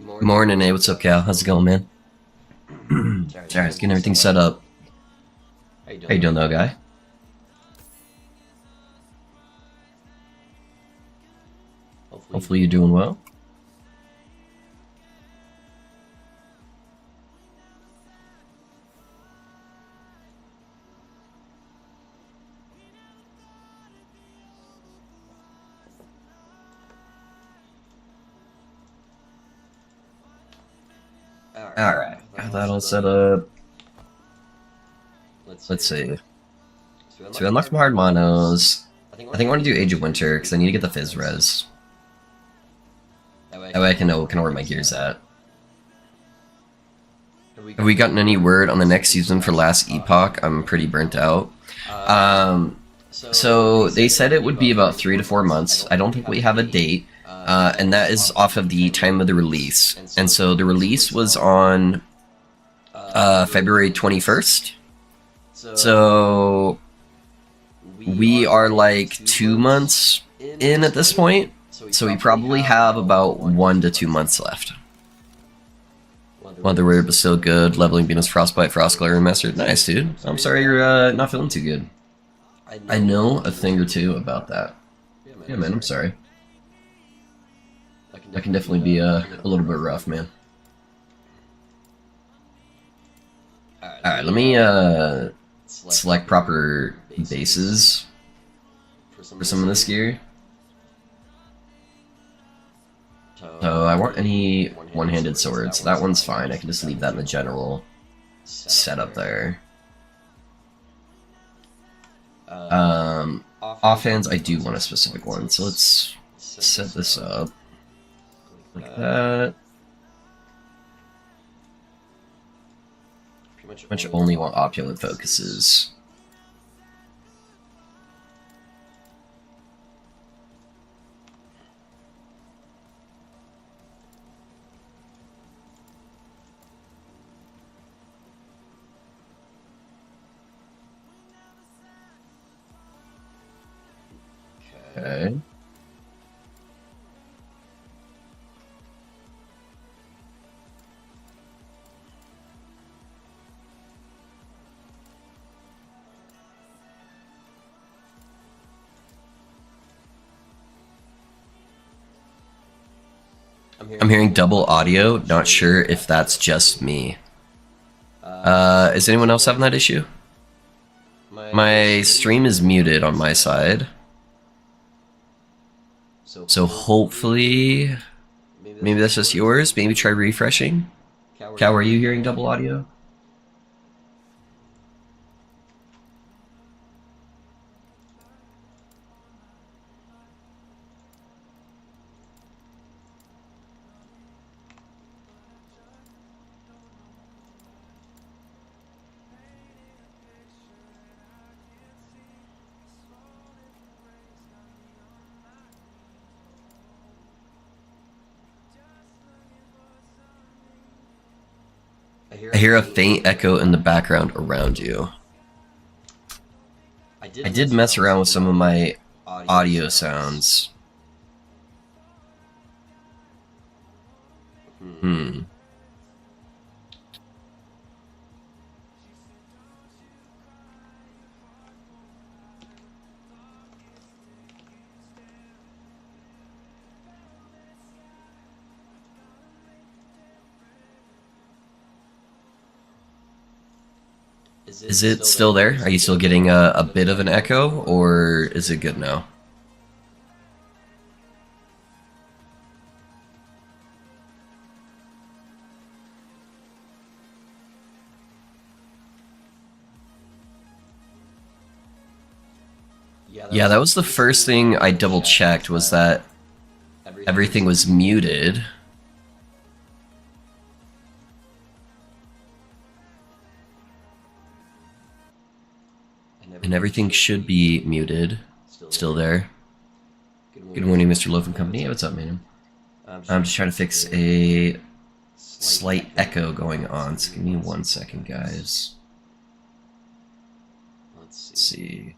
Morning, hey, what's up, Cal? How's it going, man? Alright, just getting everything set up. How you doing, though, guy? Hopefully you're doing well. Alright, got that all set up. Let's see. So we unlocked some hard monos. I think I want to do Age of Winter, because I need to get the Fizz Res. That way I can know kind of where my gear's at. Have we gotten any word on the next season for Last Epoch? I'm pretty burnt out. So they said it would be about 3 to 4 months. I don't think we have a date. And that is off of the time of the release. And so the release was on February 21st. So we are like 2 months in at this point. So we probably have about 1 to 2 months left. Weather weird, but still good. Leveling Venus Frostbite, Frostglare, and Mastered. Nice, dude. I'm sorry you're not feeling too good. I know a thing or two about that. Yeah, man, I'm sorry. That can definitely be a little bit rough, man. Alright, let me select proper bases for some of this gear. So I want any one-handed swords. That one's fine. I can just leave that in the general setup there. Offhands, I do want a specific one, so let's set this up like that. Pretty much only want opulent focuses. Okay. I'm hearing double audio, not sure if that's just me. Is anyone else having that issue? My stream is muted on my side. So hopefully, maybe that's just yours. Maybe try refreshing. Cal, are you hearing double audio? I hear a faint echo in the background around you. I did mess around with some of my audio sounds. Is it still there? Are you still getting a bit of an echo, or is it good now? Yeah, that was the first thing I double checked, was that everything was muted. And everything should be muted. Still there. Good morning, Mr. Loaf and Company. Hey, what's up, man? I'm just trying to fix a slight echo going on, so give me 1 second, guys. Let's see.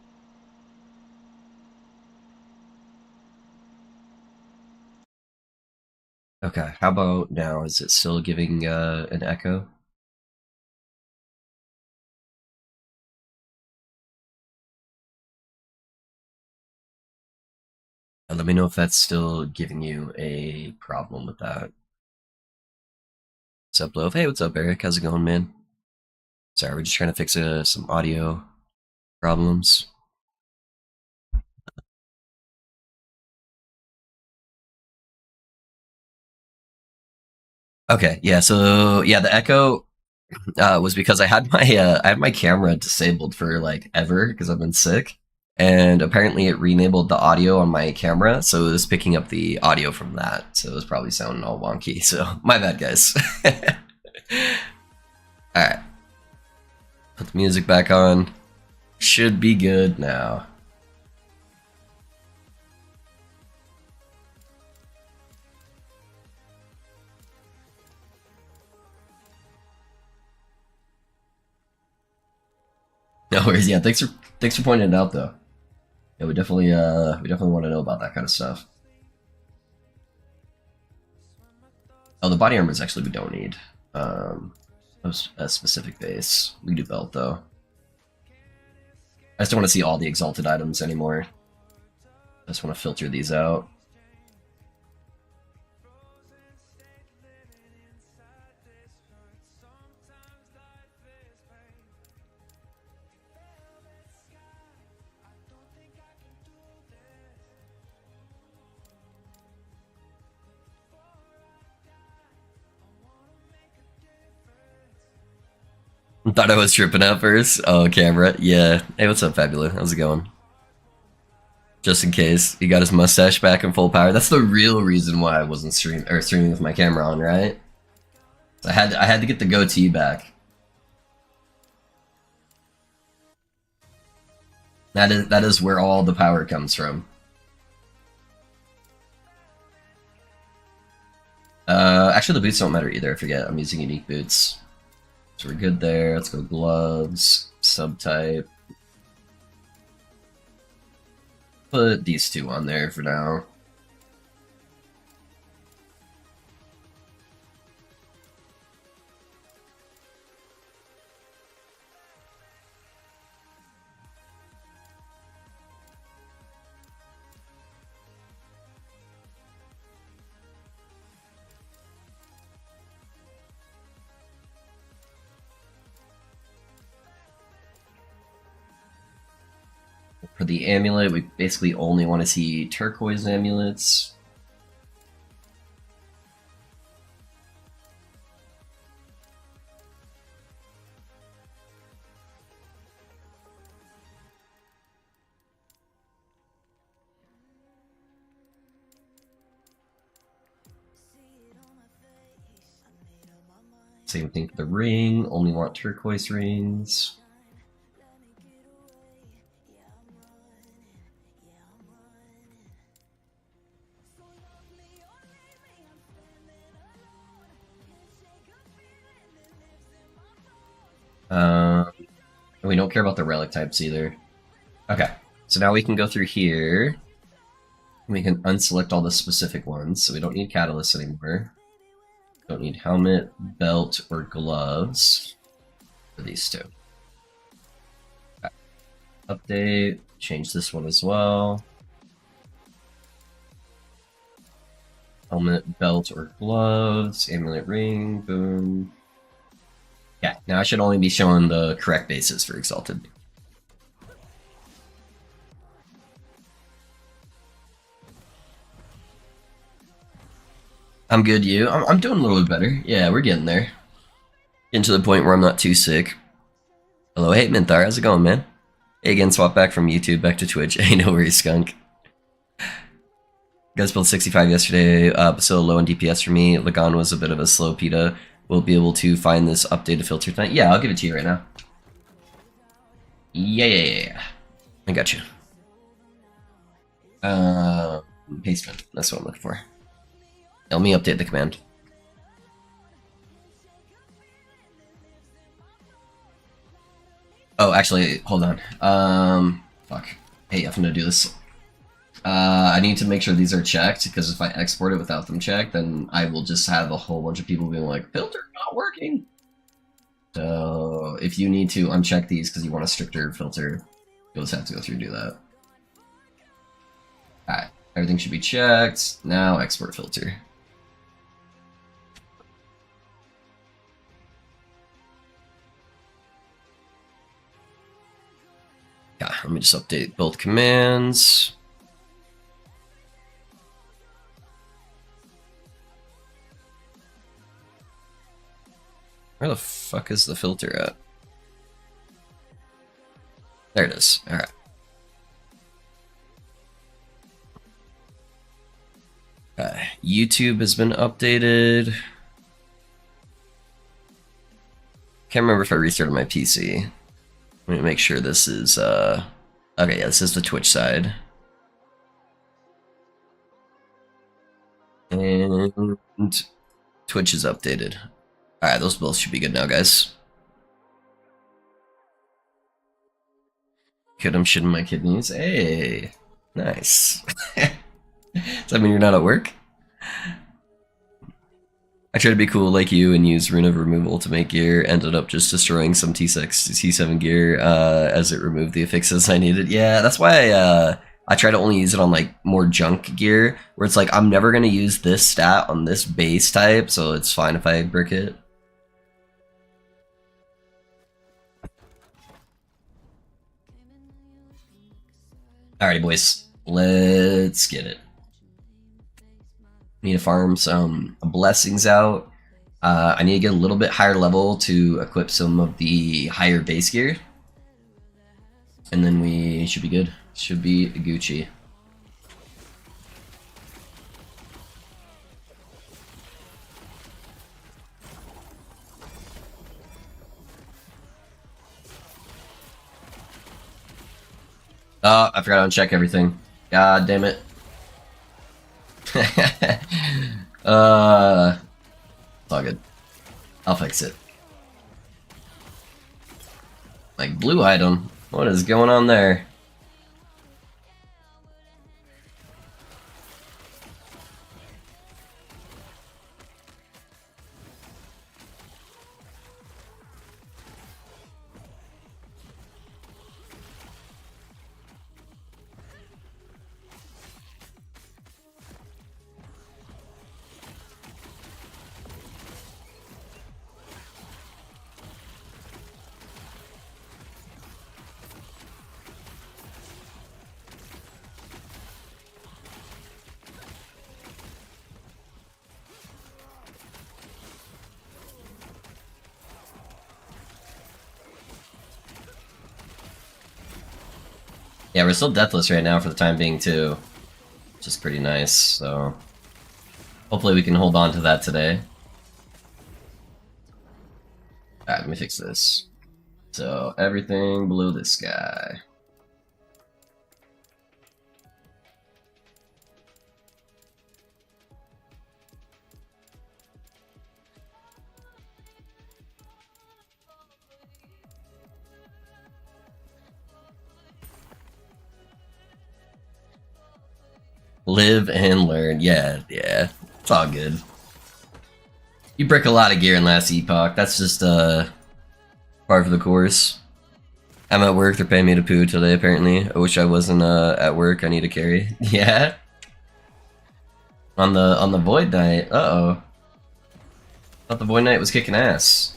Okay, how about now? Is it still giving an echo? Let me know if that's still giving you a problem with that. What's up, Love? Hey, what's up, Eric? How's it going, man? Sorry, we're just trying to fix some audio problems. Okay, yeah. So yeah, the echo was because I had my camera disabled for like ever because I've been sick, and apparently it re-enabled the audio on my camera, so it was picking up the audio from that. So it was probably sounding all wonky. So my bad, guys. All right, put the music back on. Should be good now. No worries. Yeah, thanks for pointing it out though. Yeah, we definitely want to know about that kind of stuff. Oh, the body armors actually we don't need. A specific base. We can do belt though. I just don't want to see all the exalted items anymore. I just want to filter these out. Thought I was tripping out first. Oh, camera. Yeah. Hey, what's up, Fabula? How's it going? Just in case he got his mustache back in full power. That's the real reason why I wasn't streaming with my camera on, right? I had to get the goatee back. That is where all the power comes from. Actually, the boots don't matter either. I forget. I'm using unique boots. So we're good there. Let's go gloves, subtype. Put these two on there for now. For the amulet, we basically only want to see turquoise amulets. Same thing for the ring, only want turquoise rings. We don't care about the relic types either. Okay, so now we can go through here. We can unselect all the specific ones, so we don't need catalyst anymore. Don't need helmet, belt, or gloves for these two. Okay. Update, change this one as well. Helmet, belt, or gloves, amulet ring, boom. Yeah, now I should only be showing the correct bases for Exalted. I'm good, you? I'm doing a little bit better. Yeah, we're getting there. Getting to the point where I'm not too sick. Hello, hey Minthar, how's it going, man? Hey again, swap back from YouTube back to Twitch. Hey, no worries, skunk. Guys built 65 yesterday, so low on DPS for me. Lagan was a bit of a slow PETA. We'll be able to find this updated filter tonight. Yeah, I'll give it to you right now. Yeah. I got you. Pastement. That's what I'm looking for. Let me update the command. Oh, actually, hold on. Fuck. Hey, I'm gonna do this. I need to make sure these are checked, because if I export it without them checked, then I will just have a whole bunch of people being like, filter not working. So if you need to uncheck these because you want a stricter filter, you'll just have to go through and do that. Alright, everything should be checked. Now export filter. Yeah, let me just update both commands. Where the fuck is the filter at? There it is. Alright. YouTube has been updated. Can't remember if I restarted my PC. Let me make sure this is, okay, yeah, this is the Twitch side. And Twitch is updated. Alright, those both should be good now, guys. Good, I'm shitting my kidneys. Hey, nice. Does that mean you're not at work? I tried to be cool like you and use Rune of Removal to make gear, ended up just destroying some T6, T7 gear as it removed the affixes I needed. Yeah, that's why I try to only use it on like more junk gear, where it's like I'm never going to use this stat on this base type, so it's fine if I brick it. Alrighty, boys, let's get it. Need to farm some blessings out. I need to get a little bit higher level to equip some of the higher base gear. And then we should be good. Should be Gucci. Oh, I forgot to uncheck everything. God damn it. It's all good. I'll fix it. Like, blue item? What is going on there? Yeah, we're still deathless right now for the time being too, which is pretty nice, so hopefully we can hold on to that today. Alright, let me fix this. So, everything below this guy. Live and learn. Yeah, it's all good. You break a lot of gear in last epoch. That's just par for the course. I'm at work. They're paying me to poo today. Apparently, I wish I wasn't at work. I need to carry. Yeah. On the Void Knight. Uh-oh. Thought the Void Knight was kicking ass.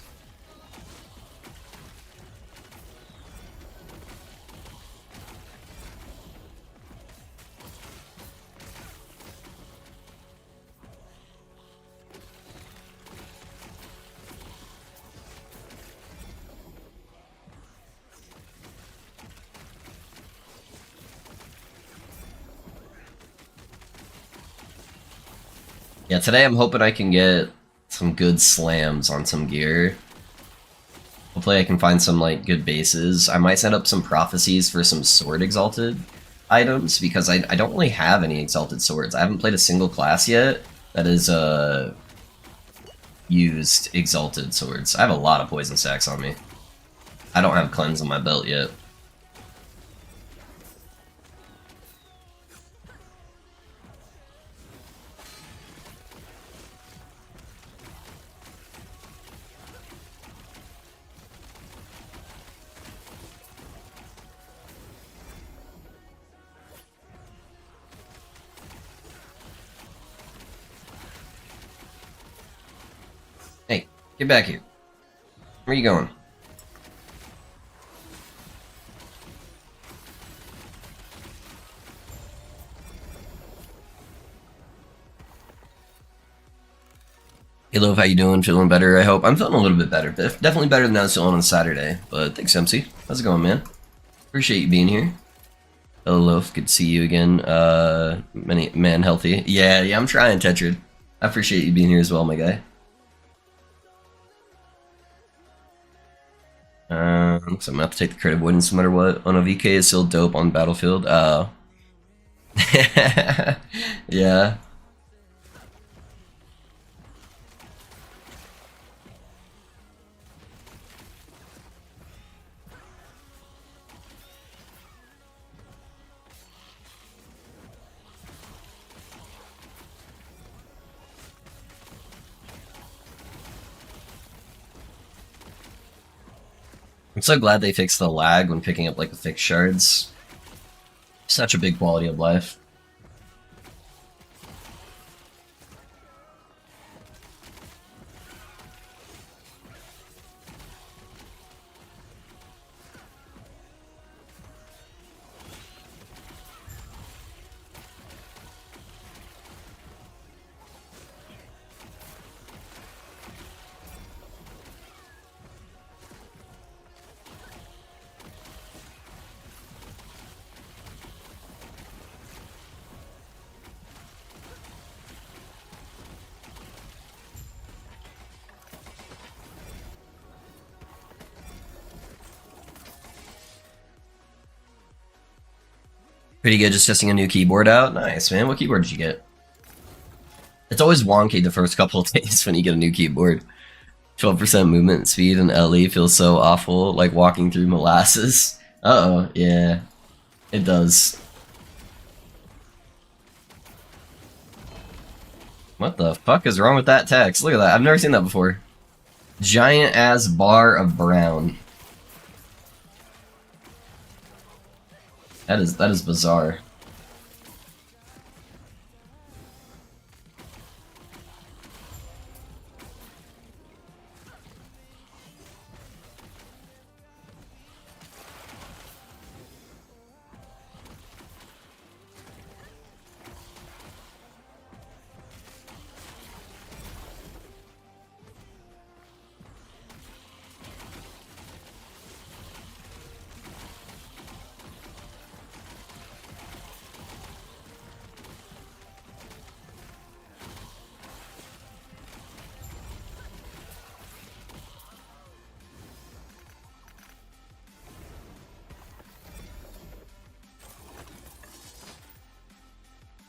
Yeah, today I'm hoping I can get some good slams on some gear. Hopefully I can find some like good bases. I might set up some prophecies for some sword exalted items, because I don't really have any exalted swords. I haven't played a single class yet that is used exalted swords. I have a lot of poison stacks on me. I don't have cleanse on my belt yet. Get back here. Where are you going? Hey Love, how you doing? Feeling better, I hope? I'm feeling a little bit better. Definitely better than I was feeling on Saturday. But thanks, MC. How's it going, man? Appreciate you being here. Hello, Loaf. Good to see you again. Man healthy. Yeah, I'm trying, Tetrid. I appreciate you being here as well, my guy. So I'm gonna have to take the crit avoidance no matter what. Oh no, VK is still dope on Battlefield. Yeah. I'm so glad they fixed the lag when picking up like the fixed shards. Such a big quality of life. Pretty good, just testing a new keyboard out. Nice, man. What keyboard did you get? It's always wonky the first couple of days when you get a new keyboard. 12% movement speed and LE feels so awful, like walking through molasses. Uh-oh, yeah. It does. What the fuck is wrong with that text? Look at that. I've never seen that before. Giant-ass bar of brown. That is bizarre.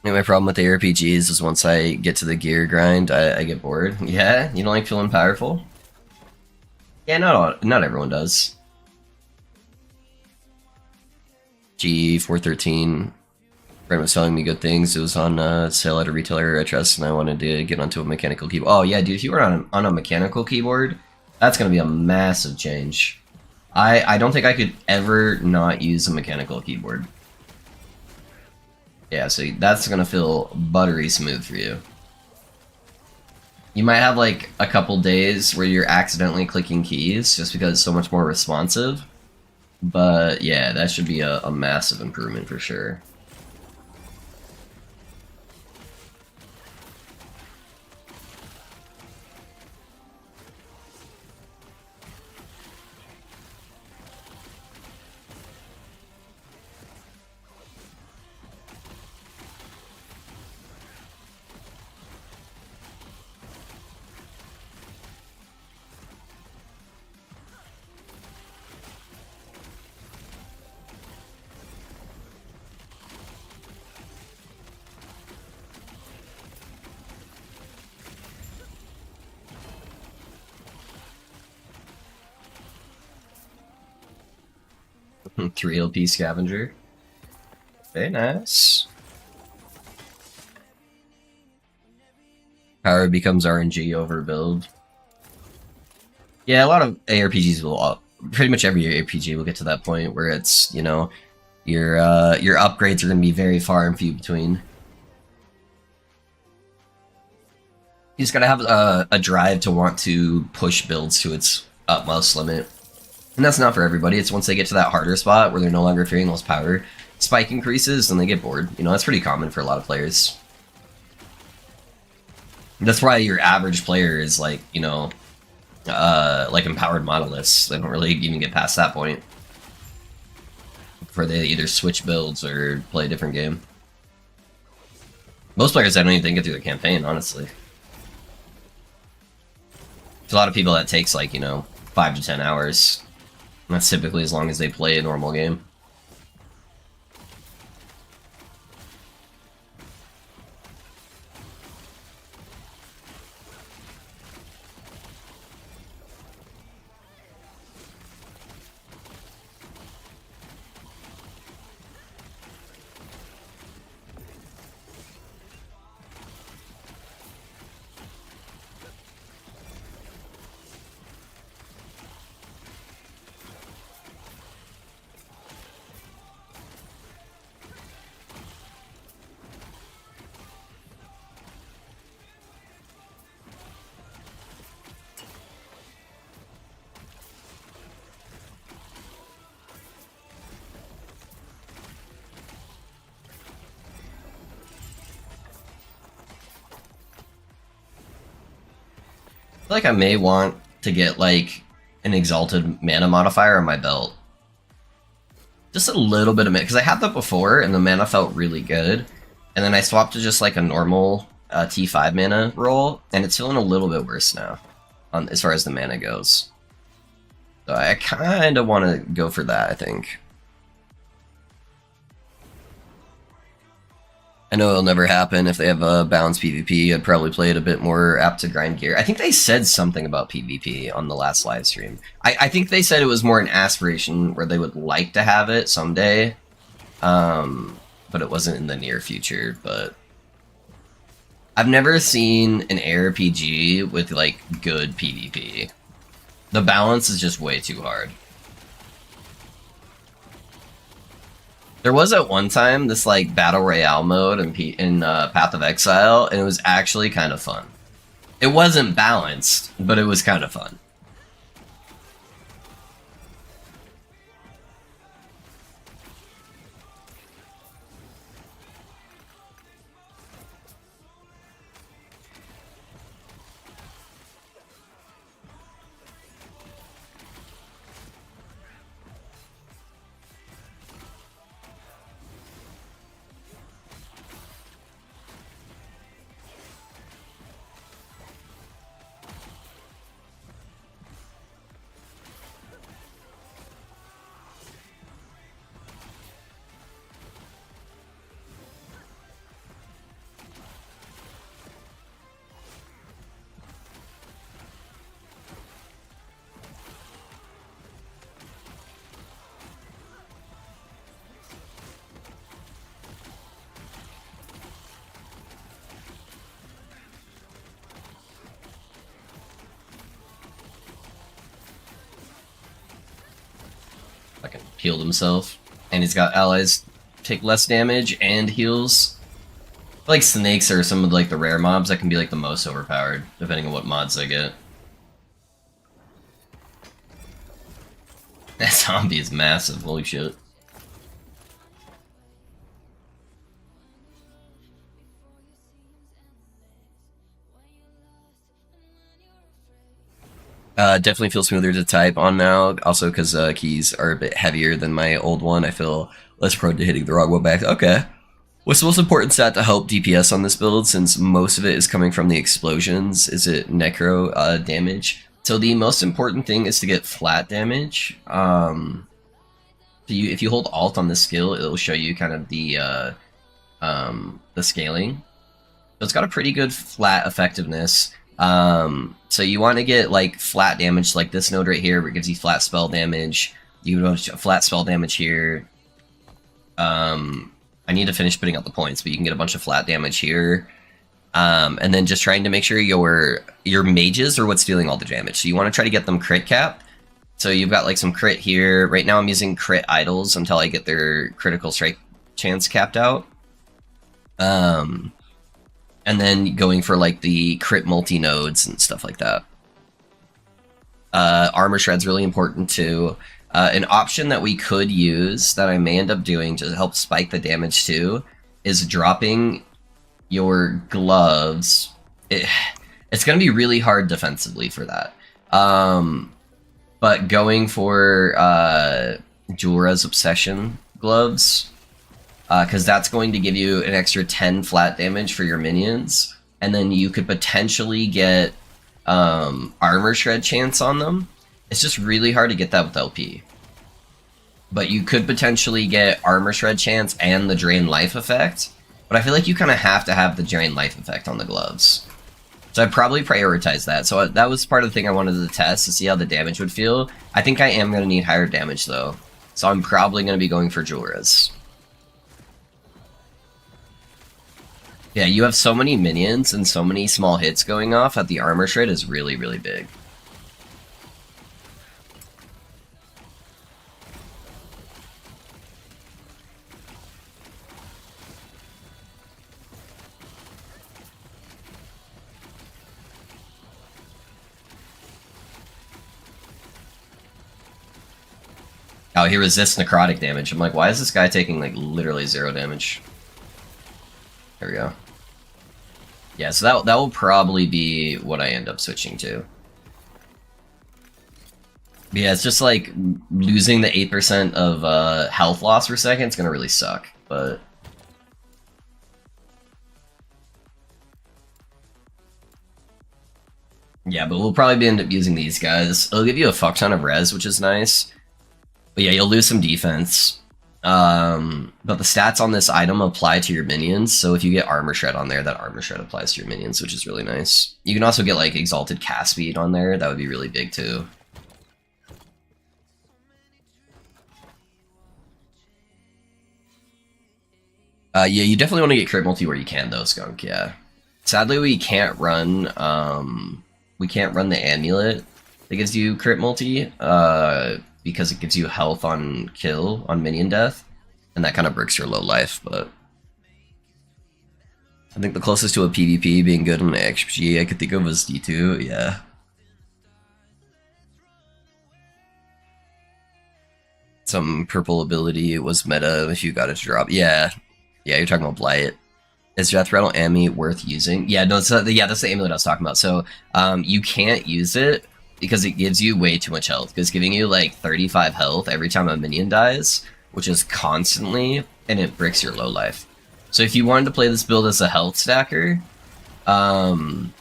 My problem with the RPGs is once I get to the gear grind, I get bored. Yeah? You don't like feeling powerful? Yeah, not everyone does. G413. Friend was telling me good things. It was on sale at a retailer I trust, and I wanted to get onto a mechanical keyboard. Oh yeah, dude, if you were on a mechanical keyboard, that's gonna be a massive change. I don't think I could ever not use a mechanical keyboard. Yeah, so that's gonna feel buttery smooth for you. You might have like a couple days where you're accidentally clicking keys just because it's so much more responsive. But yeah, that should be a massive improvement for sure. Three LP scavenger. Very nice. Power becomes RNG over build. Yeah, a lot of ARPGs will, pretty much every ARPG will get to that point where it's, you know, your upgrades are going to be very far and few between. You just gotta have a drive to want to push builds to its utmost limit. And that's not for everybody. It's once they get to that harder spot where they're no longer fearing those power spike increases and they get bored. You know, that's pretty common for a lot of players. That's why your average player is like, you know, like empowered monoliths. They don't really even get past that point before they either switch builds or play a different game. Most players I don't even think get through the campaign, honestly. There's a lot of people that takes like, you know, 5 to 10 hours. And that's typically as long as they play a normal game. I feel like I may want to get like an exalted mana modifier on my belt. Just a little bit of mana, because I had that before and the mana felt really good. And then I swapped to just like a normal T5 mana roll, and it's feeling a little bit worse now, as far as the mana goes. So I kind of want to go for that, I think. I know it'll never happen. If they have a balanced PvP, I'd probably play it a bit more apt to grind gear. I think they said something about PvP on the last live stream. I think they said it was more an aspiration where they would like to have it someday, but it wasn't in the near future. But I've never seen an ARPG with like good PvP. The balance is just way too hard. There was at one time this like battle royale mode in Path of Exile, and it was actually kind of fun. It wasn't balanced, but it was kind of fun. Fucking healed himself. And he's got allies take less damage and heals. I feel like snakes are some of like the rare mobs that can be like the most overpowered, depending on what mods they get. That zombie is massive, holy shit. Definitely feels smoother to type on now, also because keys are a bit heavier than my old one. I feel less prone to hitting the wrong one back. Okay. What's the most important stat to help DPS on this build, since most of it is coming from the explosions? Is it necro damage? So the most important thing is to get flat damage. If you hold Alt on this skill, it'll show you kind of the scaling. So it's got a pretty good flat effectiveness. So you want to get like flat damage, like this node right here, where it gives you flat spell damage. You have flat spell damage here. I need to finish putting out the points, but you can get a bunch of flat damage here. And then just trying to make sure your mages are what's dealing all the damage. So you want to try to get them crit cap. So you've got like some crit here. Right now I'm using crit idols until I get their critical strike chance capped out. And and then going for like the crit multi-nodes and stuff like that. Armor Shred's really important too. An option that we could use that I may end up doing to help spike the damage too is dropping your gloves. It's going to be really hard defensively for that. But going for Julra's Obsession gloves, because that's going to give you an extra 10 flat damage for your minions, and then you could potentially get armor shred chance on them. It's just really hard to get that with LP. But you could potentially get armor shred chance and the drain life effect, but I feel like you kind of have to have the drain life effect on the gloves. So I'd probably prioritize that. So that was part of the thing I wanted to test to see how the damage would feel. I think I am going to need higher damage though, so I'm probably going to be going for Julra's. Yeah, you have so many minions and so many small hits going off that the armor shred is really, really big. Oh, he resists necrotic damage. I'm like, why is this guy taking like literally 0 damage? There we go. Yeah, so that will probably be what I end up switching to. But yeah, it's just like losing the 8% of health loss per second. It's gonna really suck, but yeah, but we'll probably end up using these guys. It'll give you a fuck ton of res, which is nice. But yeah, you'll lose some defense. But the stats on this item apply to your minions, so if you get armor shred on there, that armor shred applies to your minions, which is really nice. You can also get like exalted cast speed on there. That would be really big too. Yeah, you definitely want to get crit multi where you can though, Skunk. Yeah. Sadly, we can't run the amulet that gives you crit multi. Because it gives you health on kill, on minion death, and that kind of breaks your low life, but I think the closest to a PvP being good on an XG I could think of was D2, yeah. Some purple ability was meta if you got it to drop. Yeah, you're talking about Blight. Is Death Rattle Ami worth using? Yeah, no, yeah, that's the amulet I was talking about. So, you can't use it because it gives you way too much health. Because giving you like 35 health every time a minion dies, which is constantly, and it bricks your low life. So if you wanted to play this build as a health stacker, then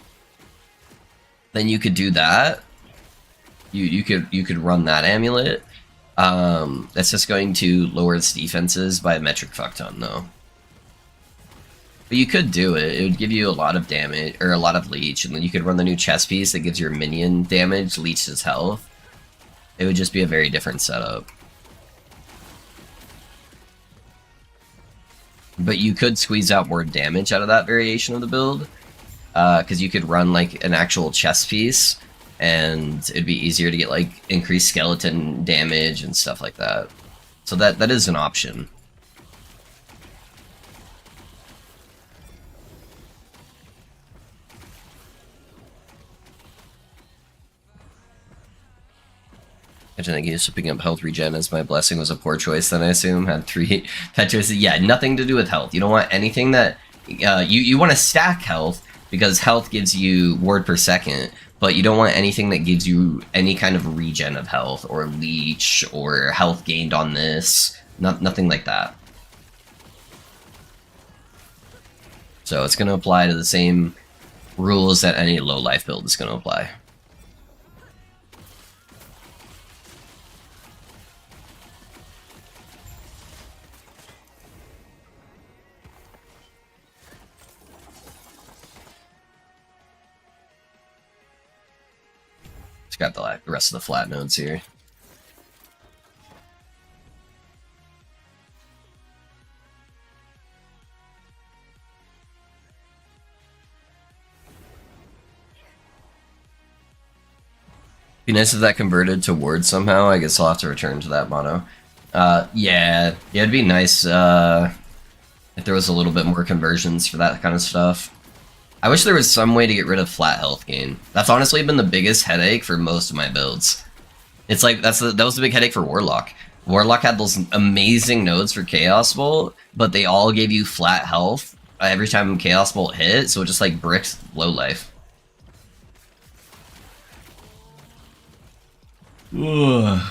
you could do that. You could run that amulet. That's just going to lower its defenses by a metric fuck ton though. But you could do it. It would give you a lot of damage, or a lot of leech, and then you could run the new chest piece that gives your minion damage, leeches health. It would just be a very different setup. But you could squeeze out more damage out of that variation of the build, because you could run like an actual chest piece, and it'd be easier to get like increased skeleton damage and stuff like that. So that is an option. I think he was picking up health regen as my blessing was a poor choice, then I assume. Had 3 bad choices. Yeah, nothing to do with health. You don't want anything that... you want to stack health, because health gives you ward per second, but you don't want anything that gives you any kind of regen of health, or leech, or health gained on this. Nothing like that. So it's going to apply to the same rules that any low life build is going to apply. Got the rest of the flat nodes here. Be nice if that converted to ward somehow. I guess I'll have to return to that mono. Yeah, it'd be nice if there was a little bit more conversions for that kind of stuff. I wish there was some way to get rid of flat health gain. That's honestly been the biggest headache for most of my builds. It's like that was the big headache for Warlock. Warlock had those amazing nodes for Chaos Bolt, but they all gave you flat health every time Chaos Bolt hit, so it just like bricked low life. Ugh.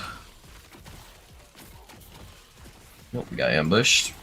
Nope, we got ambushed.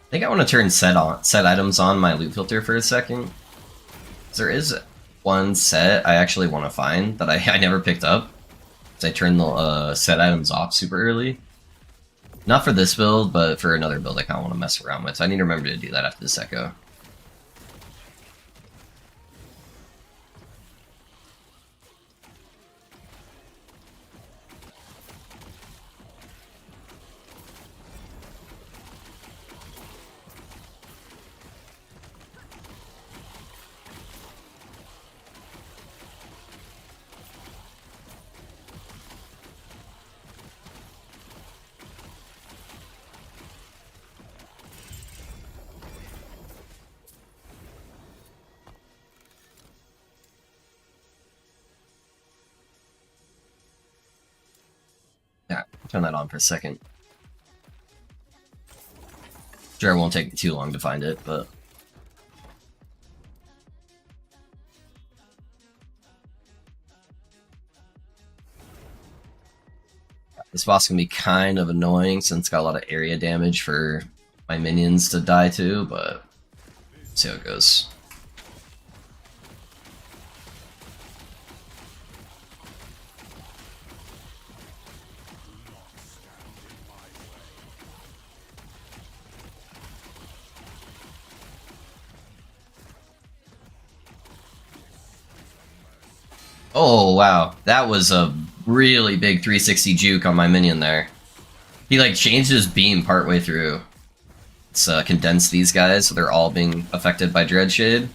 I think I want to turn set items on my loot filter for a second. There is one set I actually want to find that I never picked up. I turned the set items off super early. Not for this build, but for another build I kind of want to mess around with. So I need to remember to do that after this echo. Yeah, turn that on for a second. Sure, it won't take too long to find it, but... This boss can be kind of annoying since it's got a lot of area damage for my minions to die to, but... see how it goes. Oh, wow. That was a really big 360 juke on my minion there. He, like, changed his beam partway through. It's condensed these guys, so they're all being affected by Dreadshade.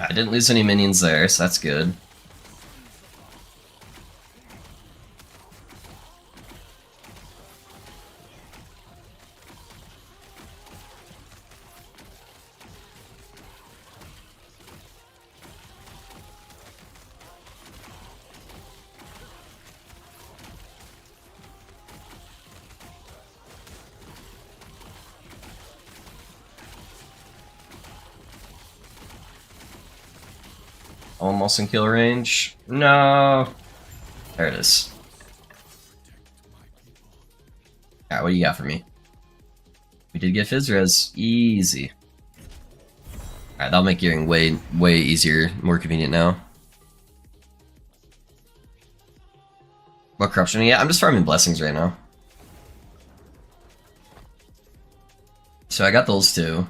I didn't lose any minions there, so that's good. Almost in kill range. No. There it is. Alright, what do you got for me? We did get Fizzres. Easy. Alright, that'll make gearing way easier, more convenient now. What corruption? Yeah, I'm just farming blessings right now. So I got those two.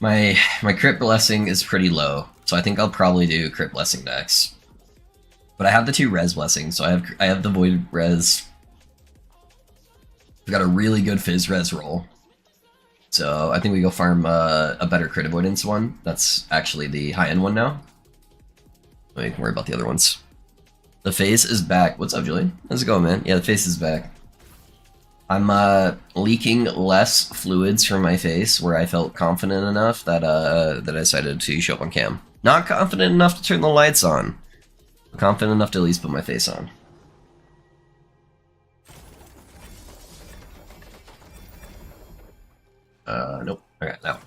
My crit blessing is pretty low, so I think I'll probably do crit blessing next. But I have the 2 res blessings, so I have the void res. I've got a really good fizz res roll. So I think we go farm a better crit avoidance one. That's actually the high-end one now. We can worry about the other ones. The face is back. What's up, Julian? How's it going, man? Yeah, the face is back. I'm leaking less fluids from my face where I felt confident enough that that I decided to show up on cam. Not confident enough to turn the lights on. But confident enough to at least put my face on. Nope. Okay, now.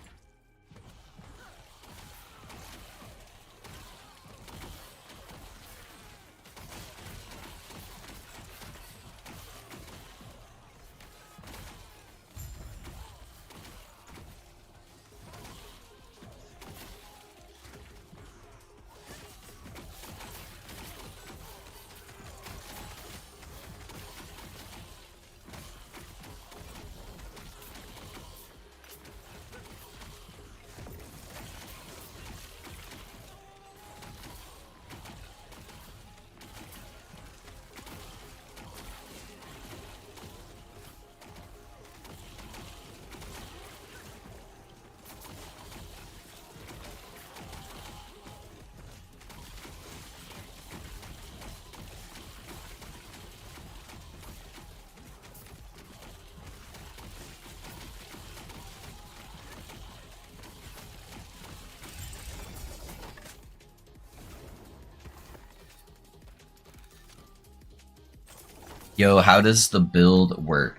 Yo, how does the build work?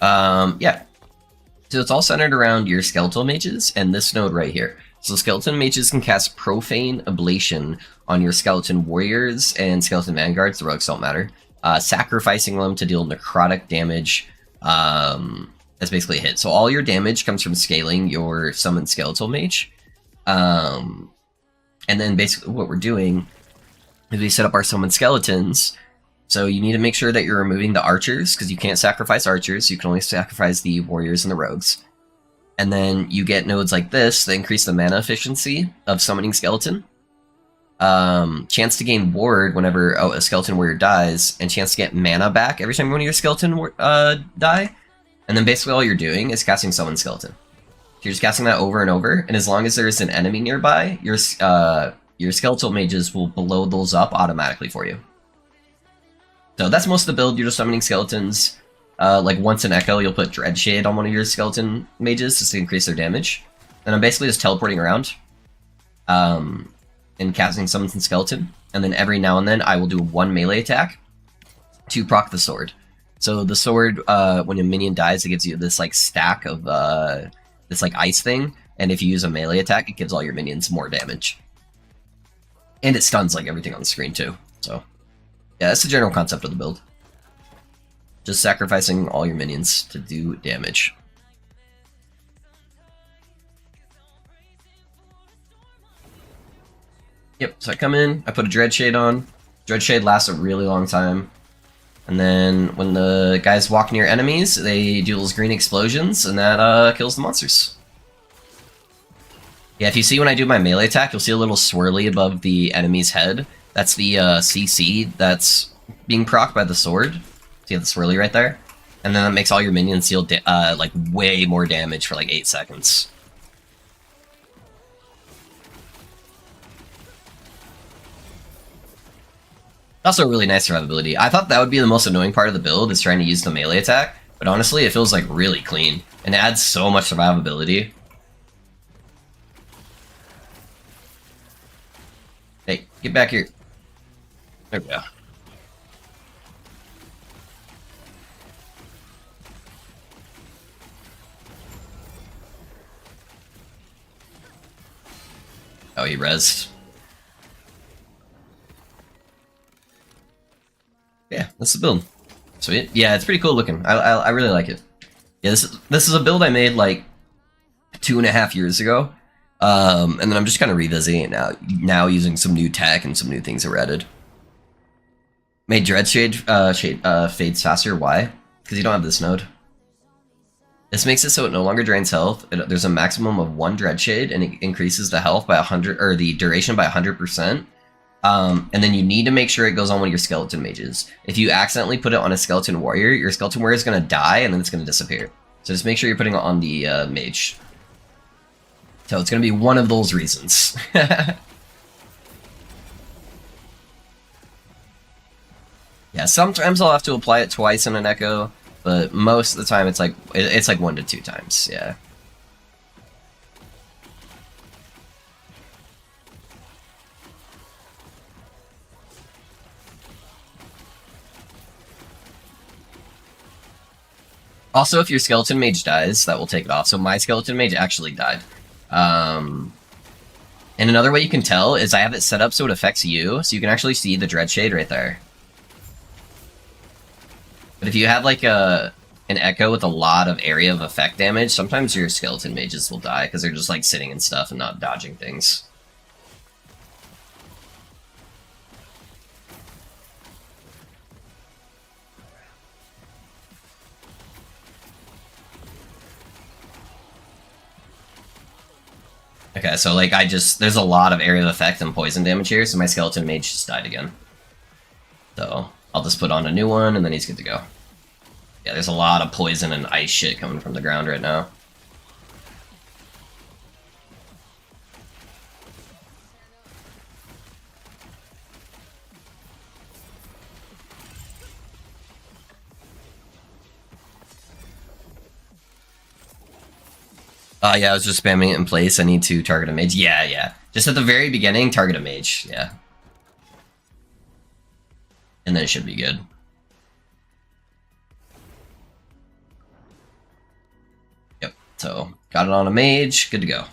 Yeah. So it's all centered around your skeletal mages and this node right here. So skeleton mages can cast Profane Ablation on your skeleton warriors and skeleton vanguards, the rogues don't matter, sacrificing them to deal necrotic damage. That's basically a hit. So all your damage comes from scaling your summoned skeletal mage. And then basically what we're doing is we set up our summoned skeletons. So you need to make sure that you're removing the archers, because you can't sacrifice archers, you can only sacrifice the warriors and the rogues. And then you get nodes like this that increase the mana efficiency of summoning skeleton. Chance to gain ward whenever a skeleton warrior dies, and chance to get mana back every time one of your skeleton die. And then basically all you're doing is casting summon skeleton. So you're just casting that over and over, and as long as there's an enemy nearby, your skeletal mages will blow those up automatically for you. So that's most of the build. You're just summoning skeletons. Like once an echo, you'll put Dreadshade on one of your skeleton mages just to increase their damage. And I'm basically just teleporting around and casting summons and skeleton. And then every now and then I will do one melee attack to proc the sword. So the sword, when a minion dies, it gives you this like stack of this like ice thing. And if you use a melee attack, it gives all your minions more damage. And it stuns like everything on the screen too. So yeah, that's the general concept of the build. Just sacrificing all your minions to do damage. Yep, so I come in, I put a Dreadshade on. Dreadshade lasts a really long time. And then when the guys walk near enemies, they do those green explosions, and that kills the monsters. Yeah, if you see when I do my melee attack, you'll see a little swirly above the enemy's head. That's the CC that's being procced by the sword. See the swirly right there? And then that makes all your minions deal like way more damage for like 8 seconds. Also a really nice survivability. I thought that would be the most annoying part of the build, is trying to use the melee attack, but honestly it feels like really clean, and it adds so much survivability. Hey, get back here. There we go. Oh, he rezzed. Yeah, that's the build. Sweet. Yeah, it's pretty cool looking. I really like it. Yeah, this is a build I made like 2.5 years ago. And then I'm just kind of revisiting it now using some new tech and some new things that were added. Made Dreadshade fades faster. Why? Because you don't have this node. This makes it so it no longer drains health. There's a maximum of 1 Dread Shade, and it increases the health by 100, or the duration by 100%. And then you need to make sure it goes on one of your skeleton mages. If you accidentally put it on a skeleton warrior, your skeleton warrior is going to die, and then it's going to disappear. So just make sure you're putting it on the mage. So it's going to be one of those reasons. Yeah, sometimes I'll have to apply it twice in an echo, but most of the time it's like 1 to 2 times. Yeah. Also, if your skeleton mage dies, that will take it off. So my skeleton mage actually died. And another way you can tell is I have it set up so it affects you, so you can actually see the Dread Shade right there. But if you have like an echo with a lot of area of effect damage, sometimes your skeleton mages will die because they're just like sitting and stuff and not dodging things. Okay, so like there's a lot of area of effect and poison damage here, so my skeleton mage just died again. So I'll just put on a new one and then he's good to go. Yeah, there's a lot of poison and ice shit coming from the ground right now. Yeah, I was just spamming it in place. I need to target a mage. Yeah. Just at the very beginning, target a mage. Yeah. And then it should be good. Yep, so got it on a mage, good to go.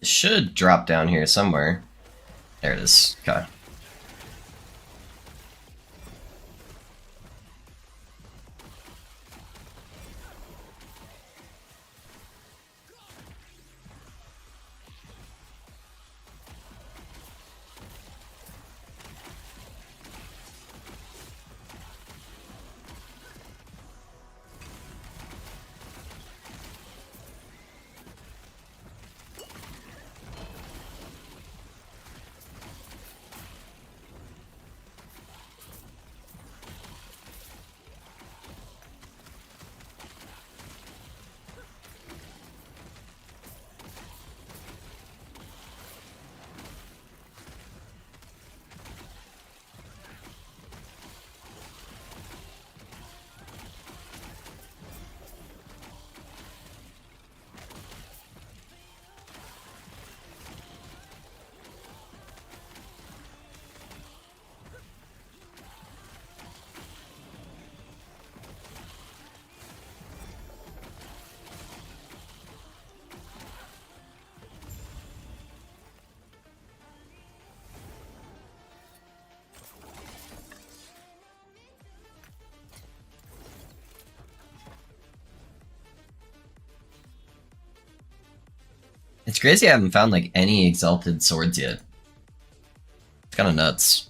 It should drop down here somewhere. There it is. Okay. It's crazy I haven't found like any exalted swords yet. It's kind of nuts.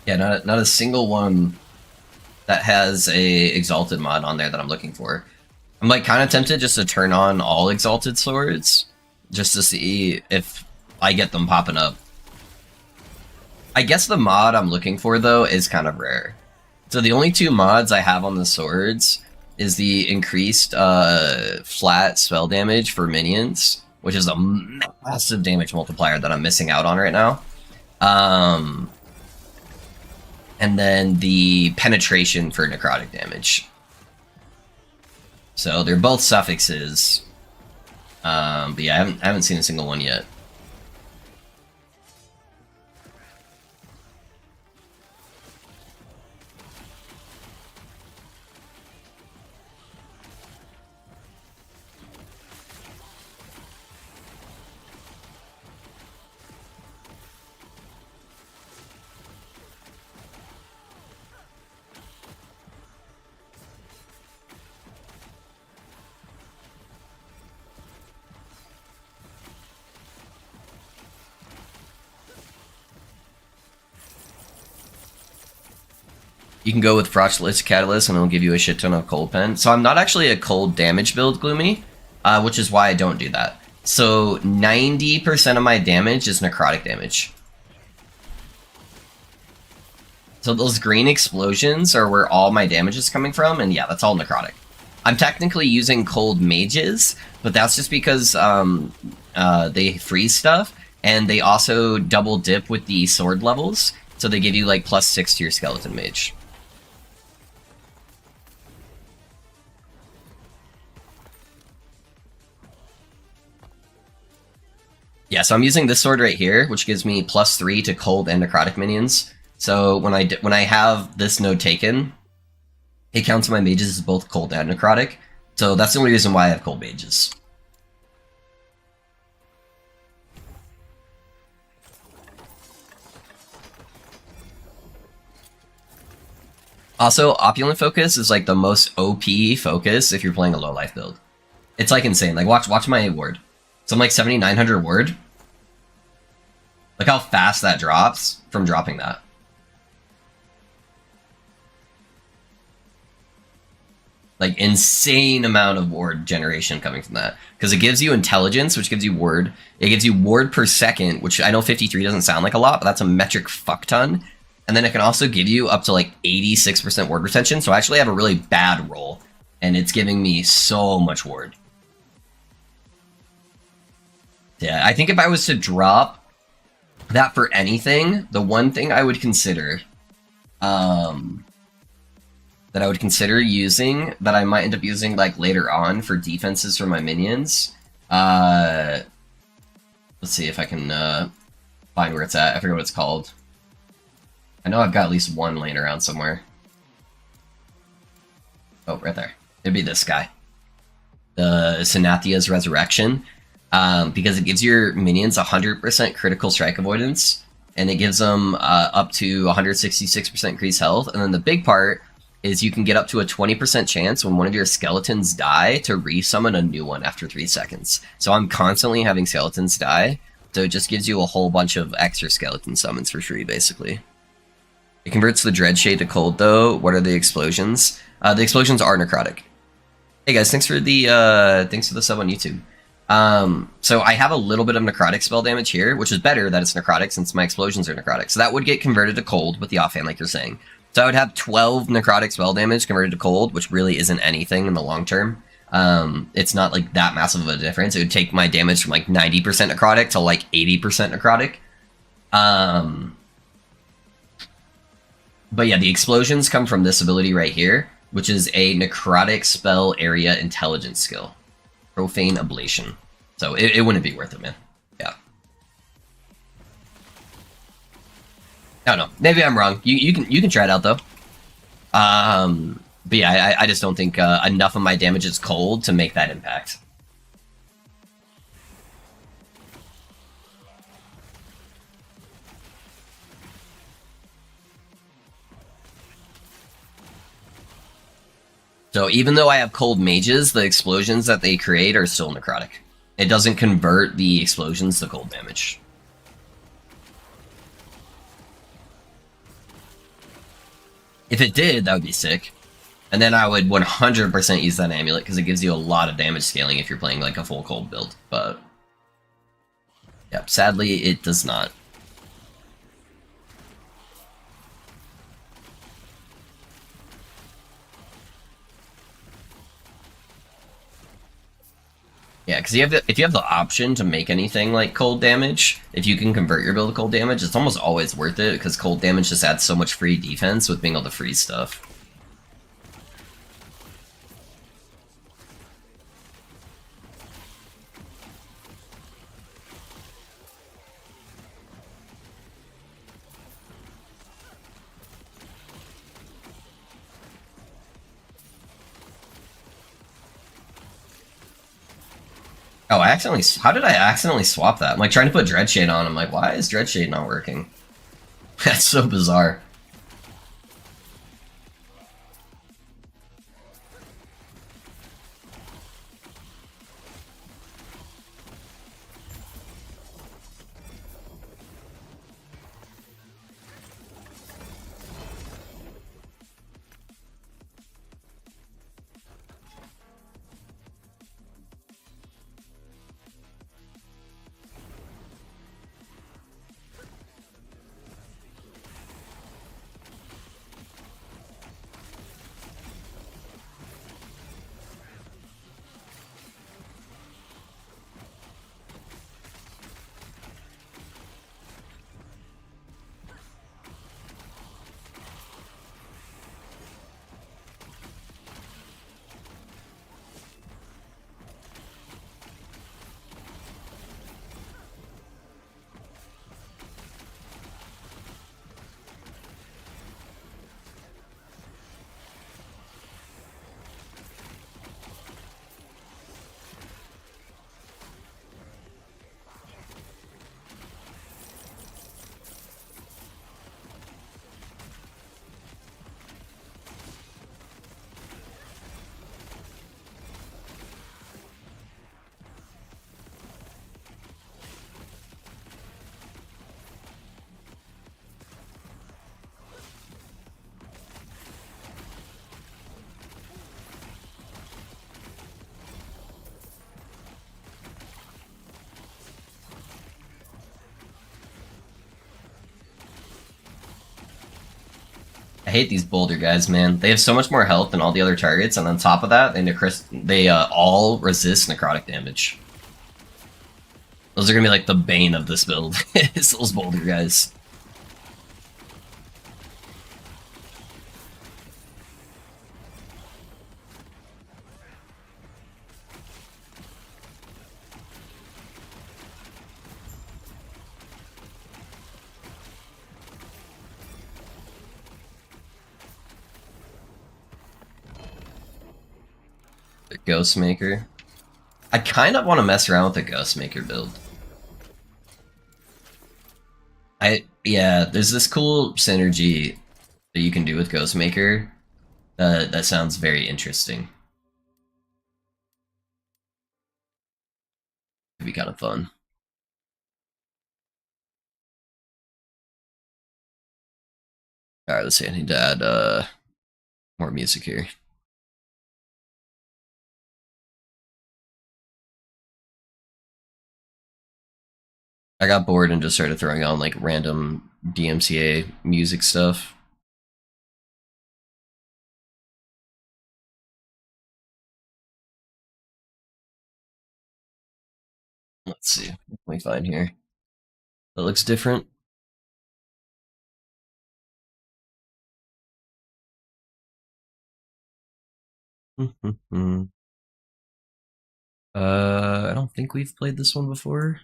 Yeah, not a single one that has a exalted mod on there that I'm looking for. I'm like kind of tempted just to turn on all exalted swords just to see if I get them popping up. I guess the mod I'm looking for, though, is kind of rare. So the only 2 mods I have on the swords is the increased flat spell damage for minions, which is a massive damage multiplier that I'm missing out on right now. and then the penetration for necrotic damage. So they're both suffixes, but yeah, I haven't seen a single one yet. You can go with Frostlit Catalyst and it'll give you a shit ton of cold pen. So I'm not actually a cold damage build, Gloomy, which is why I don't do that. So 90% of my damage is necrotic damage. So those green explosions are where all my damage is coming from, and yeah, that's all necrotic. I'm technically using cold mages, but that's just because they freeze stuff, and they also double dip with the sword levels, so they give you like +6 to your skeleton mage. Yeah, so I'm using this sword right here, which gives me +3 to cold and necrotic minions. So when I have this node taken, it counts my mages as both cold and necrotic. So that's the only reason why I have cold mages. Also, Opulent Focus is like the most OP focus if you're playing a low life build. It's like insane. Like watch my ward. So I'm like 7,900 ward. Look how fast that drops from dropping that. Like insane amount of ward generation coming from that. Because it gives you intelligence, which gives you ward. It gives you ward per second, which I know 53 doesn't sound like a lot, but that's a metric fuck ton. And then it can also give you up to like 86% ward retention. So I actually have a really bad roll. And it's giving me so much ward. Yeah, I think if I was to drop that for anything, the one thing I would consider, that I would consider using, that I might end up using like later on for defenses for my minions. Let's see if I can find where it's at. I forget what it's called. I know I've got at least one laying around somewhere. Oh, right there. It'd be this guy. The Sinathia's Resurrection. Because it gives your minions 100% critical strike avoidance, and it gives them up to 166% increased health. And then the big part is you can get up to a 20% chance when one of your skeletons die to resummon a new one after 3 seconds. So I'm constantly having skeletons die, so it just gives you a whole bunch of extra skeleton summons for free, basically. It converts the Dreadshade to cold, though. What are the explosions? The explosions are necrotic. Hey guys, thanks for the sub on YouTube. So I have a little bit of necrotic spell damage here, which is better that it's necrotic since my explosions are necrotic. So that would get converted to cold with the offhand, like you're saying. So I would have 12 necrotic spell damage converted to cold, which really isn't anything in the long term. It's not like that massive of a difference. It would take my damage from like 90% necrotic to like 80% necrotic. But yeah, the explosions come from this ability right here, which is a necrotic spell area intelligence skill. Profane Ablation. So it wouldn't be worth it, man. Yeah. I don't know. Maybe I'm wrong. You can try it out though. But yeah, I just don't think enough of my damage is cold to make that impact. So even though I have cold mages, the explosions that they create are still necrotic. It doesn't convert the explosions to cold damage. If it did, that would be sick. And then I would 100% use that amulet because it gives you a lot of damage scaling if you're playing like a full cold build. But yeah, sadly it does not. Yeah, because if you have the option to make anything like cold damage, if you can convert your build to cold damage, it's almost always worth it because cold damage just adds so much free defense with being able to freeze stuff. Oh, I accidentally. How did I accidentally swap that? I'm like trying to put Dreadshade on. I'm like, why is Dreadshade not working? That's so bizarre. I hate these boulder guys, man. They have so much more health than all the other targets, and on top of that, they all resist necrotic damage. Those are gonna be like the bane of this build. It's those boulder guys. The Ghostmaker. I kind of want to mess around with the Ghostmaker build. Yeah, there's this cool synergy that you can do with Ghostmaker. That sounds very interesting. Could be kind of fun. Alright, let's see. I need to add more music here. I got bored and just started throwing on like random DMCA music stuff. Let's see. What can we find here? That looks different. I don't think we've played this one before.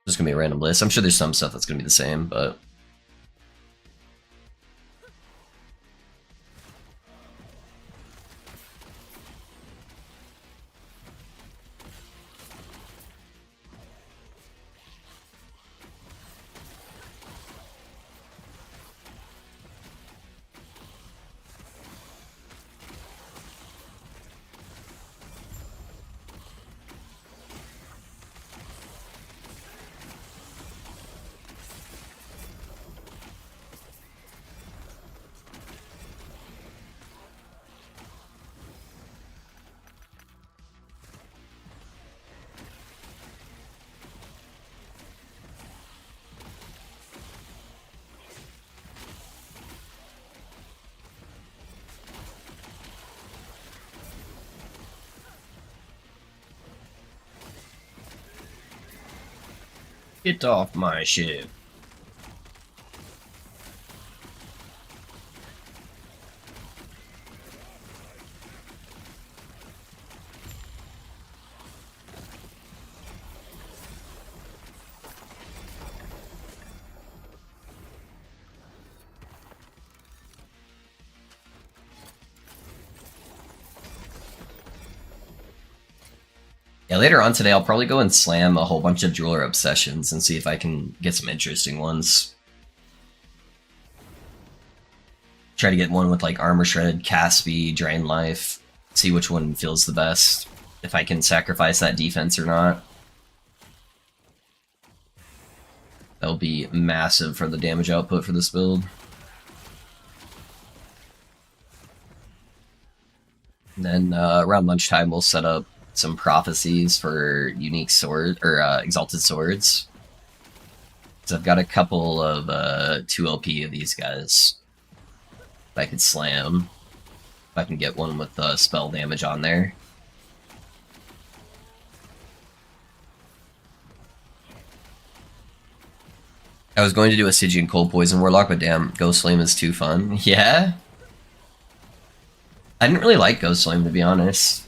Just gonna be a random list. I'm sure there's some stuff that's gonna be the same, but Get off my ship. Yeah, later on today I'll probably go and slam a whole bunch of Jeweler Obsessions and see if I can get some interesting ones. Try to get one with like Armor Shred, Caspi, Drain Life, see which one feels the best, if I can sacrifice that defense or not. That'll be massive for the damage output for this build. And then around lunchtime we'll set up some prophecies for unique sword or exalted swords. So I've got a couple of 2 LP of these guys that I could slam if I can get one with spell damage on there. I was going to do a Stygian Cold Poison Warlock, but damn, Ghost Flame is too fun. Yeah? I didn't really like Ghost Flame, to be honest.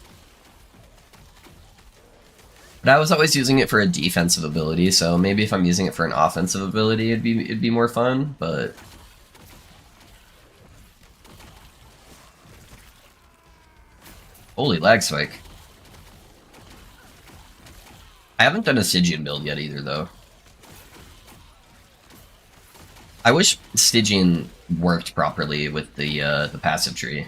But I was always using it for a defensive ability, so maybe if I'm using it for an offensive ability, it'd be more fun, but... Holy lag spike. I haven't done a Stygian build yet either, though. I wish Stygian worked properly with the passive tree.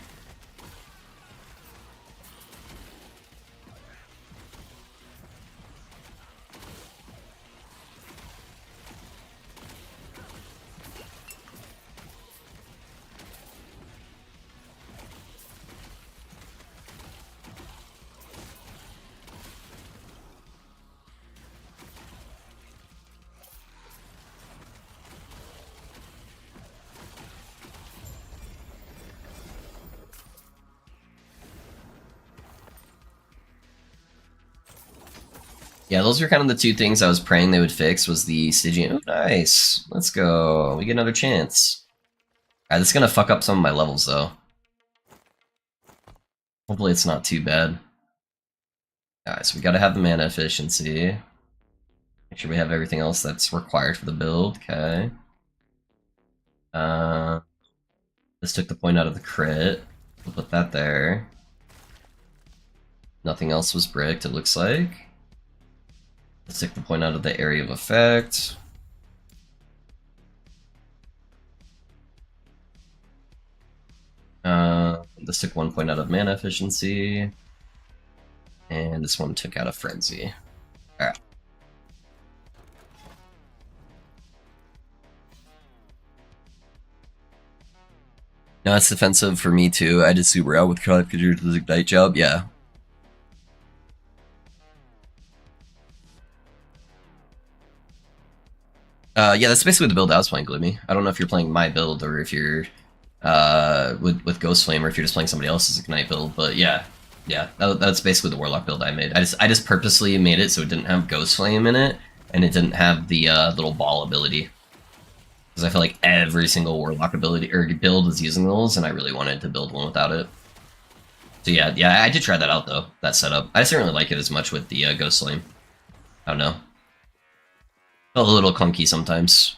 Yeah, those were kind of the two things I was praying they would fix, was the Stygian. Oh, nice. Let's go. We get another chance. Alright, this is gonna fuck up some of my levels, though. Hopefully it's not too bad. Alright, so we gotta have the mana efficiency. Make sure we have everything else that's required for the build. Okay. This took the point out of the crit. We'll put that there. Nothing else was bricked, it looks like. Let's take the point out of the area of effect. This took 1 point out of mana efficiency. And this one took out of frenzy. Alright. No, it's defensive for me too. I did super out with Chronic Conjure's Ignite job, yeah. Yeah, that's basically the build I was playing, Gloomy. I don't know if you're playing my build or if you're with Ghost Flame or if you're just playing somebody else's Ignite build, but yeah. Yeah, that's basically the Warlock build I made. I just purposely made it so it didn't have Ghost Flame in it, and it didn't have the little ball ability. Because I feel like every single Warlock ability or build is using those, and I really wanted to build one without it. So yeah, I did try that out though, that setup. I just didn't really like it as much with the Ghost Flame. I don't know. Felt a little clunky sometimes.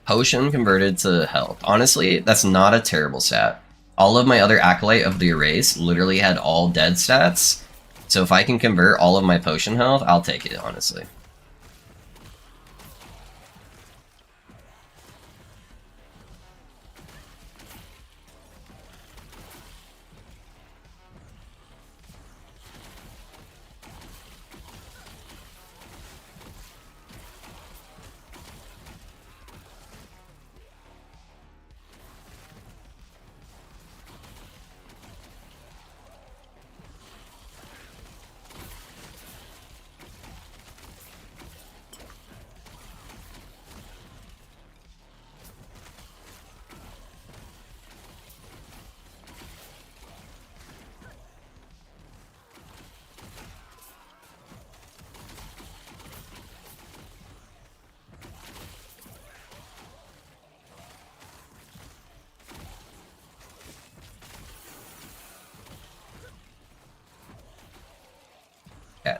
Potion converted to health. Honestly, that's not a terrible stat. All of my other Acolyte of the Erase literally had all dead stats, so if I can convert all of my potion health, I'll take it, honestly.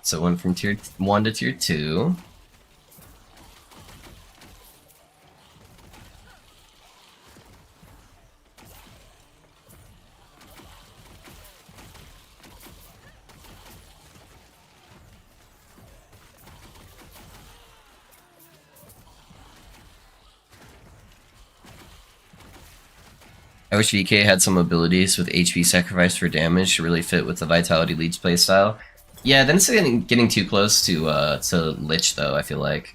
so it went from tier 1 to tier 2. I wish VK had some abilities with HP sacrifice for damage to really fit with the Vitality Leech playstyle. Yeah, then it's getting too close to Lich though, I feel like.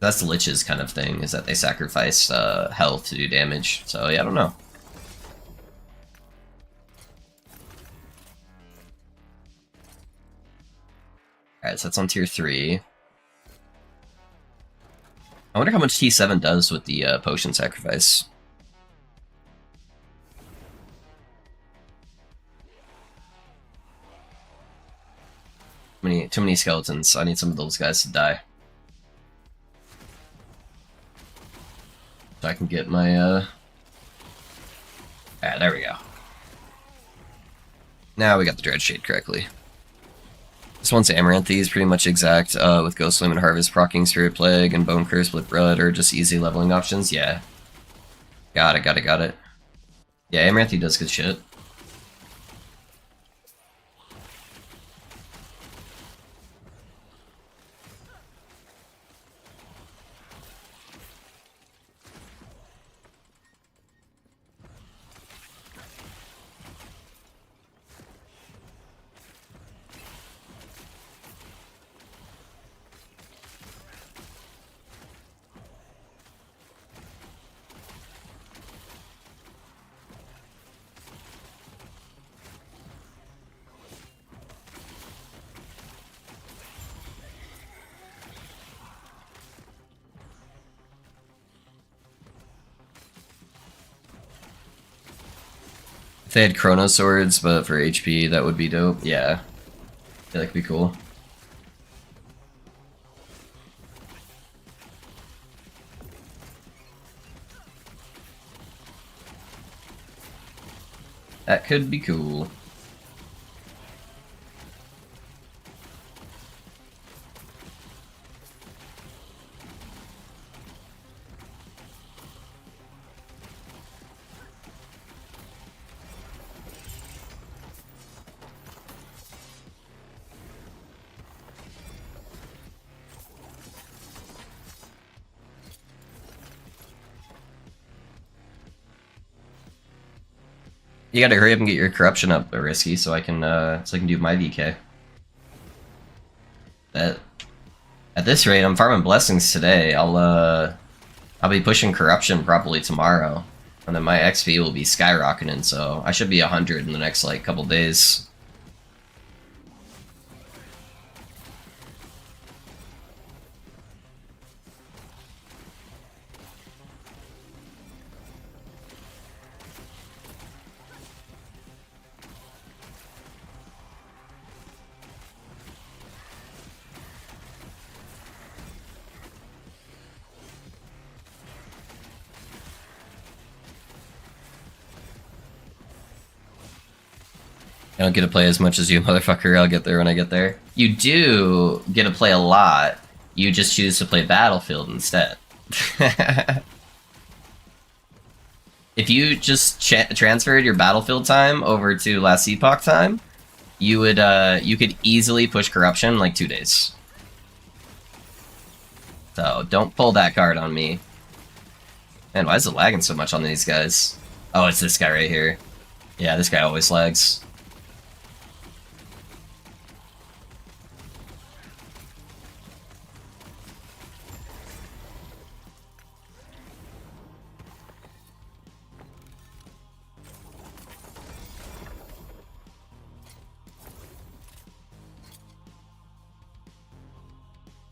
That's the Lich's kind of thing, is that they sacrifice health to do damage. So yeah, I don't know. Alright, so that's on tier 3. I wonder how much T7 does with the potion sacrifice. Too many skeletons. I need some of those guys to die. So I can get my, ah, there we go. Now we got the Dreadshade correctly. This one's Amaranthe is pretty much exact, with Ghostloom and Harvest proccing Spirit Plague and Bone Curse with Blood are just easy leveling options. Yeah. Got it. Yeah, Amaranthe does good shit. If they had Chrono Swords, but for HP, that would be dope. Yeah. That could be cool. That could be cool. You gotta hurry up and get your corruption up, Risky, so I can do my VK. At this rate, I'm farming blessings today. I'll be pushing corruption probably tomorrow, and then my XP will be skyrocketing. So I should be 100 in the next like couple days. I don't get to play as much as you, motherfucker. I'll get there when I get there. You do get to play a lot. You just choose to play Battlefield instead. If you just transferred your Battlefield time over to Last Epoch time, you would you could easily push corruption in like 2 days. So don't pull that card on me. Man, why is it lagging so much on these guys? Oh, it's this guy right here. Yeah, this guy always lags.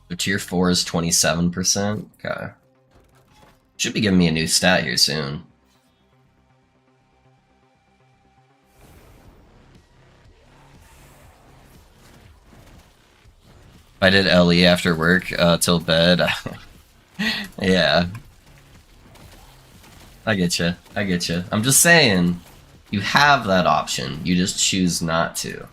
So tier 4 is 27%. Okay. Should be giving me a new stat here soon. If I did LE after work till bed. Yeah. I get you. I'm just saying, you have that option. You just choose not to.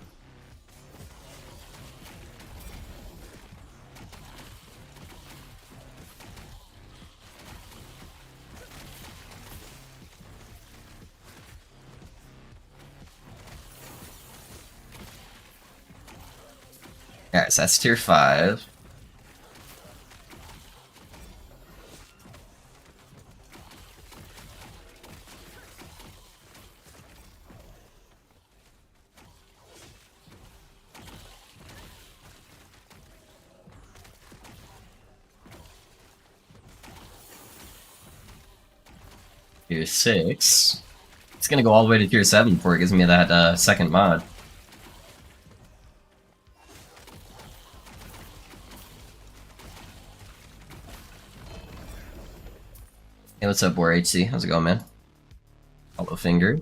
Alright, so that's tier 5. Tier 6. It's gonna go all the way to tier 7 before it gives me that second mod. Hey, what's up, War HC? How's it going, man? Hollow Finger.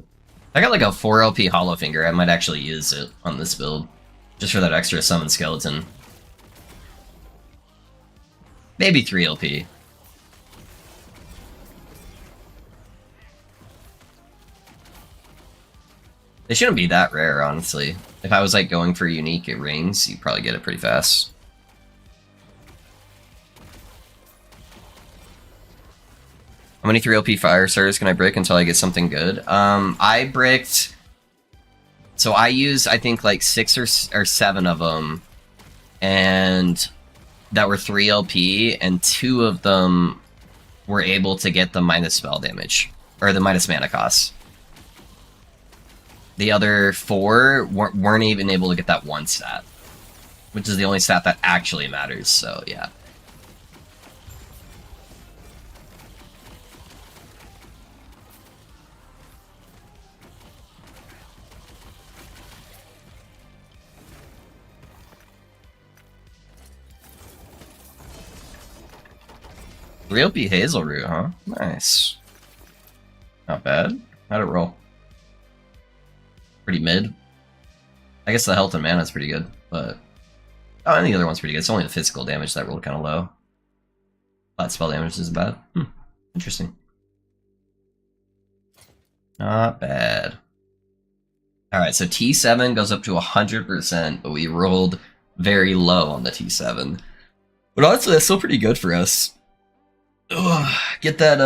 I got like a 4 LP Hollow Finger. I might actually use it on this build. Just for that extra summon skeleton. Maybe 3 LP. They shouldn't be that rare, honestly. If I was like going for unique rings, you'd probably get it pretty fast. How many 3 LP fire starters can I break until I get something good? I bricked... So I used, I think, like 6 or 7 of them. And that were 3 LP, and 2 of them were able to get the minus spell damage. Or the minus mana cost. The other 4 weren't even able to get that 1 stat. Which is the only stat that actually matters, so yeah. Real P Hazel Root, huh? Nice. Not bad. How'd it roll? Pretty mid. I guess the health and mana is pretty good, but... Oh, and the other one's pretty good. It's only the physical damage that rolled kind of low. Flat spell damage isn't bad. Interesting. Not bad. Alright, so T7 goes up to 100%, but we rolled very low on the T7. But honestly, that's still pretty good for us. Ugh, get that,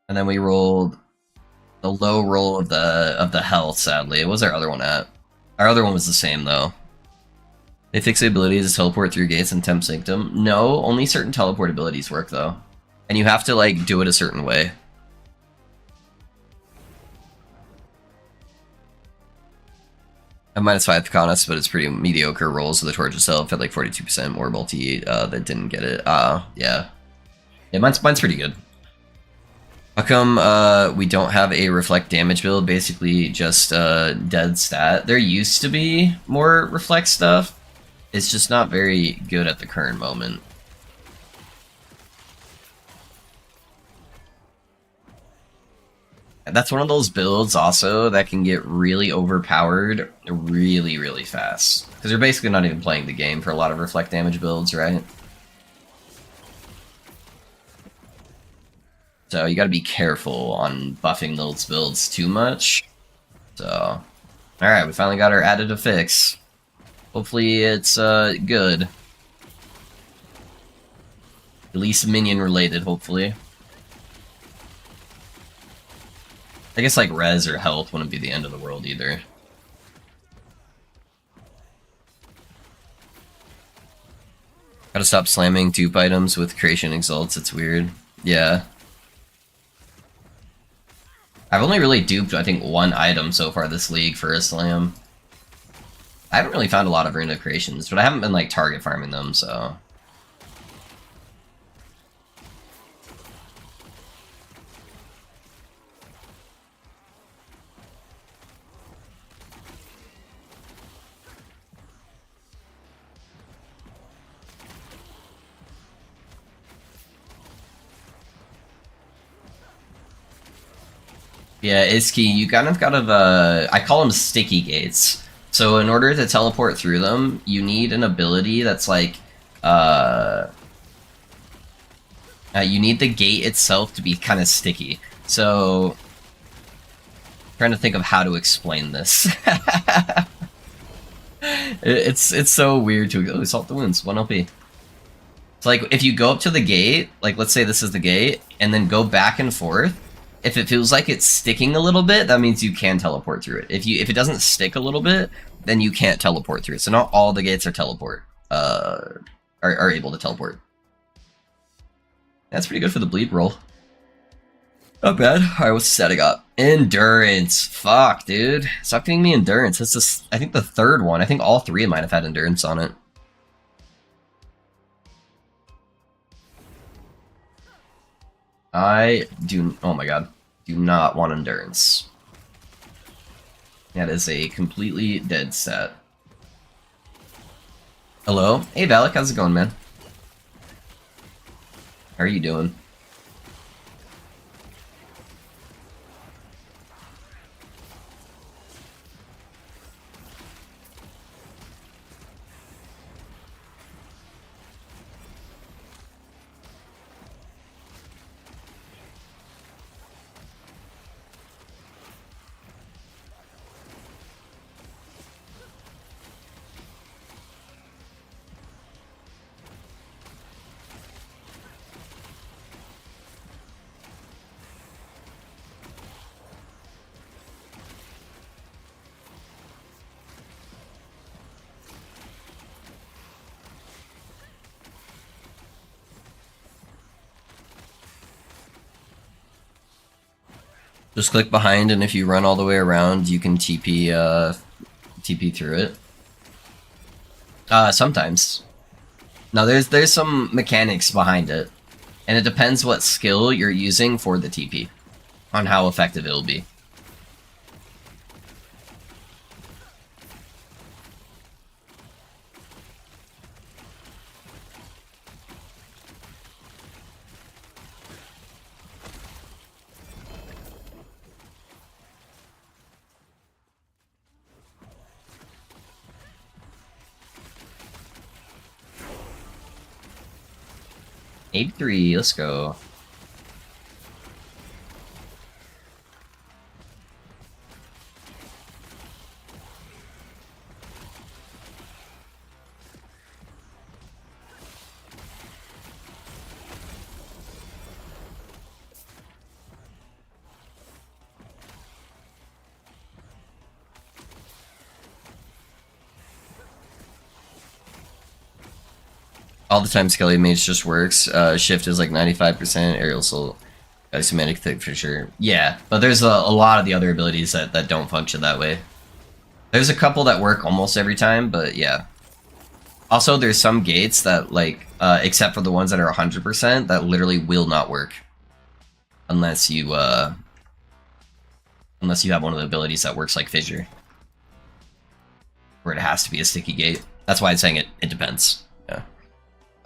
And then we rolled the low roll of the health, sadly. What was our other one at? Our other one was the same, though. They fix the ability to teleport through gates in Temp Sanctum. No, only certain teleport abilities work, though. And you have to, like, do it a certain way. I have -5 Pekanis, but it's pretty mediocre rolls of the torch itself at like 42% more multi that didn't get it. Yeah. Yeah, mine's pretty good. How come we don't have a reflect damage build? Basically just dead stat. There used to be more reflect stuff. It's just not very good at the current moment. And that's one of those builds also that can get really overpowered really, really fast. Because you're basically not even playing the game for a lot of reflect damage builds, right? So you gotta be careful on buffing those builds too much. So, alright, we finally got our additive fix. Hopefully it's good. At least minion related, hopefully. I guess like res or health wouldn't be the end of the world either. Gotta stop slamming dupe items with creation exalts, it's weird. Yeah. I've only really duped, I think, 1 item so far this league for a slam. I haven't really found a lot of random creations, but I haven't been like target farming them, so... Yeah, Iski, you kind of gotta, I call them sticky gates. So in order to teleport through them, you need an ability that's like, you need the gate itself to be kind of sticky. So, trying to think of how to explain this. It's so weird to, oh, Salt the Wounds, 1 LP. It's like, if you go up to the gate, like let's say this is the gate, and then go back and forth, If it feels like it's sticking a little bit, that means you can teleport through it. If it doesn't stick a little bit, then you can't teleport through it. So not all the gates are are able to teleport. That's pretty good for the bleed roll. Not bad. Alright, what's the stat I got? Endurance. Fuck, dude. Stop giving me endurance. That's just, I think the third one. I think all three of mine have had endurance on it. Oh my god, do not want endurance. That is a completely dead set. Hello? Hey Valak, how's it going, man? How are you doing? Just click behind, and if you run all the way around, you can TP through it. Sometimes. No, there's some mechanics behind it, and it depends what skill you're using for the TP, on how effective it'll be. '83, let's go. All the time Skelly Mage just works. Shift is like 95%, Aerial Soul, Semantic Thick for sure. Yeah, but there's a lot of the other abilities that don't function that way. There's a couple that work almost every time, but yeah. Also, there's some gates that, like, except for the ones that are 100%, that literally will not work. Unless you have one of the abilities that works like Fissure. Where it has to be a sticky gate. That's why I'm saying it depends. Yeah.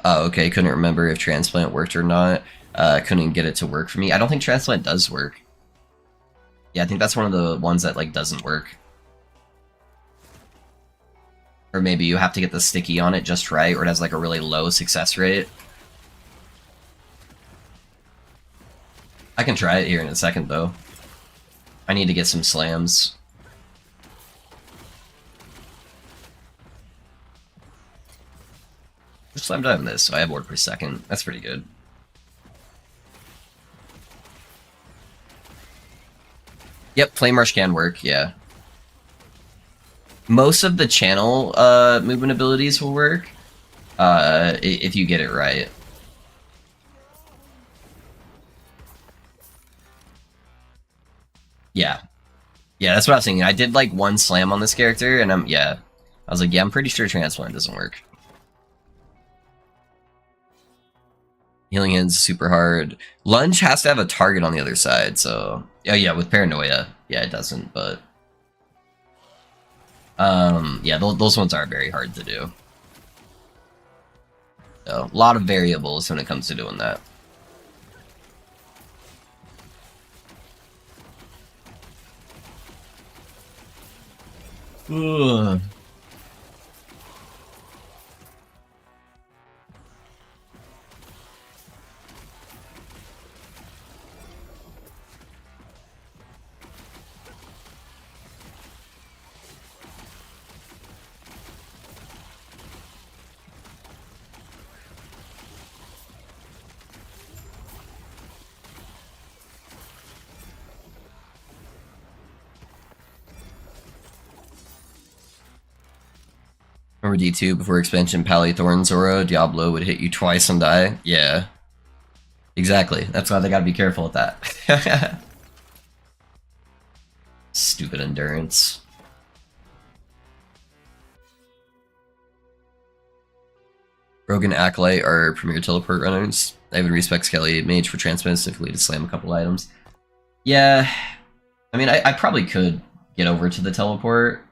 Oh, okay, couldn't remember if Transplant worked or not. Couldn't get it to work for me. I don't think Transplant does work. Yeah, I think that's one of the ones that, like, doesn't work. Or maybe you have to get the sticky on it just right, or it has, like, a really low success rate. I can try it here in a second, though. I need to get some slams. Just slam dive this, so I have ward per second. That's pretty good. Yep, Flame Rush can work, yeah. Most of the channel movement abilities will work if you get it right. Yeah. Yeah, that's what I was thinking. I did like one slam on this character, and I was like, yeah, I'm pretty sure Transplant doesn't work. Healing Hand's super hard. Lunge has to have a target on the other side, so... Oh yeah, with Paranoia, yeah, it doesn't, but... yeah, those ones are very hard to do. So, a lot of variables when it comes to doing that. Ugh. Armor D2 before expansion, Pally Thorn Zoro, Diablo would hit you twice and die. Yeah. Exactly. That's why they gotta be careful with that. Stupid endurance. Rogue and Acolyte are premier teleport runners. I would respect Skelly Mage for transmit, specifically to slam a couple items. Yeah. I mean, I probably could get over to the teleport.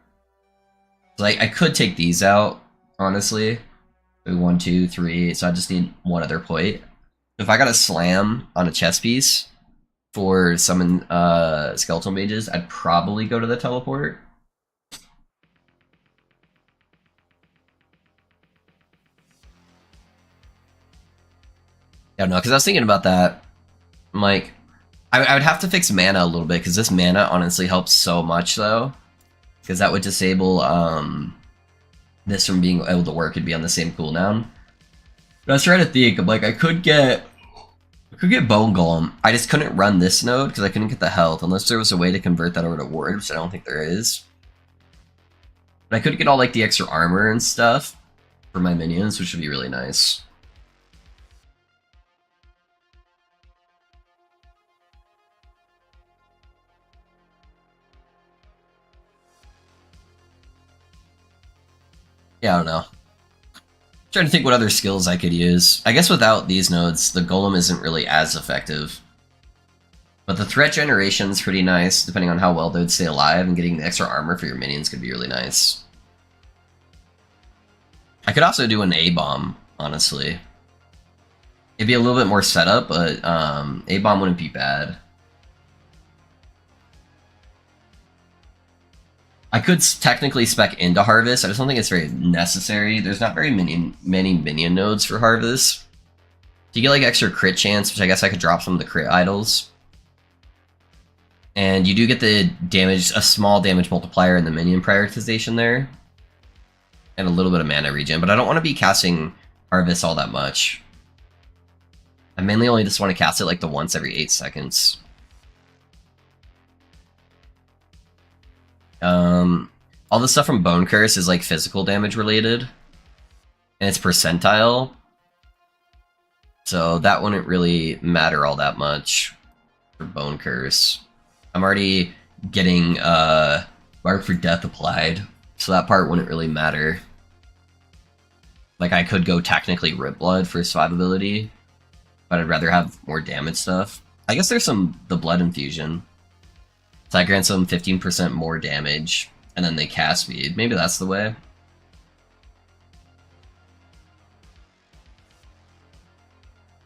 Like, I could take these out, honestly. 1, 2, 3, so I just need one other point. If I got a slam on a chess piece for summon skeletal mages, I'd probably go to the teleport. I don't know, because I was thinking about that. I'm like, I would have to fix mana a little bit, because this mana honestly helps so much, though. Because that would disable this from being able to work. It'd be on the same cooldown. But I was trying to think, I'm like, I could get Bone Golem. I just couldn't run this node, because I couldn't get the health, unless there was a way to convert that over to ward, which I don't think there is. But I could get all, like, the extra armor and stuff for my minions, which would be really nice. Yeah, I don't know. Trying to think what other skills I could use. I guess without these nodes, the Golem isn't really as effective. But the threat generation's pretty nice, depending on how well they'd stay alive, and getting the extra armor for your minions could be really nice. I could also do an A-bomb, honestly. It'd be a little bit more setup, but A-bomb wouldn't be bad. I could technically spec into Harvest, I just don't think it's very necessary. There's not very many minion nodes for Harvest. You get like extra crit chance, which I guess I could drop some of the crit idols. And you do get the damage, a small damage multiplier in the minion prioritization there. And a little bit of mana regen, but I don't want to be casting Harvest all that much. I mainly only just want to cast it like the once every 8 seconds. All the stuff from Bone Curse is like physical damage related, and it's percentile, so that wouldn't really matter all that much for Bone Curse. I'm already getting Mark for Death applied, so that part wouldn't really matter. Like, I could go technically Rip Blood for survivability, but I'd rather have more damage stuff. I guess there's the Blood Infusion. So that grants them 15% more damage, and then they cast speed. Maybe that's the way.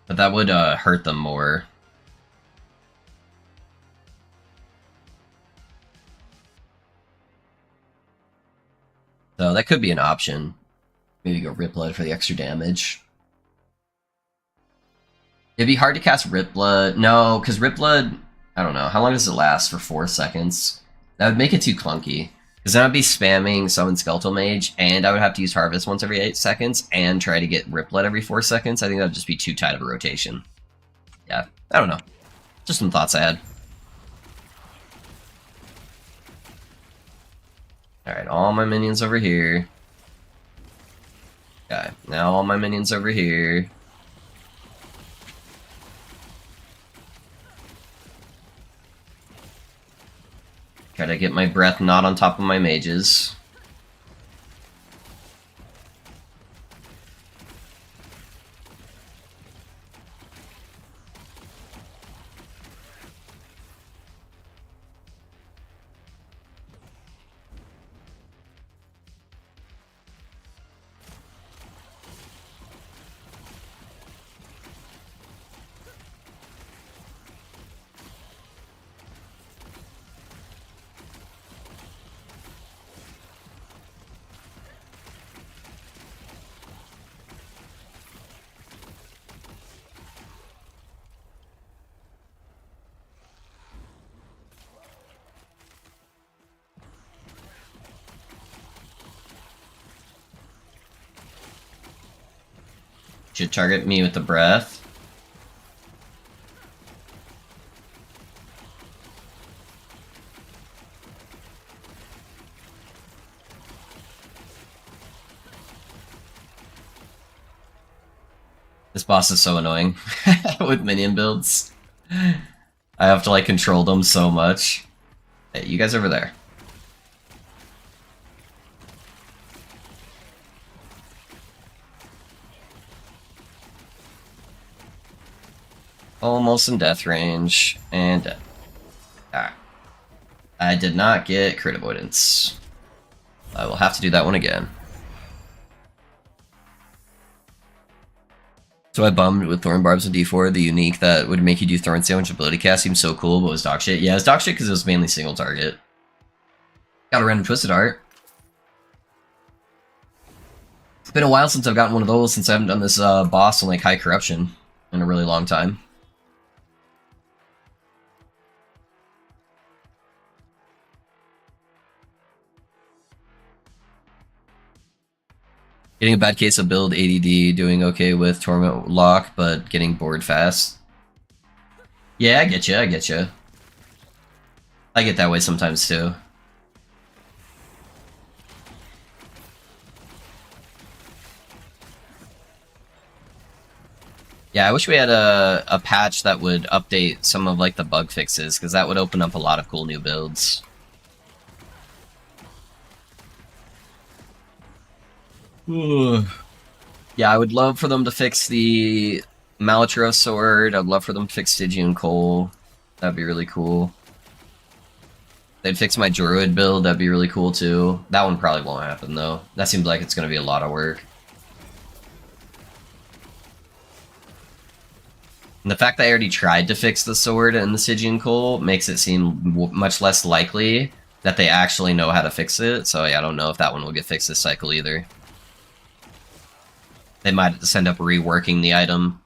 But that would hurt them more. So that could be an option. Maybe go Rip Blood for the extra damage. It'd be hard to cast Rip Blood. No, because Rip Blood, I don't know. How long does it last? For 4 seconds? That would make it too clunky. Because then I'd be spamming Summon Skeletal Mage, and I would have to use Harvest once every 8 seconds, and try to get Rip Blood every 4 seconds. I think that would just be too tight of a rotation. Yeah, I don't know. Just some thoughts I had. Alright, all my minions over here. Okay, now all my minions over here. Try to get my breath not on top of my mages. Should target me with the breath. This boss is so annoying with minion builds. I have to like control them so much. Hey, you guys over there. Almost in death range, and dead. Ah. I did not get crit avoidance. I will have to do that one again. So I bummed with Thorn Barbs and D4, the unique that would make you do Thorn Sandwich ability cast seems so cool, but was dog shit. Yeah, it was dog shit because it was mainly single target. Got a random Twisted Art. It's been a while since I've gotten one of those, since I haven't done this boss on like High Corruption in a really long time. Getting a bad case of build ADD, doing okay with Torment Lock, but getting bored fast. Yeah, I get you, I get you. I get that way sometimes too. Yeah, I wish we had a patch that would update some of like the bug fixes, because that would open up a lot of cool new builds. Yeah, I would love for them to fix the Malatra sword. I'd love for them to fix Stygian Coal. That'd be really cool. They'd fix my Druid build. That'd be really cool too. That one probably won't happen though. That seems like it's going to be a lot of work. And the fact that I already tried to fix the sword and the Stygian Coal makes it seem much less likely that they actually know how to fix it. So yeah, I don't know if that one will get fixed this cycle either. They might just end up reworking the item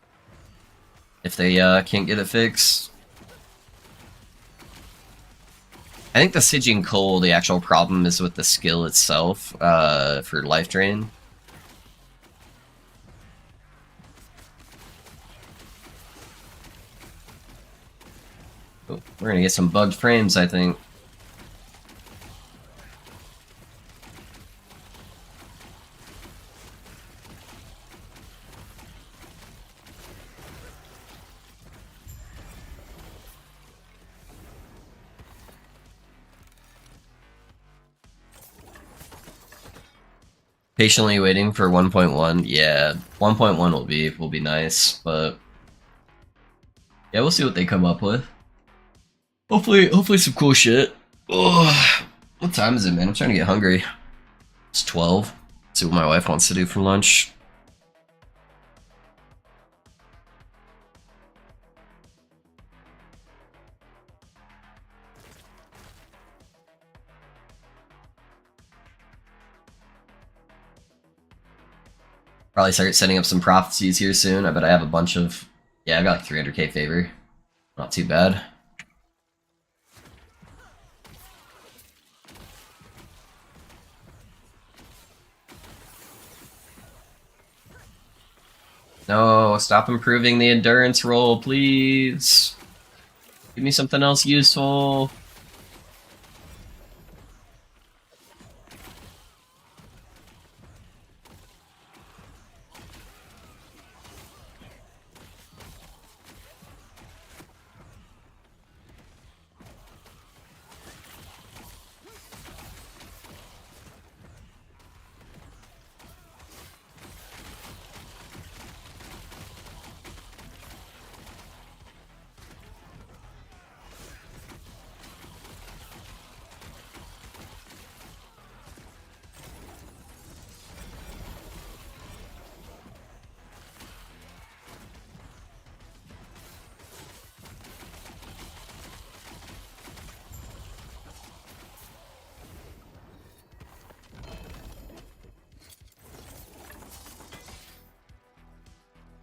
if they can't get it fixed. I think the Stygian Coal, the actual problem is with the skill itself for life drain. Oh, we're gonna get some bugged frames, I think. Patiently waiting for 1.1. Yeah, 1.1 will be nice, but yeah, we'll see what they come up with. Hopefully some cool shit. Ugh. What time is it, man? I'm starting to get hungry. It's 12. Let's see what my wife wants to do for lunch. Probably start setting up some prophecies here soon. I bet I have a bunch of... Yeah, I got like 300k favor. Not too bad. No, stop improving the endurance roll, please. Give me something else useful.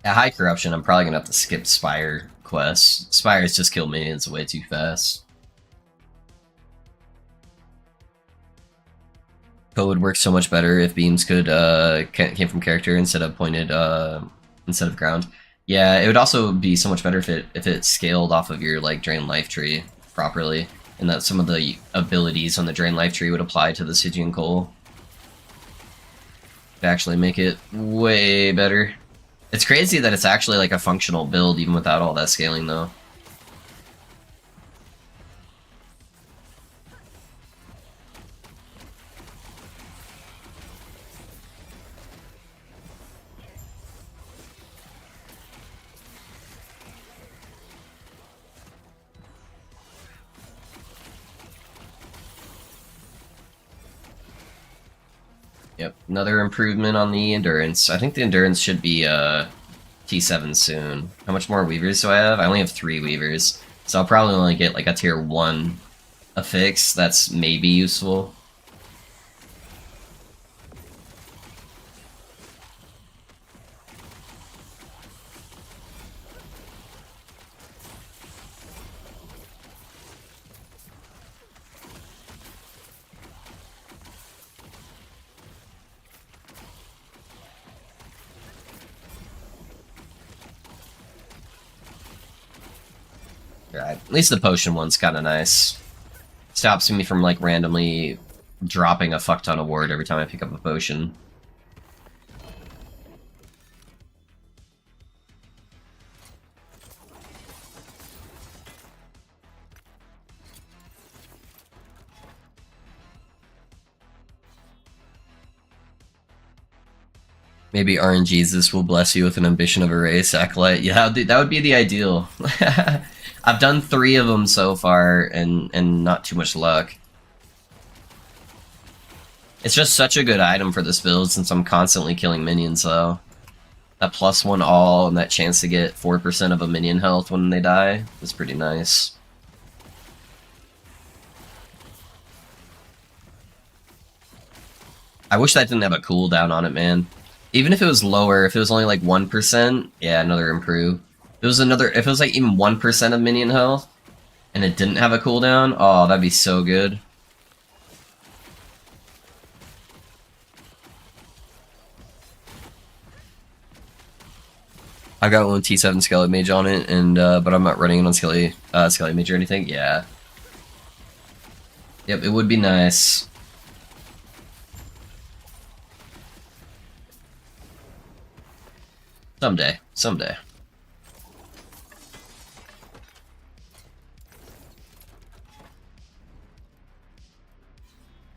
At High Corruption, I'm probably gonna have to skip Spire quests. Spires just kill minions way too fast. Code would work so much better if beams could came from character instead of pointed instead of ground. Yeah, it would also be so much better if it scaled off of your like drain life tree properly, and that some of the abilities on the drain life tree would apply to the Stygian Coal. To actually make it way better. It's crazy that it's actually like a functional build even without all that scaling though. Yep, another improvement on the endurance. I think the endurance should be T7 soon. How much more weavers do I have? I only have 3 weavers, so I'll probably only get like a tier 1 affix that's maybe useful. Right. At least the potion one's kind of nice. Stops me from like randomly dropping a fuck ton of ward every time I pick up a potion. Maybe RNGesus will bless you with an ambition of a race, Acolyte. Yeah, that would be the ideal. I've done 3 of them so far, and not too much luck. It's just such a good item for this build since I'm constantly killing minions, though. That +1 all and that chance to get 4% of a minion health when they die is pretty nice. I wish that didn't have a cooldown on it, man. Even if it was lower, if it was only like 1%, yeah, another improve. If it was like even 1% of minion health, and it didn't have a cooldown, oh, that'd be so good. I got one T7 Skelly Mage on it, and but I'm not running it on Skelly Mage or anything. Yeah. Yep, it would be nice. Someday. Someday.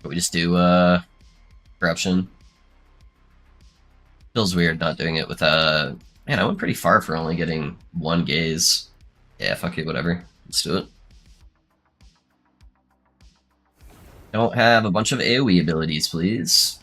But we just do corruption. Feels weird not doing it with man, I went pretty far for only getting 1 gaze. Yeah, fuck it, whatever. Let's do it. Don't have a bunch of AoE abilities, please.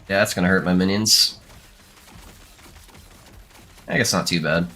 Yeah, that's gonna hurt my minions. I guess not too bad.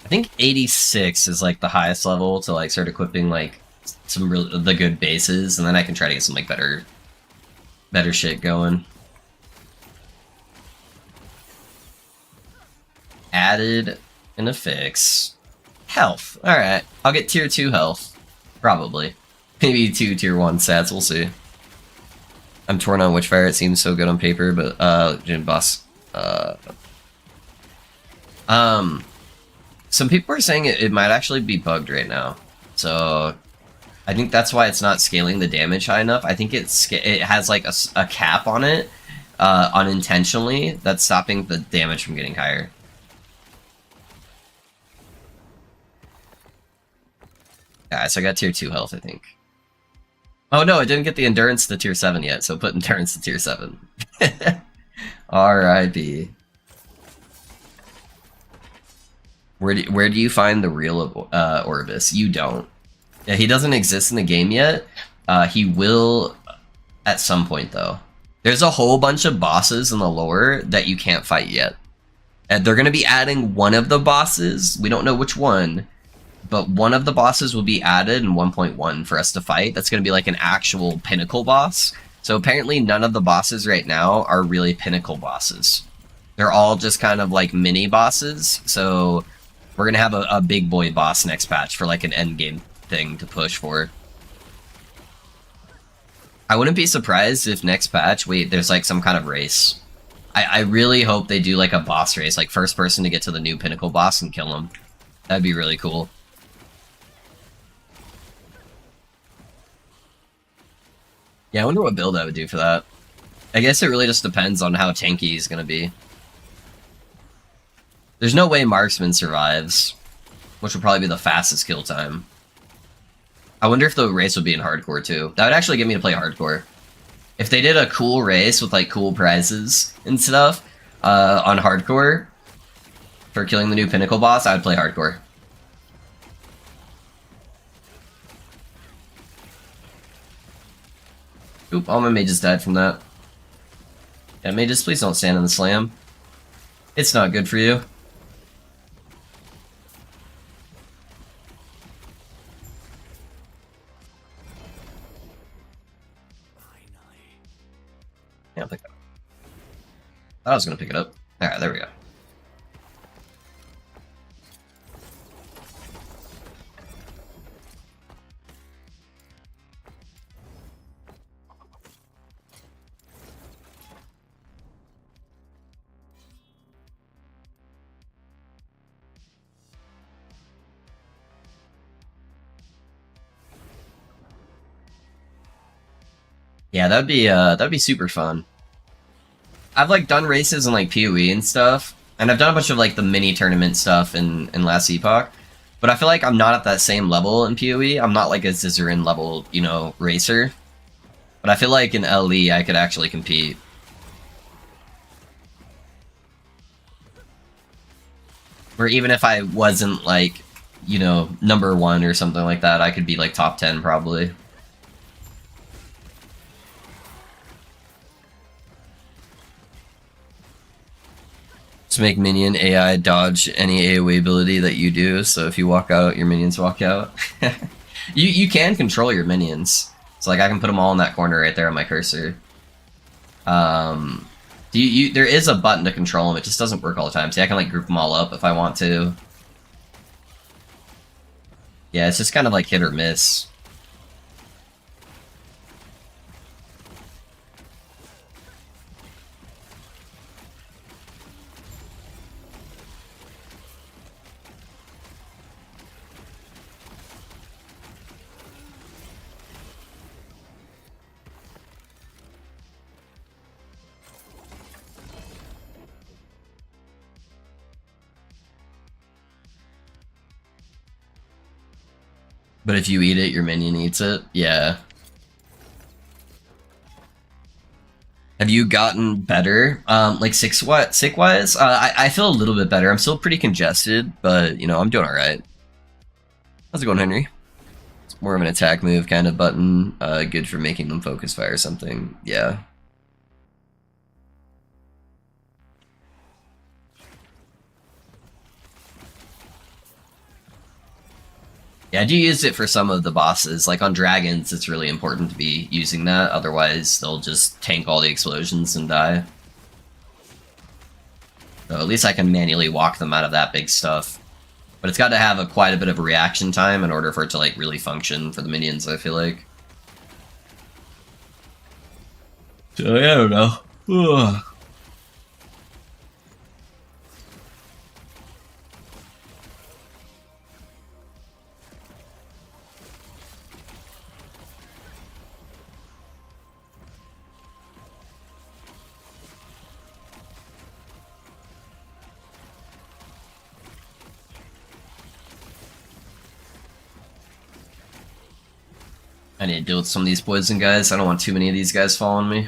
I think 86 is like the highest level to like start equipping like the good bases, and then I can try to get some like better shit going. Added an affix. Health. Alright. I'll get tier 2 health. Probably. Maybe 2 tier 1 stats, we'll see. I'm torn on Witchfire, it seems so good on paper, but Jin boss. Some people are saying it might actually be bugged right now. So I think that's why it's not scaling the damage high enough. I think it has like a cap on it unintentionally that's stopping the damage from getting higher. Yeah, so I got tier 2 health, I think. Oh no, I didn't get the endurance to tier 7 yet, so put endurance to tier 7. R.I.P. Where do you find the real Orbis? You don't. Yeah, he doesn't exist in the game yet. He will at some point, though. There's a whole bunch of bosses in the lore that you can't fight yet. And they're going to be adding one of the bosses. We don't know which one, but one of the bosses will be added in 1.1 for us to fight. That's going to be like an actual pinnacle boss. So apparently none of the bosses right now are really pinnacle bosses. They're all just kind of like mini bosses. So we're going to have a big boy boss next patch for like an end game thing to push for. I wouldn't be surprised if next patch, there's like some kind of race. I really hope they do like a boss race, like first person to get to the new pinnacle boss and kill him. That'd be really cool. Yeah, I wonder what build I would do for that. I guess it really just depends on how tanky he's gonna be. There's no way Marksman survives, which would probably be the fastest kill time. I wonder if the race would be in hardcore too. That would actually get me to play hardcore. If they did a cool race with like cool prizes and stuff on hardcore for killing the new pinnacle boss, I would play hardcore. Oop, all my mages died from that. Yeah, mages, please don't stand in the slam. It's not good for you. Yeah, I'll pick it up. I thought I was gonna pick it up. Alright, there we go. Yeah, that'd be super fun. I've like done races in like PoE and stuff, and I've done a bunch of like the mini tournament stuff in Last Epoch, but I feel like I'm not at that same level in PoE. I'm not like a Zizarin level, you know, racer. But I feel like in LE I could actually compete. Or even if I wasn't like, you know, #1 or something like that, I could be like top 10 probably. Just make minion AI dodge any AoE ability that you do, so if you walk out, your minions walk out. You can control your minions. So like I can put them all in that corner right there on my cursor. There is a button to control them, it just doesn't work all the time. See, I can like group them all up if I want to. Yeah, it's just kind of like hit or miss. But if you eat it, your minion eats it? Yeah. Have you gotten better? Like sick-wise? I feel a little bit better. I'm still pretty congested, but, you know, I'm doing alright. How's it going, Henry? It's more of an attack move kind of button. Good for making them focus fire or something. Yeah. Yeah, I do use it for some of the bosses. Like on dragons, it's really important to be using that, otherwise they'll just tank all the explosions and die. So at least I can manually walk them out of that big stuff. But it's got to have quite a bit of a reaction time in order for it to like really function for the minions, I feel like. So, I don't know. Ugh. I need to deal with some of these poison guys. I don't want too many of these guys following me.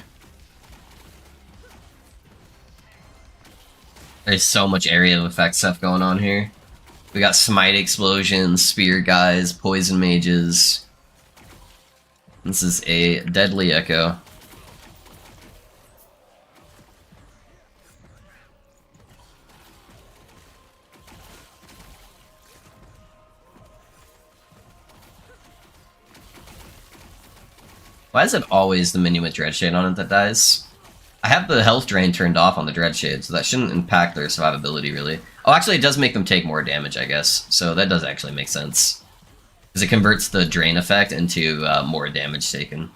There's so much area of effect stuff going on here. We got smite explosions, spear guys, poison mages. This is a deadly echo. Why is it always the minion with Dreadshade on it that dies? I have the health drain turned off on the Dreadshade, so that shouldn't impact their survivability, really. Oh, actually, it does make them take more damage, I guess. So that does actually make sense. Because it converts the drain effect into more damage taken.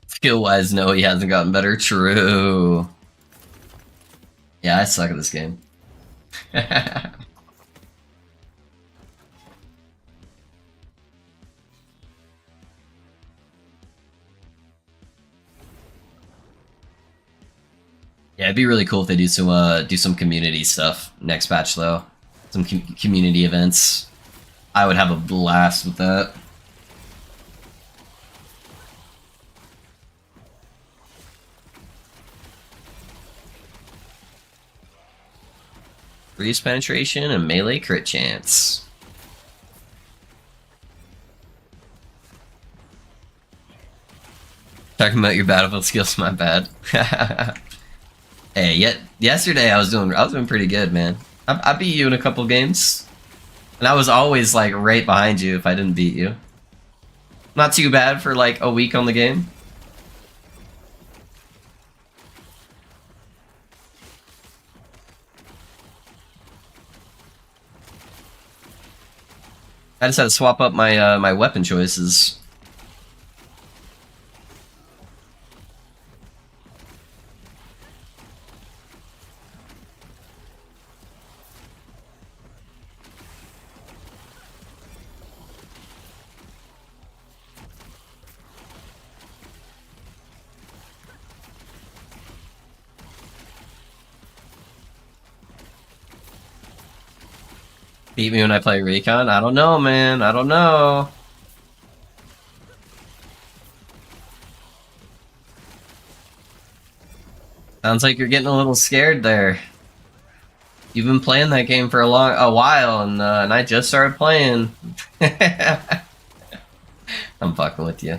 Skill-wise, no, he hasn't gotten better. True. Yeah, I suck at this game. Yeah, it'd be really cool if they do some community stuff next patch, though. Some community events. I would have a blast with that. Freeze penetration and melee crit chance. Talking about your battlefield skills, my bad. Hey, yesterday I was doing pretty good, man. I beat you in a couple games, and I was always like right behind you if I didn't beat you. Not too bad for like a week on the game. I just had to swap up my my weapon choices. Beat me when I play Recon? I don't know, man. I don't know. Sounds like you're getting a little scared there. You've been playing that game for a while, and I just started playing. I'm fucking with you.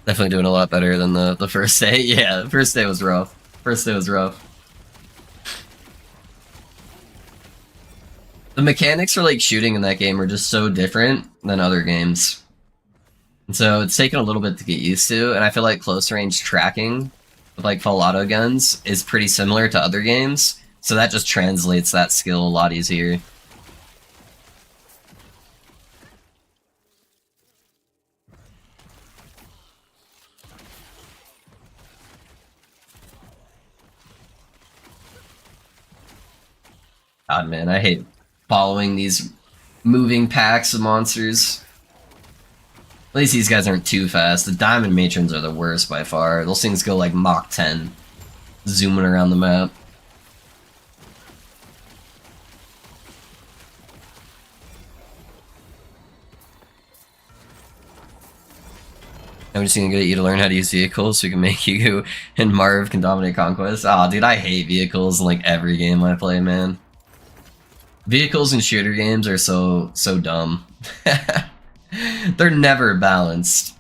Definitely doing a lot better than the first day. Yeah, the first day was rough. First day was rough. The mechanics for like shooting in that game are just so different than other games. And so it's taken a little bit to get used to, and I feel like close range tracking with like full auto guns is pretty similar to other games, so that just translates that skill a lot easier. God, man, I hate following these moving packs of monsters. At least these guys aren't too fast. The diamond matrons are the worst by far. Those things go like Mach 10, zooming around the map. I'm just gonna get you to learn how to use vehicles so we can make you and Marv can dominate Conquest. Aw, oh, dude, I hate vehicles in like every game I play, man. Vehicles in shooter games are so dumb. They're never balanced.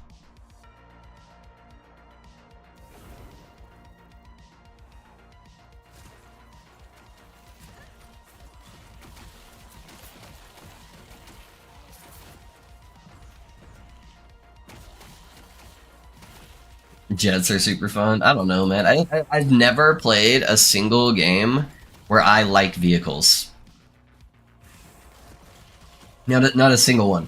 Jets are super fun. I don't know, man. I've never played a single game where I liked vehicles. Not a single one.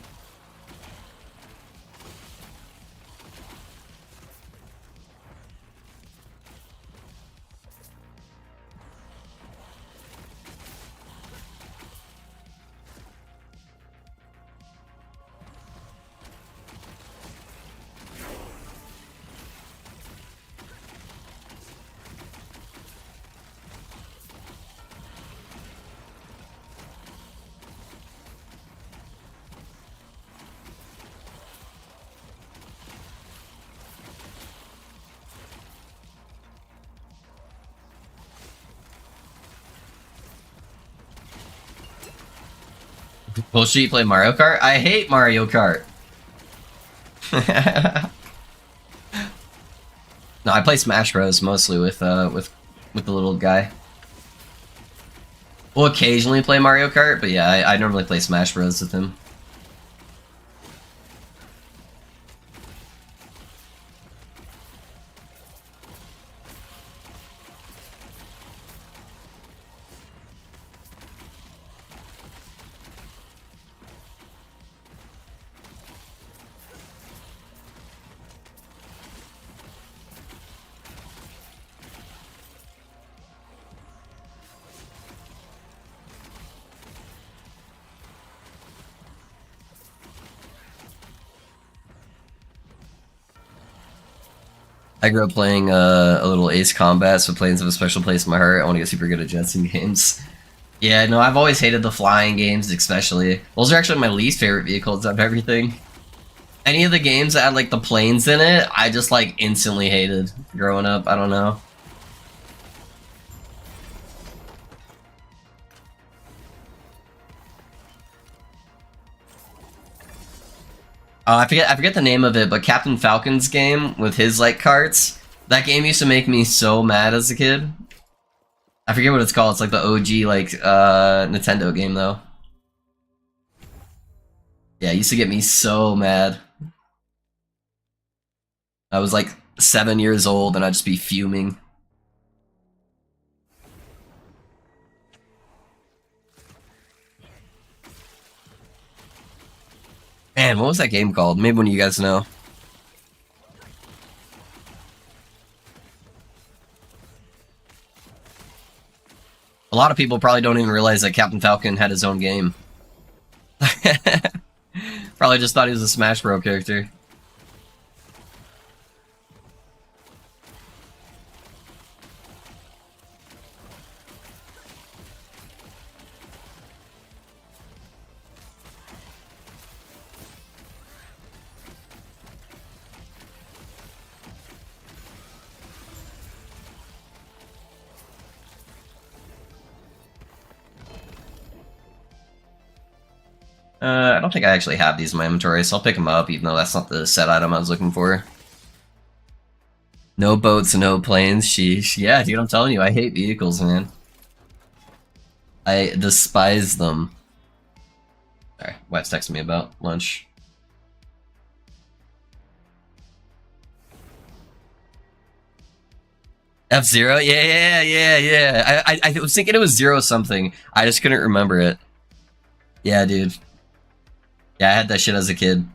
Bullshit, you play Mario Kart? I hate Mario Kart. No, I play Smash Bros. Mostly with the little guy. We'll occasionally play Mario Kart, but yeah, I normally play Smash Bros. With him. I grew up playing a little Ace Combat, so planes have a special place in my heart. I want to get super good at jets in games. Yeah, no, I've always hated the flying games, especially. Those are actually my least favorite vehicles of everything. Any of the games that had like the planes in it, I just like instantly hated growing up. I don't know. I forget the name of it, but Captain Falcon's game with his like carts. That game used to make me so mad as a kid. I forget what it's called. It's like the OG like Nintendo game though. Yeah, it used to get me so mad. I was like 7 years old and I'd just be fuming. Man, what was that game called? Maybe one of you guys know. A lot of people probably don't even realize that Captain Falcon had his own game. Probably just thought he was a Smash Bros. Character. I don't think I actually have these in my inventory, so I'll pick them up, even though that's not the set item I was looking for. No boats, no planes, sheesh. Yeah, dude, I'm telling you, I hate vehicles, man. I despise them. Sorry, wife's texting me about lunch. F-Zero? Yeah. I was thinking it was zero something. I just couldn't remember it. Yeah, dude. Yeah, I had that shit as a kid.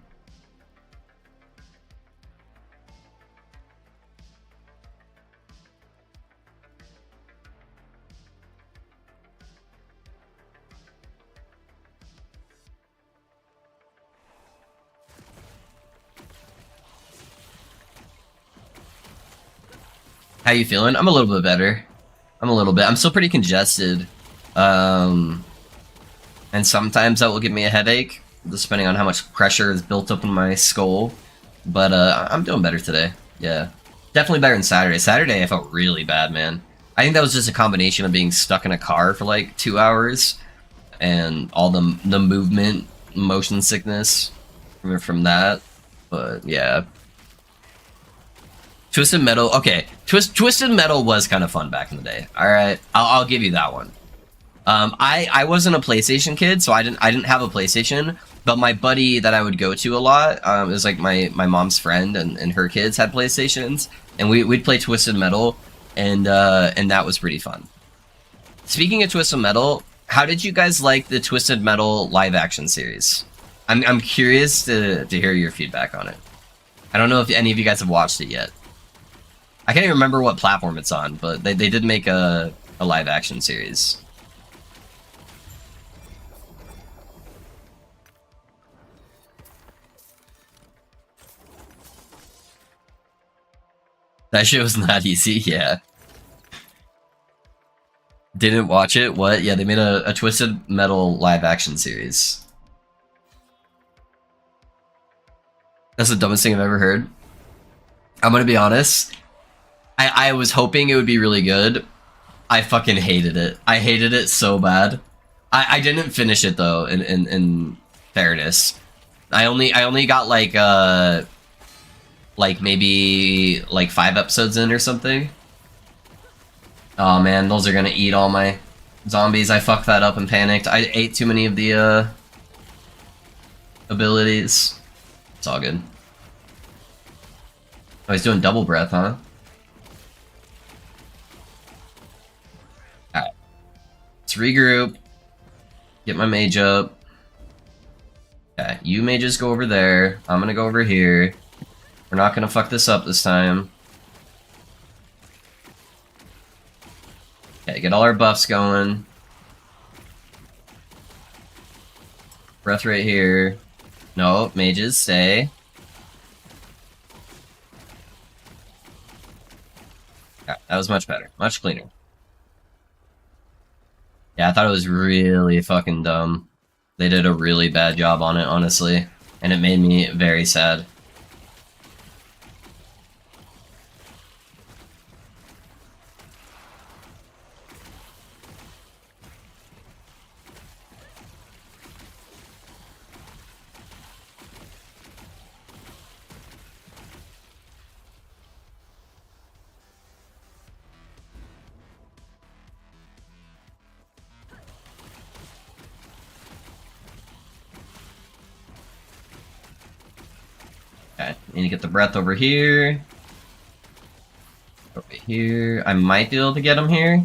How you feeling? I'm a little bit better. I'm still pretty congested. And sometimes that will give me a headache, depending on how much pressure is built up in my skull. But I'm doing better today. Yeah. Definitely better than Saturday. Saturday I felt really bad, man. I think that was just a combination of being stuck in a car for like 2 hours and all the movement, motion sickness from that. But yeah. Twisted Metal, okay. Twisted Metal was kind of fun back in the day. All right, I'll give you that one. I wasn't a PlayStation kid, so I didn't have a PlayStation. But my buddy that I would go to a lot, it was like my mom's friend and her kids had PlayStations, and we'd play Twisted Metal, and that was pretty fun. Speaking of Twisted Metal, how did you guys like the Twisted Metal live action series? I'm curious to hear your feedback on it. I don't know if any of you guys have watched it yet. I can't even remember what platform it's on, but they did make a live action series. That shit was not easy, yeah. Didn't watch it? What? Yeah, they made a Twisted Metal live action series. That's the dumbest thing I've ever heard. I'm gonna be honest. I was hoping it would be really good. I fucking hated it. I hated it so bad. I didn't finish it though, in fairness. I only got like maybe like 5 episodes in or something. Oh man, those are gonna eat all my zombies. I fucked that up and panicked. I ate too many of the abilities. It's all good. Oh, he's doing double breath, huh? Alright. Let's regroup. Get my mage up. Okay, you mages go over there. I'm gonna go over here. We're not gonna fuck this up this time. Okay, get all our buffs going. Breath right here. No, mages, stay. Okay, that was much better. Much cleaner. Yeah, I thought it was really fucking dumb. They did a really bad job on it, honestly. And it made me very sad. Okay, need to get the breath over here. Over here. I might be able to get him here.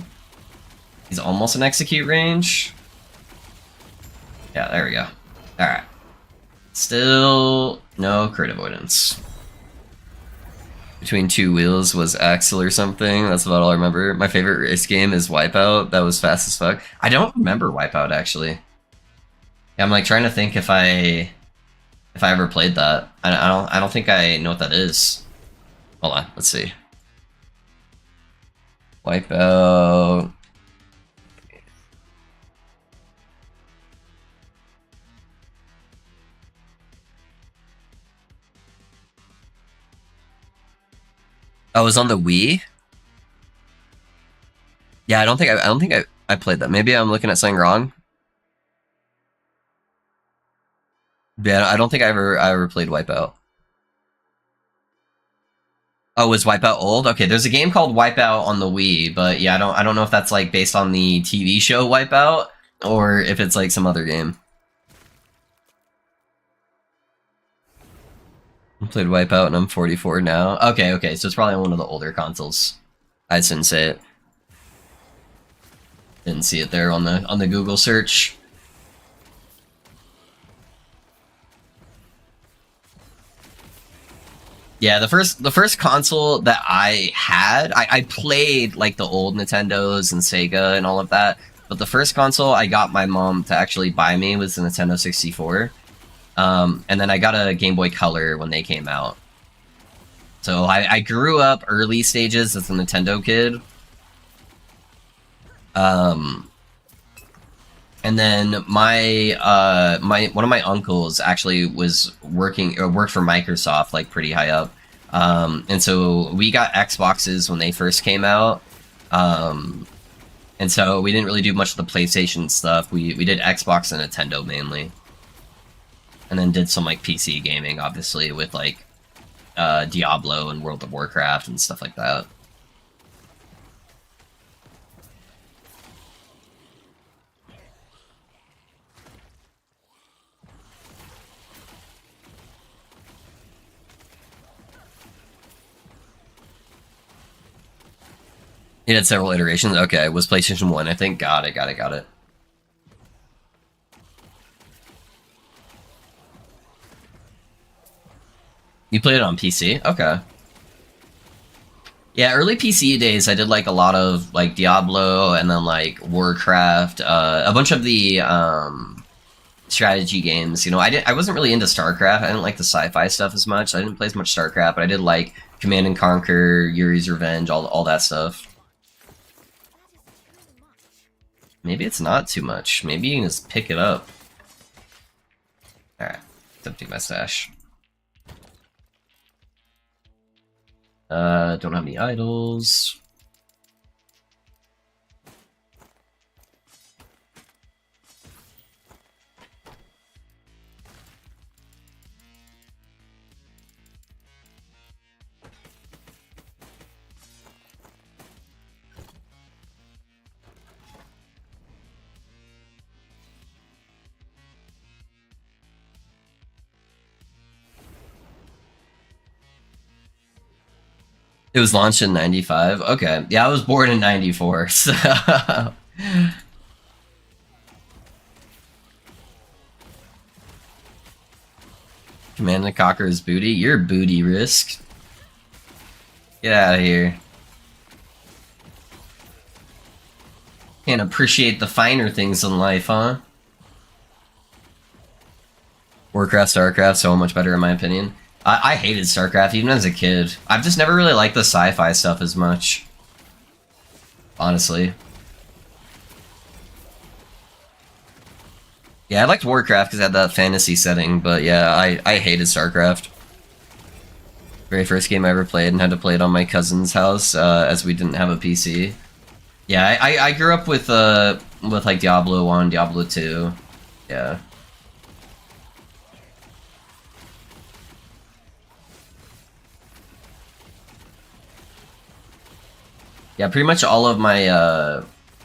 He's almost in execute range. Yeah, there we go. Alright. Still no crit avoidance. Between two wheels was Axel or something. That's about all I remember. My favorite race game is Wipeout. That was fast as fuck. I don't remember Wipeout actually. Yeah, I'm like trying to think if I ever played that. I don't think I know what that is. Hold on, let's see. Wipeout. Oh, it was on the Wii? Yeah, I don't think I played that. Maybe I'm looking at something wrong. Yeah, I don't think I ever played Wipeout. Oh, was Wipeout old? Okay, there's a game called Wipeout on the Wii, but yeah, I don't know if that's like based on the TV show Wipeout or if it's like some other game. I played Wipeout and I'm 44 now. Okay, so it's probably on one of the older consoles. I just didn't say it. Didn't see it there on the Google search. Yeah, the first console that I had, I played like the old Nintendos and Sega and all of that, but the first console I got my mom to actually buy me was the Nintendo 64. And then I got a Game Boy Color when they came out. So I grew up early stages as a Nintendo kid. And then my one of my uncles actually was worked for Microsoft, like pretty high up. And so we got Xboxes when they first came out. And so we didn't really do much of the PlayStation stuff. We did Xbox and Nintendo mainly. And then did some like PC gaming, obviously, with like Diablo and World of Warcraft and stuff like that. It had several iterations. Okay, it was PlayStation 1, I think. Got it. You played it on PC? Okay. Yeah, early PC days, I did like a lot of like Diablo and then like Warcraft, a bunch of the strategy games. You know, I wasn't really into StarCraft. I didn't like the sci-fi stuff as much. I didn't play as much StarCraft, but I did like Command and Conquer, Yuri's Revenge, all that stuff. Maybe it's not too much. Maybe you can just pick it up. Alright, empty my stash. Don't have any idols. It was launched in 95? Okay. Yeah, I was born in 94, so... Command and Conquer's booty? You're booty risk. Get out of here. Can't appreciate the finer things in life, huh? Warcraft, StarCraft, so much better in my opinion. I hated StarCraft even as a kid. I've just never really liked the sci-fi stuff as much. Honestly. Yeah, I liked Warcraft because it had that fantasy setting, but yeah, I hated StarCraft. Very first game I ever played and had to play it on my cousin's house, as we didn't have a PC. Yeah, I grew up with like Diablo 1, Diablo 2. Yeah. Yeah, pretty much all of my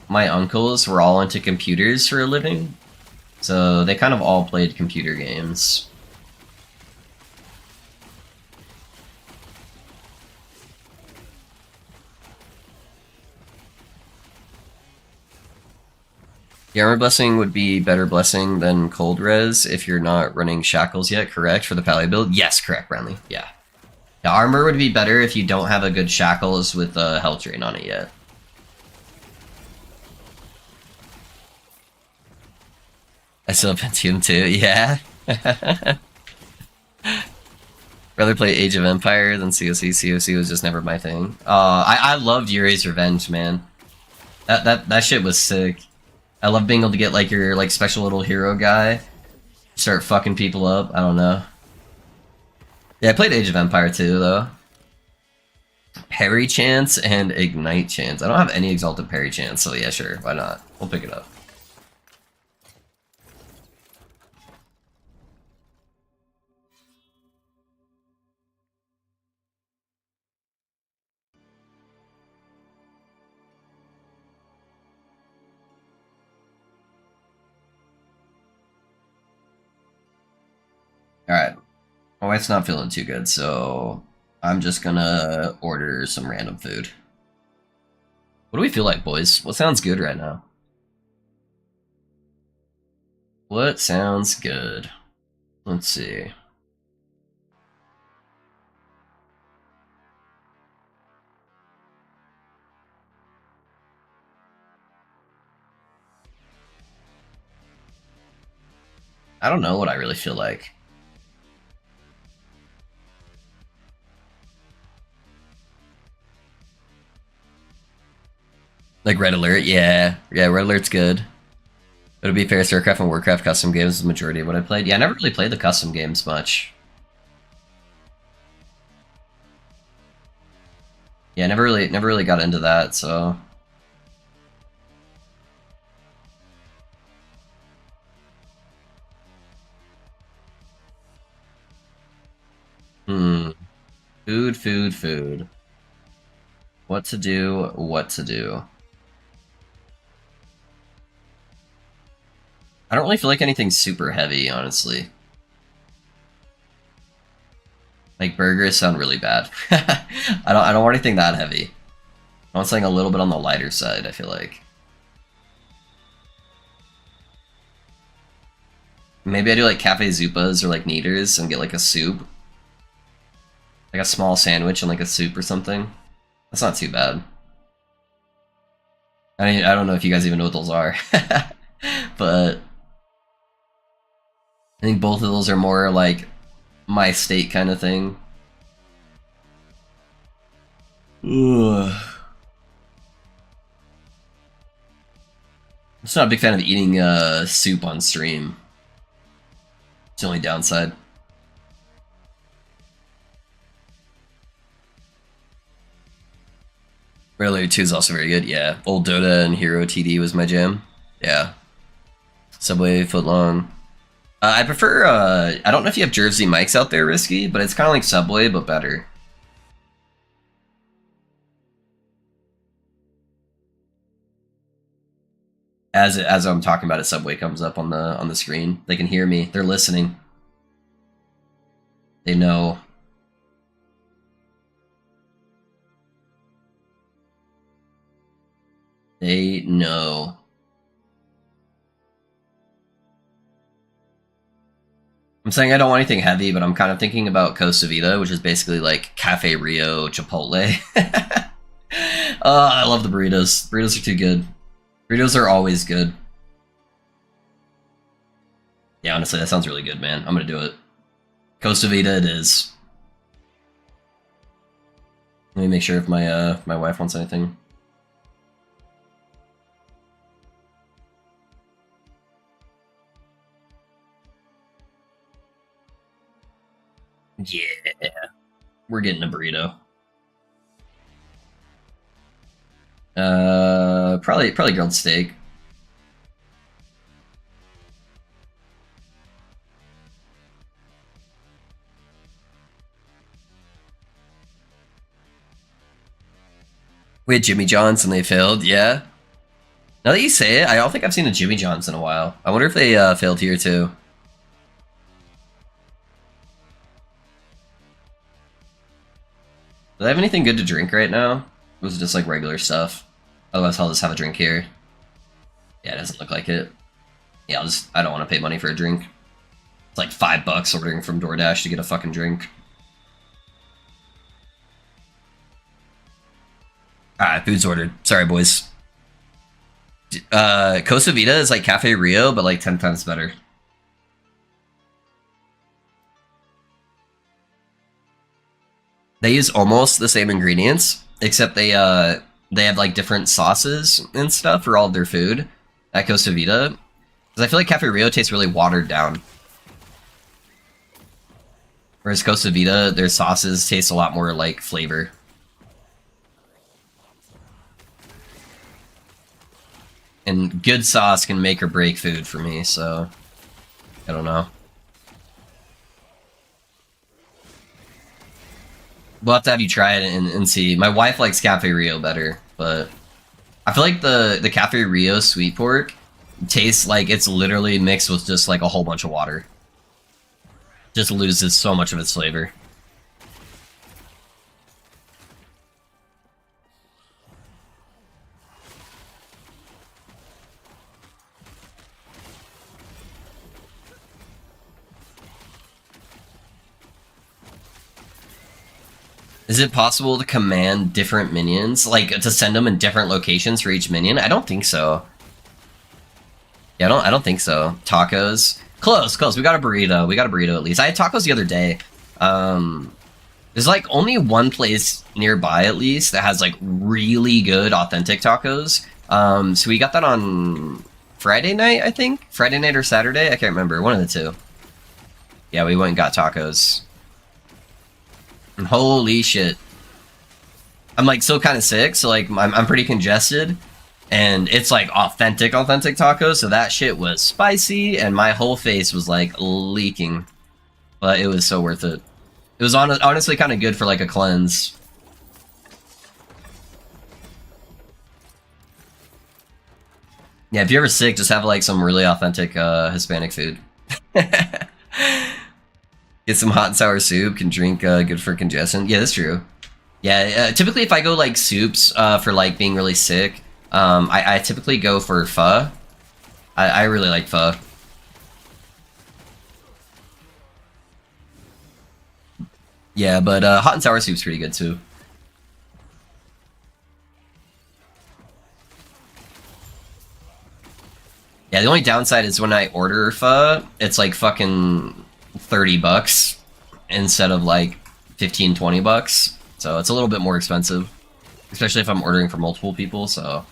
my uncles were all into computers for a living, so they kind of all played computer games. The armor blessing would be better blessing than cold res if you're not running shackles yet, correct? For the pally build? Yes, correct, Bradley. Yeah. The armor would be better if you don't have a good shackles with health drain on it yet. I still have Pentium too, yeah. Rather play Age of Empire than COC. COC was just never my thing. I loved Yuri's Revenge, man. That shit was sick. I love being able to get like your like special little hero guy, start fucking people up. I don't know. Yeah, I played Age of Empire too, though. Parry chance and ignite chance. I don't have any exalted parry chance, so yeah, sure, why not? We'll pick it up. Alright. My wife's not feeling too good, so I'm just gonna order some random food. What do we feel like, boys? What sounds good right now? What sounds good? Let's see. I don't know what I really feel like. Like Red Alert, yeah. Yeah, Red Alert's good. But to be fair, StarCraft and Warcraft custom games is the majority of what I played. Yeah, I never really played the custom games much. Yeah, never really got into that, so... Hmm. Food. What to do, what to do. I don't really feel like anything's super heavy, honestly. Like burgers sound really bad. I don't want anything that heavy. I want something a little bit on the lighter side, I feel like. Maybe I do like cafe zupas or like kneaders and get like a soup. Like a small sandwich and like a soup or something. That's not too bad. I mean, I don't know if you guys even know what those are. But I think both of those are more like my state kind of thing. Ugh. I'm just not a big fan of eating soup on stream. It's the only downside. Railyard 2 is also very good, yeah. Old Dota and Hero TD was my jam. Yeah. Subway, Footlong. I prefer, I don't know if you have Jersey mics out there, Risky, but it's kind of like Subway, but better. As I'm talking about it, Subway comes up on the screen. They can hear me. They're listening. They know. They know. I'm saying I don't want anything heavy, but I'm kind of thinking about Costa Vida, which is basically like Cafe Rio Chipotle. I love the burritos. Burritos are too good. Burritos are always good. Yeah, honestly, that sounds really good, man. I'm gonna do it. Costa Vida it is. Let me make sure if my my wife wants anything. Yeah, we're getting a burrito. Probably grilled steak. We had Jimmy John's and they failed, yeah. Now that you say it, I don't think I've seen a Jimmy John's in a while. I wonder if they failed here too. Do they have anything good to drink right now? Or was it just like regular stuff? Otherwise I'll just have a drink here. Yeah, it doesn't look like it. Yeah, I don't want to pay money for a drink. It's like $5 ordering from DoorDash to get a fucking drink. Alright, food's ordered. Sorry, boys. Costa Vida is like Cafe Rio, but like 10 times better. They use almost the same ingredients, except they have like different sauces and stuff for all of their food at Costa Vida. Because I feel like Cafe Rio tastes really watered down. Whereas Costa Vida, their sauces taste a lot more like flavor. And good sauce can make or break food for me, so I don't know. We'll have to have you try it and see. My wife likes Cafe Rio better, but I feel like the Cafe Rio sweet pork tastes like it's literally mixed with just like a whole bunch of water. Just loses so much of its flavor. Is it possible to command different minions? Like, to send them in different locations for each minion? I don't think so. Yeah, I don't think so. Tacos. Close. We got a burrito. We got a burrito at least. I had tacos the other day. There's like only one place nearby at least that has like really good authentic tacos. So we got that on Friday night, I think? Friday night or Saturday? I can't remember. One of the two. Yeah, we went and got tacos. And holy shit. I'm like still kind of sick, so like I'm pretty congested. And it's like authentic tacos, so that shit was spicy and my whole face was like leaking. But it was so worth it. It was honestly kind of good for like a cleanse. Yeah, if you're ever sick, just have like some really authentic Hispanic food. Get some hot and sour soup, can drink good for congestion. Yeah, that's true. Yeah, typically if I go like soups for like being really sick, I typically go for pho. I really like pho. Yeah, but hot and sour soup's pretty good too. Yeah, the only downside is when I order pho, it's like fucking $30 instead of like 15, $20. So it's a little bit more expensive, especially if I'm ordering for multiple people. So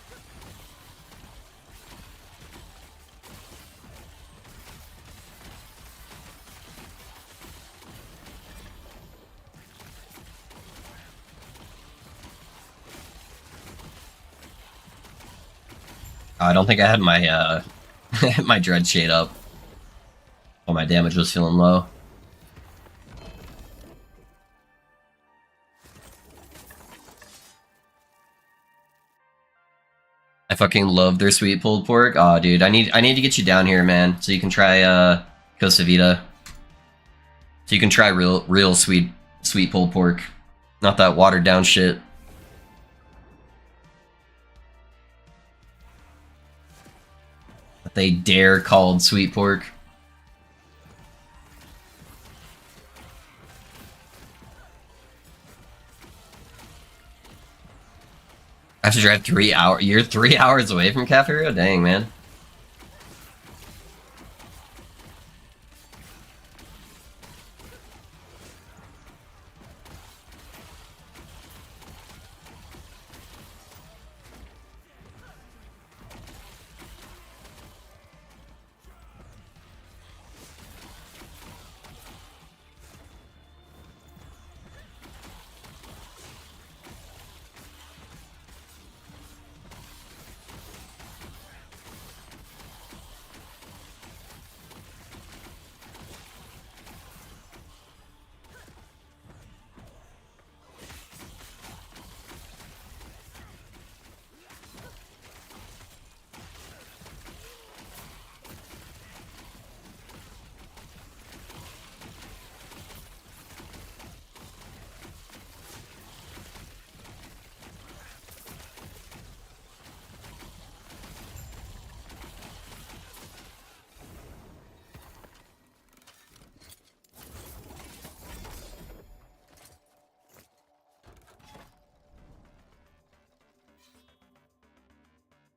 I don't think I had my my dread shade up while my damage was feeling low. I fucking love their sweet pulled pork. Oh, dude, I need to get you down here, man, so you can try Costa Vida. So you can try real sweet pulled pork, not that watered down shit. That they dare called sweet pork. I have to drive 3 hours. You're 3 hours away from Cafe Rio? Dang, man.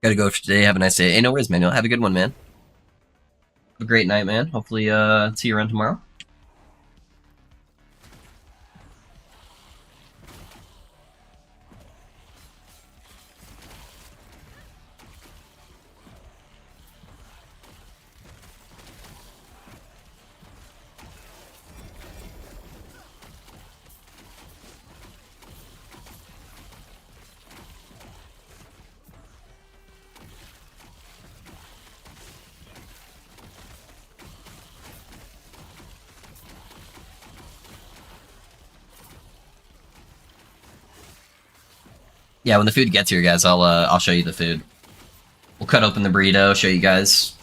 Gotta go for today. Have a nice day. Hey, no worries, man. You'll have a good one, man. Have a great night, man. Hopefully, see you around tomorrow. Yeah, when the food gets here, guys, I'll show you the food. We'll cut open the burrito, show you guys.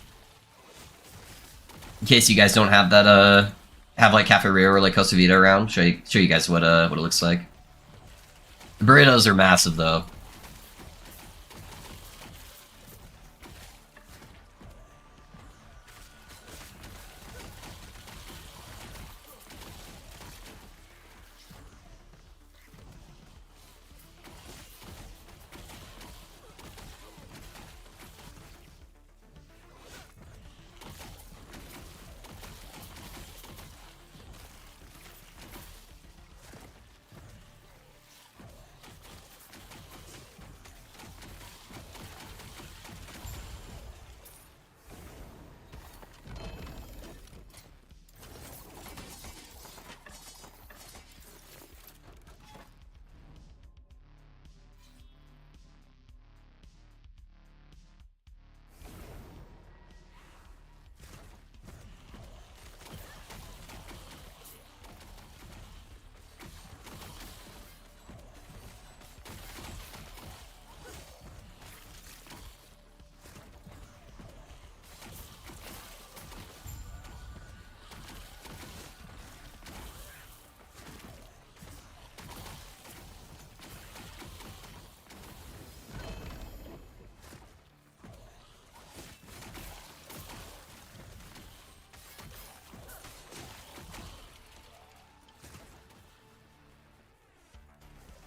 In case you guys don't have that, have like Cafe Rio or like Costa Vida around, show you guys what it looks like. The burritos are massive, though.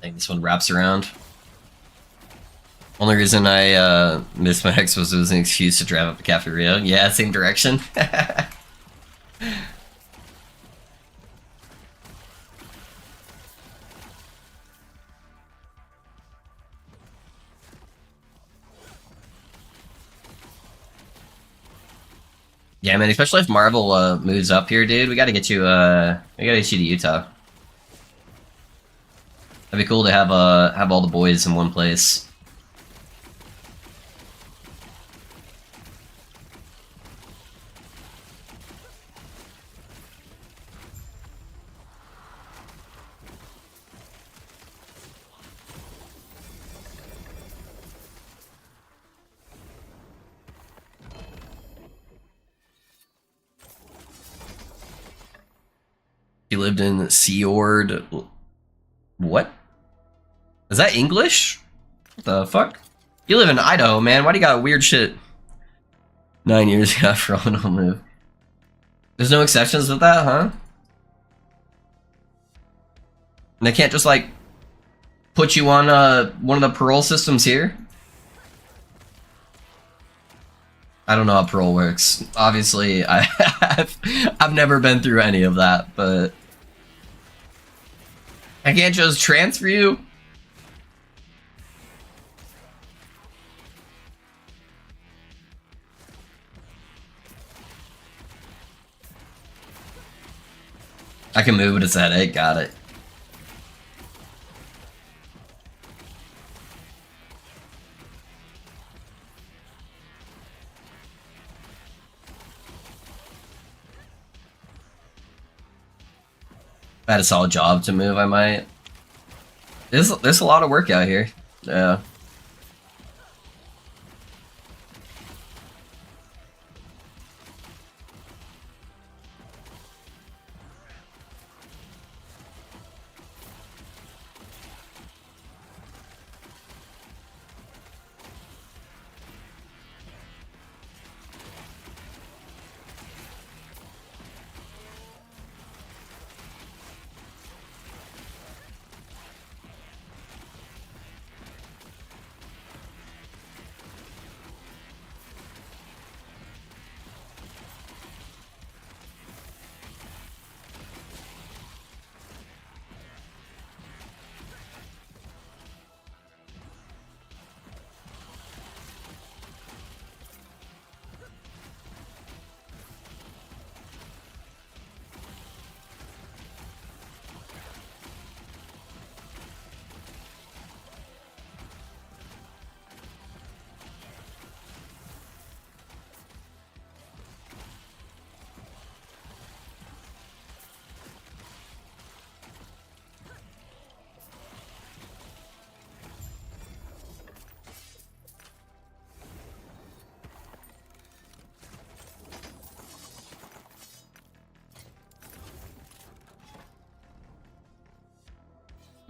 think this one wraps around. Only reason I missed my X was it was an excuse to drive up the cafeteria. Yeah, same direction. Yeah, man, especially if Marvel moves up here, dude. We gotta get you to Utah. That'd be cool to have all the boys in one place. He lived in Seord. What? Is that English? What the fuck? You live in Idaho, man. Why do you got weird shit? 9 years ago for all no move. There's no exceptions with that, huh? And they can't just like put you on one of the parole systems here? I don't know how parole works. Obviously, I've never been through any of that, but I can't just transfer you. I can move it, it's that egg, got it. If I had a solid job to move, I might. There's a lot of work out here. Yeah.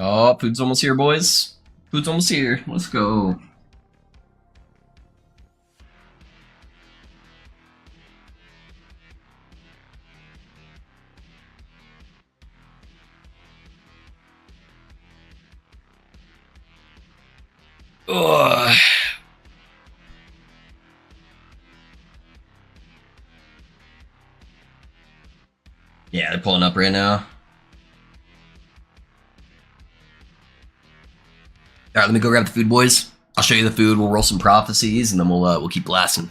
Oh, food's almost here, boys. Food's almost here. Let's go. Ugh. Yeah, they're pulling up right now. All right, let me go grab the food, boys. I'll show you the food. We'll roll some prophecies, and then we'll keep blasting.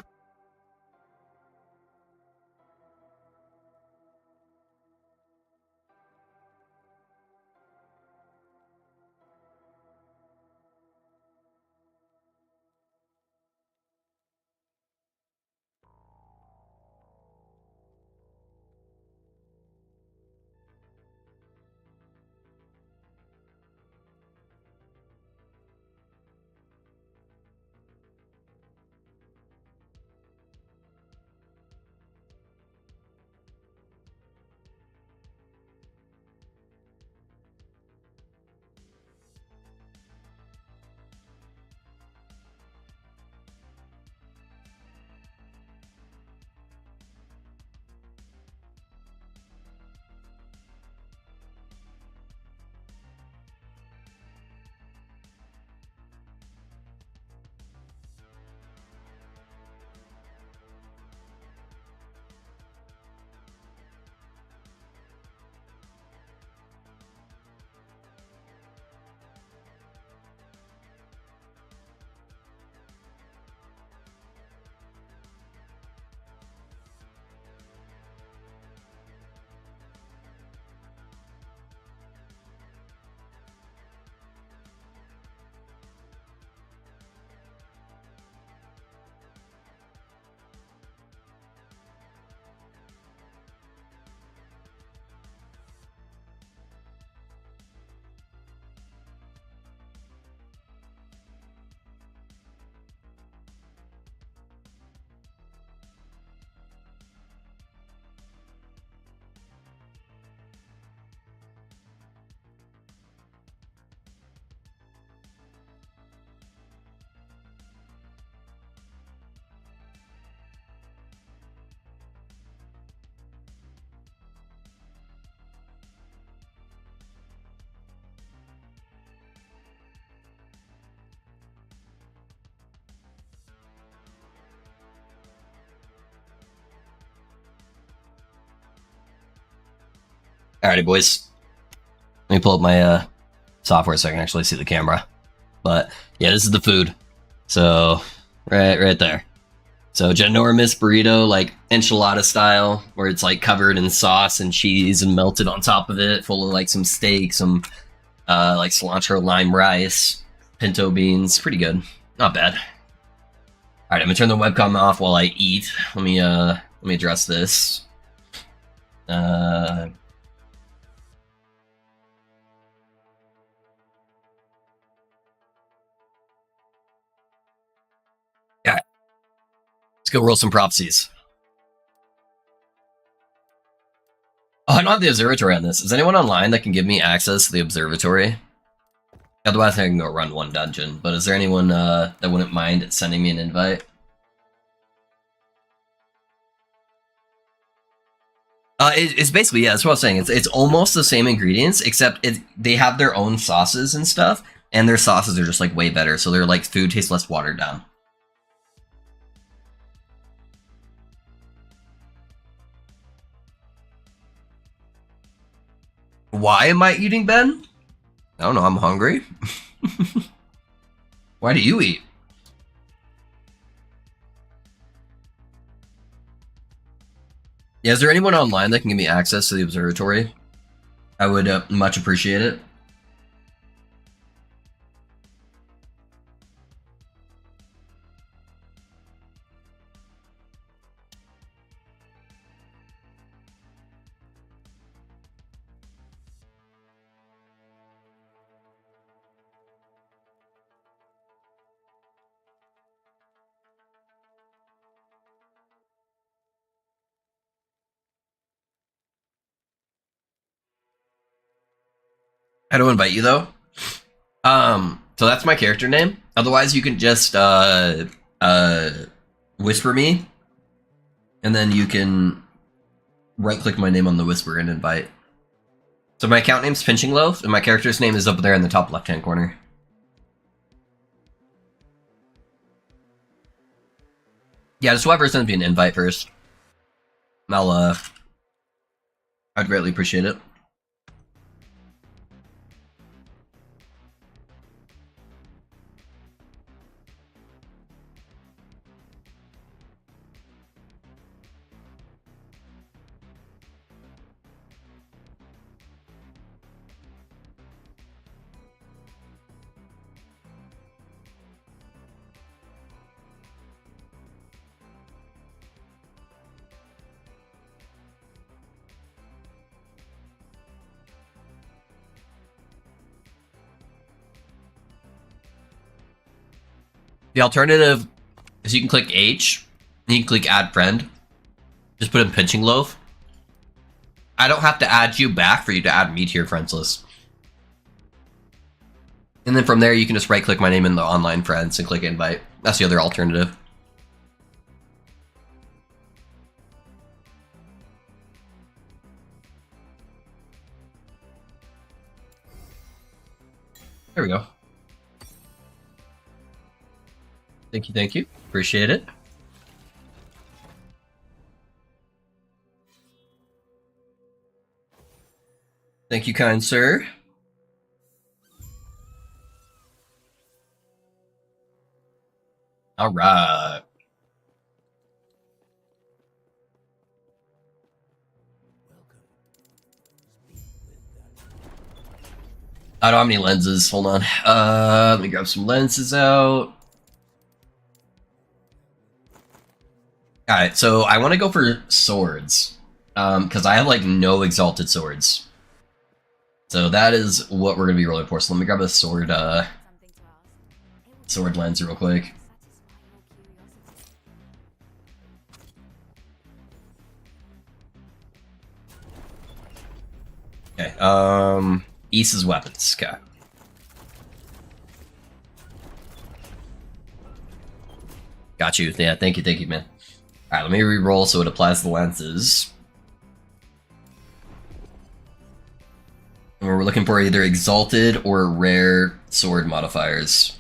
Alrighty, boys. Let me pull up my software so I can actually see the camera. But yeah, this is the food. So right there. So ginormous burrito, like enchilada style, where it's like covered in sauce and cheese and melted on top of it, full of like some steak, some like cilantro lime rice, pinto beans. Pretty good. Not bad. Alright, I'm gonna turn the webcam off while I eat. Let me address this. Alright. Let's go roll some propsies. Oh, I don't have the observatory on this. Is anyone online that can give me access to the observatory? Otherwise, I can go run one dungeon. But is there anyone that wouldn't mind sending me an invite? It's basically, yeah, that's what I was saying. It's almost the same ingredients, except they have their own sauces and stuff, and their sauces are just like way better. So their like food tastes less watered down. Why am I eating, Ben? I don't know. I'm hungry. Why do you eat? Yeah, is there anyone online that can give me access to the observatory? I would much appreciate it. How do I invite you though? So that's my character name. Otherwise, you can just whisper me, and then you can right-click my name on the whisper and invite. So my account name's Pinching Loaf, and my character's name is up there in the top left-hand corner. Yeah, just whoever sends me an invite first. I'd greatly appreciate it. The alternative is you can click H, and you can click Add Friend. Just put in Pinching Loaf. I don't have to add you back for you to add me to your friends list. And then from there, you can just right-click my name in the online friends and click invite. That's the other alternative. There we go. Thank you, thank you. Appreciate it. Thank you, kind sir. All right. I don't have any lenses. Hold on. Let me grab some lenses out. Alright, so I want to go for swords. Because I have, like, no exalted swords. So that is what we're going to be rolling for. So let me grab a sword, sword lens real quick. Okay, East's weapons. Okay. Got you. Yeah, thank you, man. Alright, let me re-roll so it applies the lenses. And we're looking for either exalted or rare sword modifiers.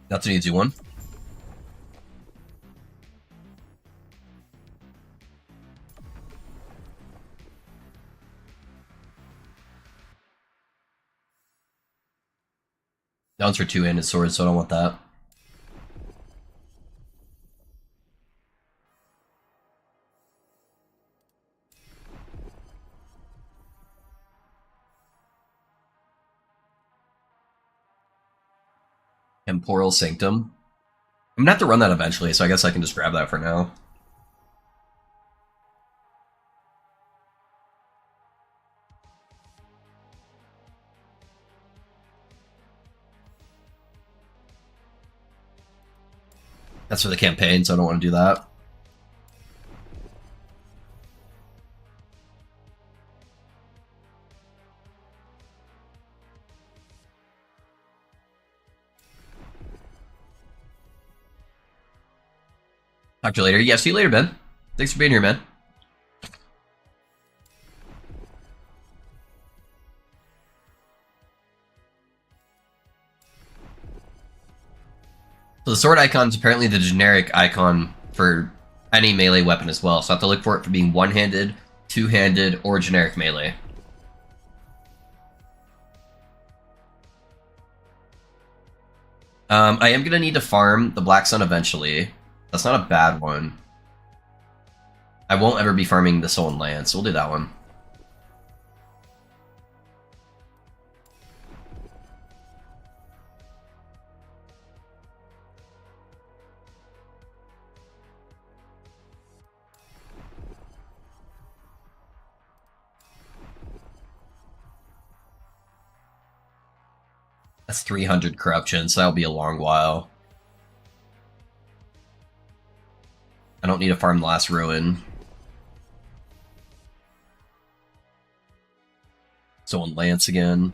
That's an easy one. That one's for two-handed swords, so I don't want that. Temporal Sanctum. I'm gonna have to run that eventually, so I guess I can just grab that for now. That's for the campaign, so I don't want to do that. Talk to you later. Yeah, see you later, Ben. Thanks for being here, man. So the sword icon is apparently the generic icon for any melee weapon as well, so I have to look for it for being one-handed, two-handed, or generic melee. I am going to need to farm the Black Sun eventually. That's not a bad one. I won't ever be farming the Soul and Land, so we'll do that one. That's 300 corruption, so that'll be a long while. I don't need to farm the last ruin. Soul and Lance again.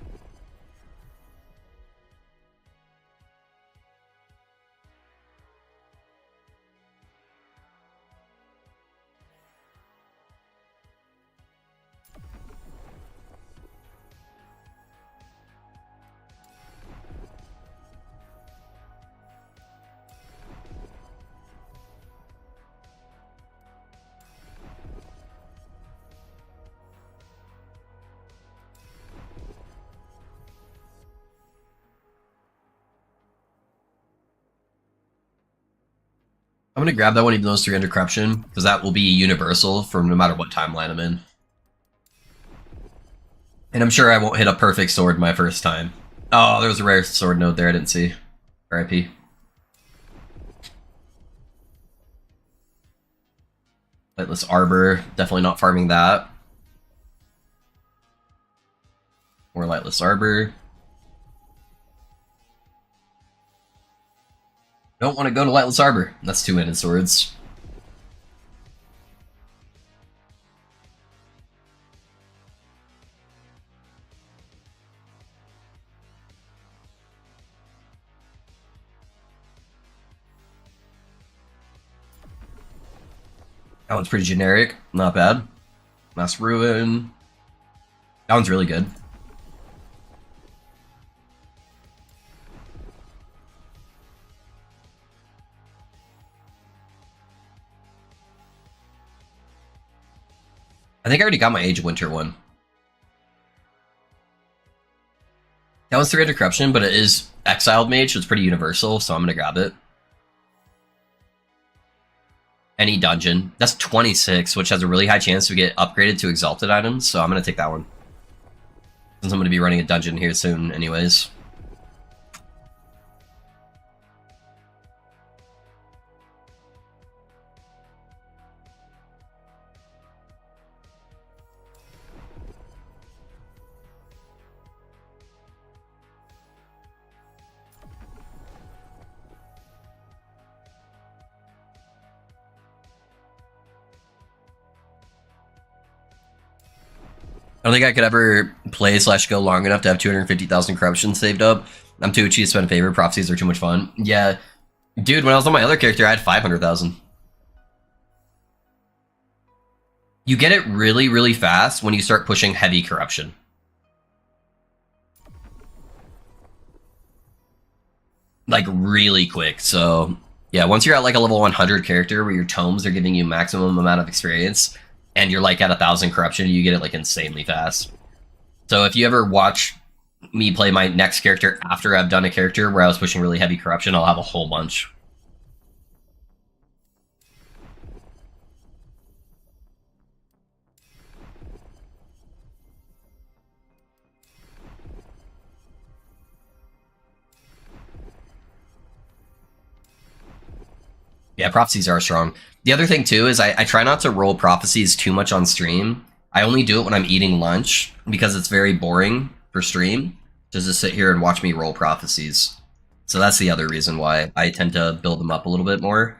I'm gonna grab that one even though it's 300 corruption, because that will be universal for no matter what timeline I'm in. And I'm sure I won't hit a perfect sword my first time. Oh, there was a rare sword node there I didn't see. RIP. Lightless Arbor, definitely not farming that. More Lightless Arbor. Don't want to go to Lightless Arbor. That's two-handed swords. That one's pretty generic. Not bad. Mass Ruin. That one's really good. I think I already got my Age of Winter one. That one's 300 corruption, but it is Exiled Mage, so it's pretty universal, so I'm gonna grab it. Any dungeon. That's 26, which has a really high chance to get upgraded to Exalted items, so I'm gonna take that one. Since I'm gonna be running a dungeon here soon anyways. I don't think I could ever play / go long enough to have 250,000 corruption saved up. I'm too cheap to spend favor. Prophecies are too much fun. Yeah. Dude, when I was on my other character, I had 500,000. You get it really, really fast when you start pushing heavy corruption. like really quick. So yeah, once you're at like a level 100 character where your tomes are giving you maximum amount of experience, and you're like at 1,000 corruption, you get it like insanely fast. So if you ever watch me play my next character after I've done a character where I was pushing really heavy corruption, I'll have a whole bunch. Yeah, prophecies are strong. The other thing too is I try not to roll prophecies too much on stream. I only do it when I'm eating lunch because it's very boring for stream to just sit here and watch me roll prophecies. So that's the other reason why I tend to build them up a little bit more.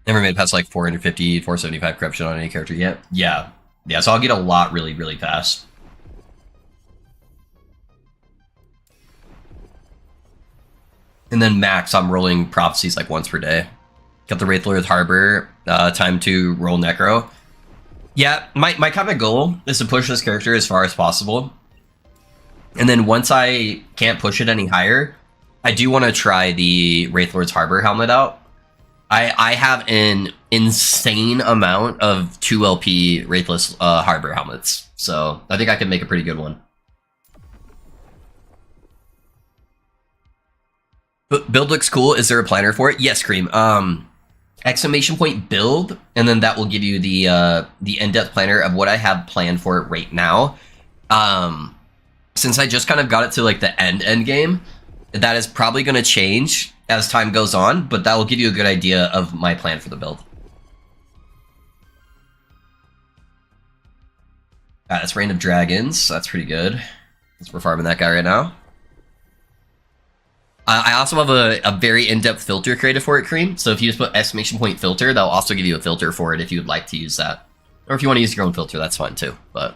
Never made past like 450, 475 corruption on any character yet. Yeah. Yeah, so I'll get a lot really, really fast. And then max, I'm rolling prophecies like once per day. Got the Wraithlord's Harbor, time to roll Necro. Yeah, my kind of goal is to push this character as far as possible. And then once I can't push it any higher, I do want to try the Wraithlord's Harbor helmet out. I have an insane amount of 2 LP Wraithless Harbor helmets, so I think I can make a pretty good one. Build looks cool. Is there a planner for it? Yes, Cream. Exclamation point build, and then that will give you the in-depth planner of what I have planned for it right now. Since I just kind of got it to like the end game, that is probably going to change as time goes on, but that will give you a good idea of my plan for the build. That's Reign of Dragons. That's pretty good. We're farming that guy right now. I also have a very in-depth filter created for it, Cream. So if you just put exclamation point filter, that'll also give you a filter for it if you would like to use that. Or if you want to use your own filter, that's fine too. But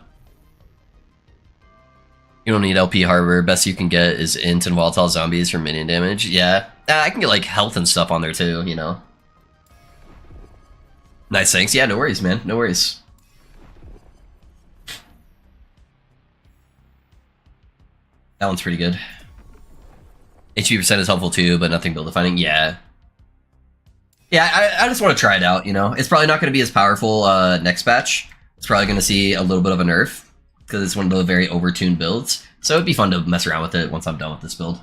you don't need LP Harbor. Best you can get is int and volatile zombies for minion damage. Yeah, I can get like health and stuff on there too, you know. Nice, thanks. Yeah, no worries, man. No worries. That one's pretty good. HP percent is helpful too, but nothing build defining. Yeah. Yeah, I just want to try it out, you know. It's probably not going to be as powerful next patch. It's probably going to see a little bit of a nerf, because it's one of the very overtuned builds. So it'd be fun to mess around with it once I'm done with this build.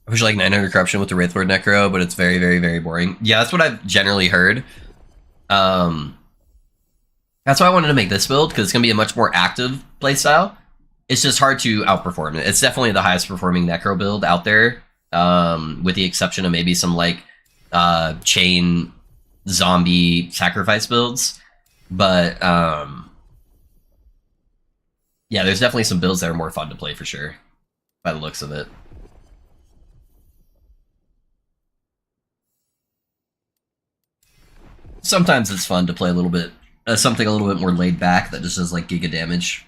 I wish like 900 corruption with the Wraithlord Necro, but it's very, very, very boring. Yeah, that's what I've generally heard. That's why I wanted to make this build, because it's going to be a much more active playstyle. It's just hard to outperform it. It's definitely the highest performing Necro build out there, with the exception of maybe some like chain zombie sacrifice builds. But yeah, there's definitely some builds that are more fun to play for sure, by the looks of it. Sometimes it's fun to play a little bit, something a little bit more laid back that just does like giga damage.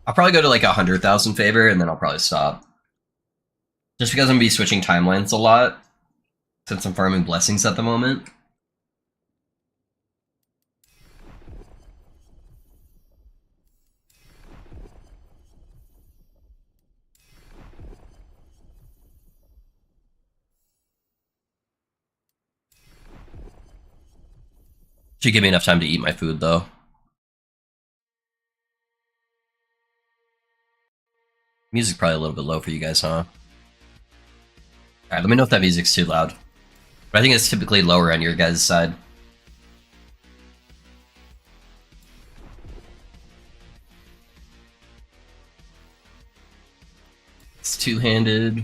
I'll probably go to like 100,000 favor, and then I'll probably stop. Just because I'm going to be switching timelines a lot, since I'm farming blessings at the moment. Should give me enough time to eat my food, though. Music's probably a little bit low for you guys, huh? Alright, let me know if that music's too loud. But I think it's typically lower on your guys' side. It's two-handed.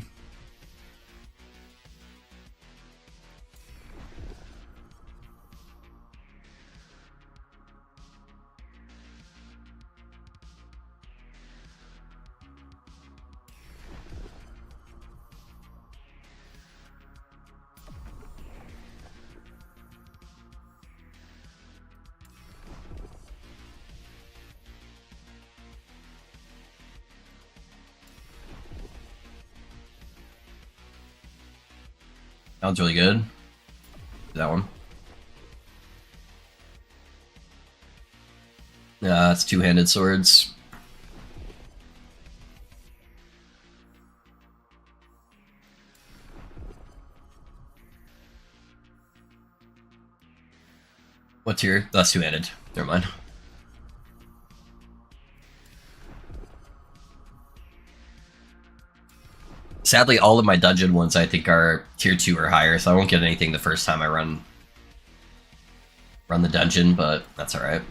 Sounds really good. That one. It's two-handed swords. What's your... That's two-handed. Never mind. Sadly, all of my dungeon ones I think are tier 2 or higher, so I won't get anything the first time I run the dungeon, but that's alright.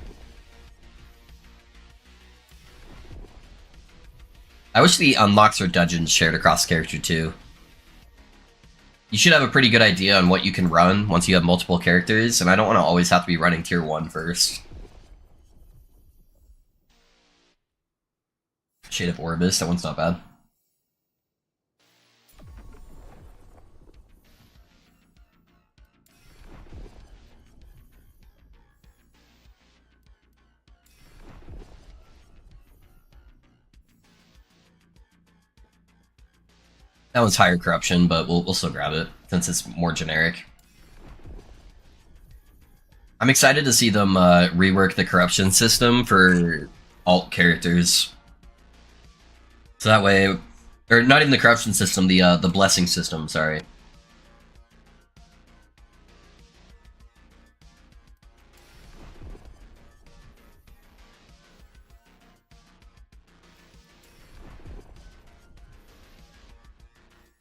I wish the unlocks or dungeons shared across character too. You should have a pretty good idea on what you can run once you have multiple characters, and I don't want to always have to be running tier 1 first. Shade of Orbis, that one's not bad. That one's higher corruption, but we'll still grab it, since it's more generic. I'm excited to see them rework the corruption system for alt characters. So that way... Or not even the corruption system, the blessing system, sorry.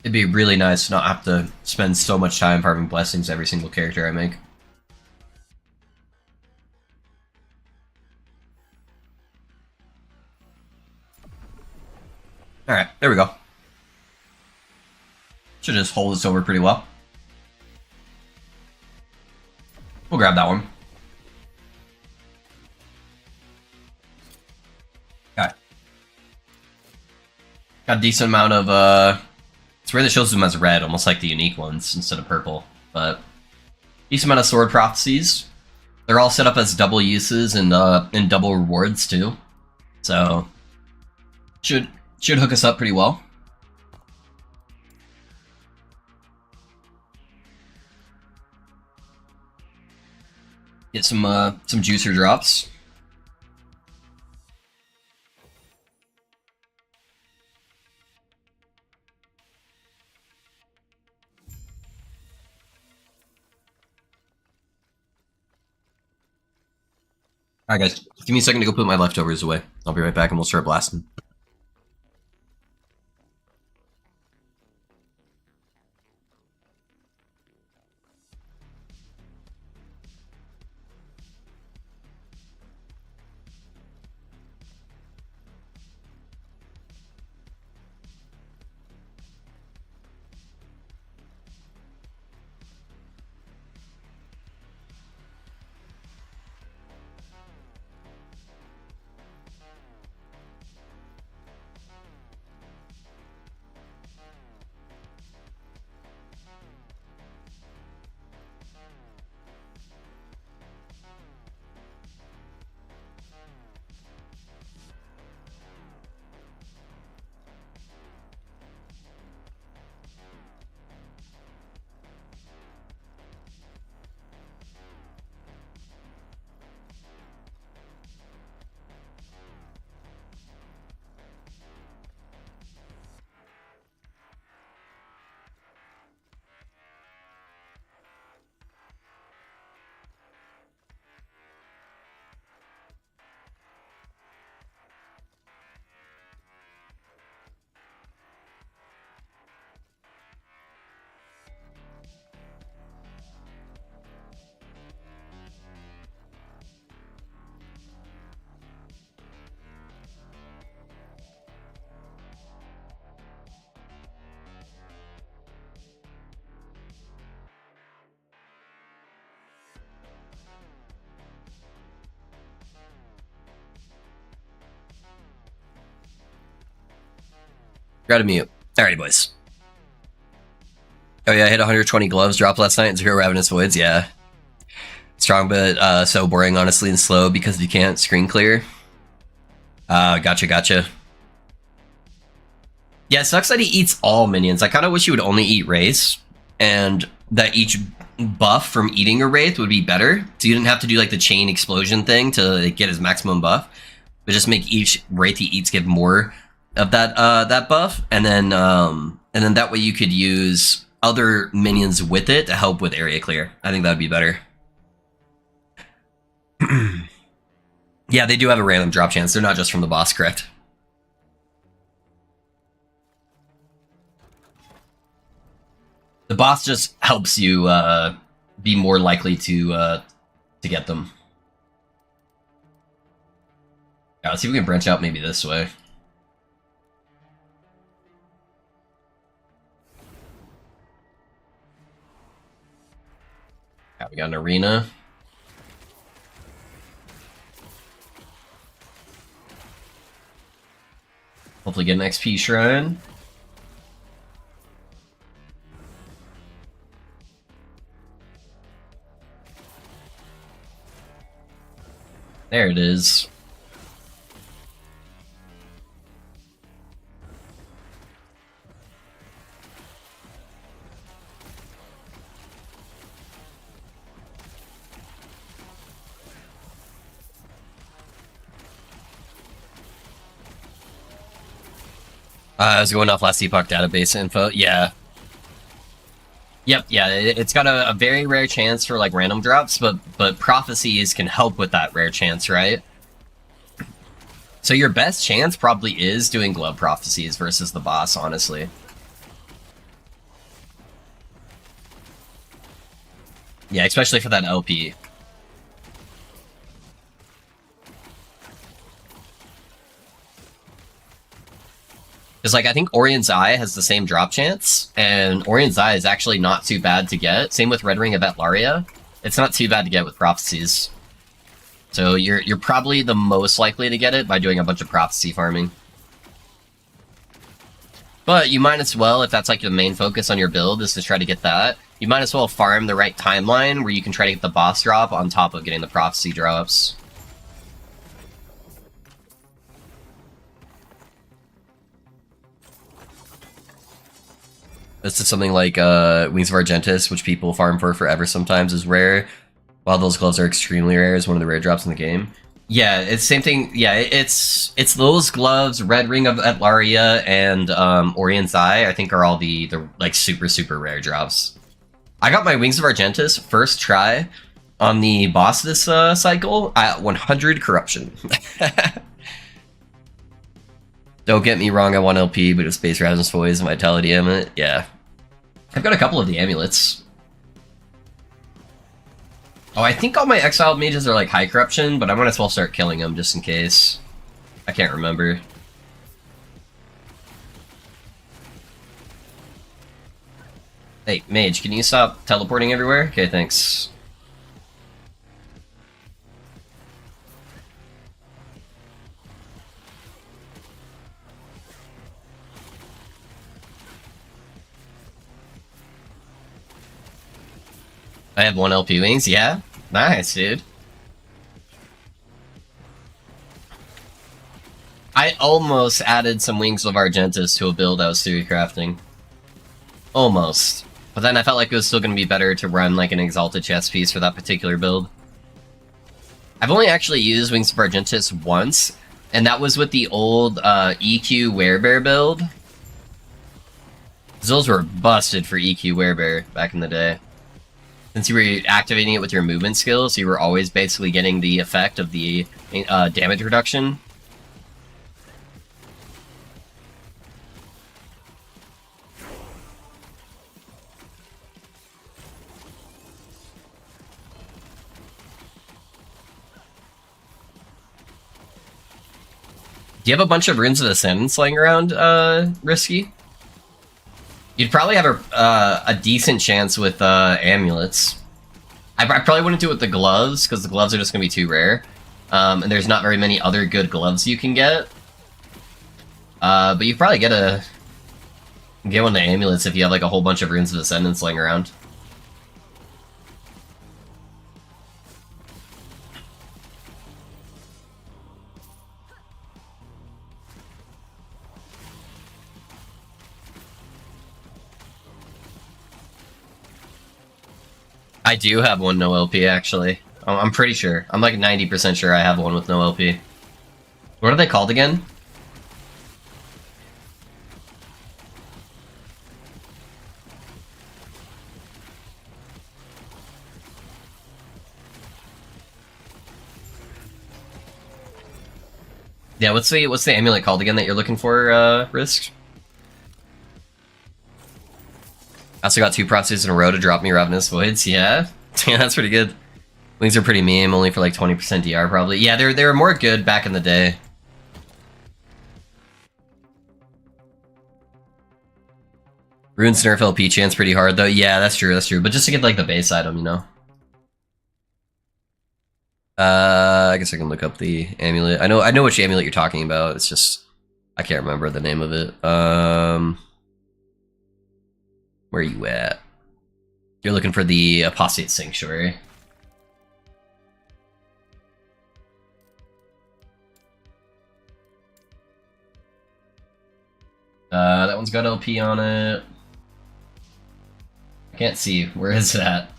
It'd be really nice to not have to spend so much time farming blessings every single character I make. Alright, there we go. Should just hold this over pretty well. We'll grab that one. Okay. Got a decent amount of, it's rare that shows them as red, almost like the unique ones, instead of purple. But decent amount of sword prophecies. They're all set up as double uses and double rewards too. So should hook us up pretty well. Get some juicer drops. Alright guys, give me a second to go put my leftovers away. I'll be right back and we'll start blasting. Gotta mute. Alrighty, boys. Oh yeah, I hit 120 gloves drop last night and 0 Ravenous Voids, yeah. Strong but so boring, honestly, and slow because you can't screen clear. Gotcha. Yeah, it sucks that he eats all minions. I kind of wish he would only eat Wraiths, and that each buff from eating a Wraith would be better, so you didn't have to do like the chain explosion thing to get his maximum buff, but just make each Wraith he eats give more of that that buff, and then that way you could use other minions with it to help with area clear. I think that would be better. Yeah, they do have a random drop chance. They're not just from the boss, correct? The boss just helps you be more likely to get them. Yeah, let's see if we can branch out maybe this way. Yeah, we got an arena. Hopefully get an XP shrine. There it is. I was going off last Epoch database info. Yeah. Yep, yeah, it's got a very rare chance for like random drops, but prophecies can help with that rare chance, right? So your best chance probably is doing glove prophecies versus the boss, honestly. Yeah, especially for that LP. Because, like, I think Orion's Eye has the same drop chance, and Orion's Eye is actually not too bad to get. Same with Red Ring of Atlaria. It's not too bad to get with prophecies. So you're probably the most likely to get it by doing a bunch of prophecy farming. But you might as well, if that's like the main focus on your build, is to try to get that, you might as well farm the right timeline where you can try to get the boss drop on top of getting the prophecy drops. This is something like Wings of Argentus, which people farm for forever sometimes, is rare. While those gloves are extremely rare, is one of the rare drops in the game. Yeah, it's same thing. Yeah, it's those gloves, Red Ring of Atlaria, and Orion's Eye, I think are all the like super rare drops. I got my Wings of Argentus first try on the boss this cycle at 100 corruption. Don't get me wrong, I want LP, but it's Space Ravenous Voids and Vitality Amulet. Yeah. I've got a couple of the amulets. Oh, I think all my exiled mages are like high corruption, but I might as well start killing them just in case. I can't remember. Hey, mage, can you stop teleporting everywhere? Okay, thanks. I have 1 LP wings, yeah? Nice, dude. I almost added some Wings of Argentus to a build I was theory crafting. Almost. But then I felt like it was still going to be better to run like an Exalted chest piece for that particular build. I've only actually used Wings of Argentus once, and that was with the old EQ Werebear build. Those were busted for EQ Werebear back in the day. Since you were activating it with your movement skills, you were always basically getting the effect of the damage reduction. Do you have a bunch of Runes of Ascendance laying around, Risky? You'd probably have a decent chance with amulets. I probably wouldn't do it with the gloves, because the gloves are just going to be too rare. And there's not very many other good gloves you can get. But you probably get a Get one of the amulets if you have like a whole bunch of Runes of Ascendance laying around. I do have one no LP, actually. I'm pretty sure. I'm like 90% sure I have one with no LP. What are they called again? Yeah, what's the amulet called again that you're looking for, Risk? I also got 2 processes in a row to drop me Ravenous Voids, yeah? Yeah, that's pretty good. Wings are pretty meme, only for like 20% DR probably. Yeah, they were more good back in the day. Runes nerf LP chance pretty hard though. Yeah, that's true, that's true. But just to get like the base item, you know? I guess I can look up the amulet. I know which amulet you're talking about. It's just I can't remember the name of it. Where are you at? You're looking for the Apostate Sanctuary. That one's got LP on it. I can't see. Where is that?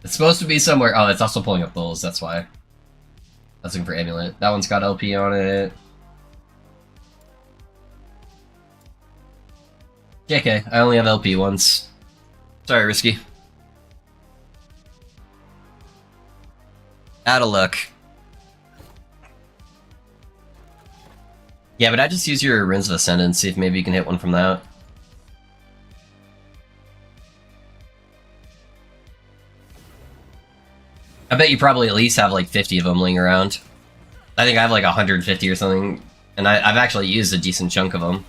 It's supposed to be somewhere. Oh, it's also pulling up those. That's why. I was looking for amulet. That one's got LP on it. JK, I only have LP ones. Sorry, Risky. Out of luck. Yeah, but I just use your Runes of Ascendance, see if maybe you can hit one from that. I bet you probably at least have like 50 of them laying around. I think I have like 150 or something, and I've actually used a decent chunk of them.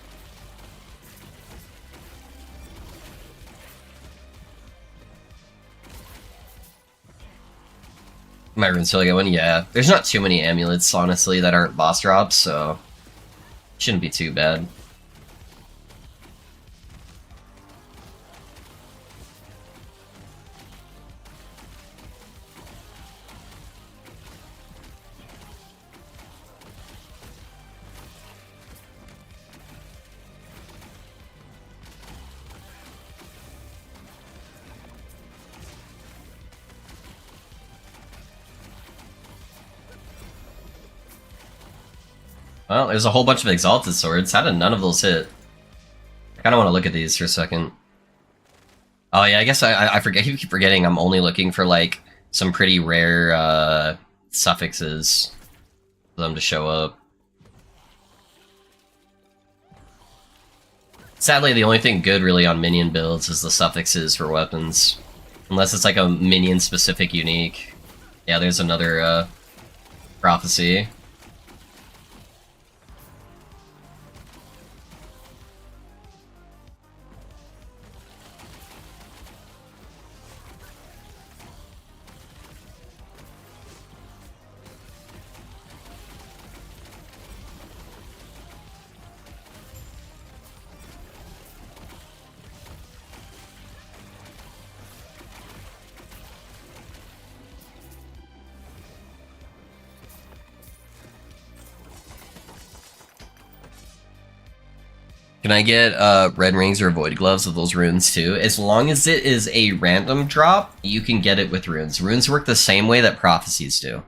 My Rune still get one? Yeah. There's not too many amulets, honestly, that aren't boss drops, so shouldn't be too bad. Well, there's a whole bunch of Exalted Swords. How did none of those hit? I kind of want to look at these for a second. Oh yeah, I guess I forget. I keep forgetting I'm only looking for like some pretty rare suffixes for them to show up. Sadly, the only thing good really on minion builds is the suffixes for weapons. Unless it's like a minion-specific unique. Yeah, there's another prophecy. Can I get red rings or void gloves of those runes too? As long as it is a random drop, you can get it with runes. Runes work the same way that prophecies do.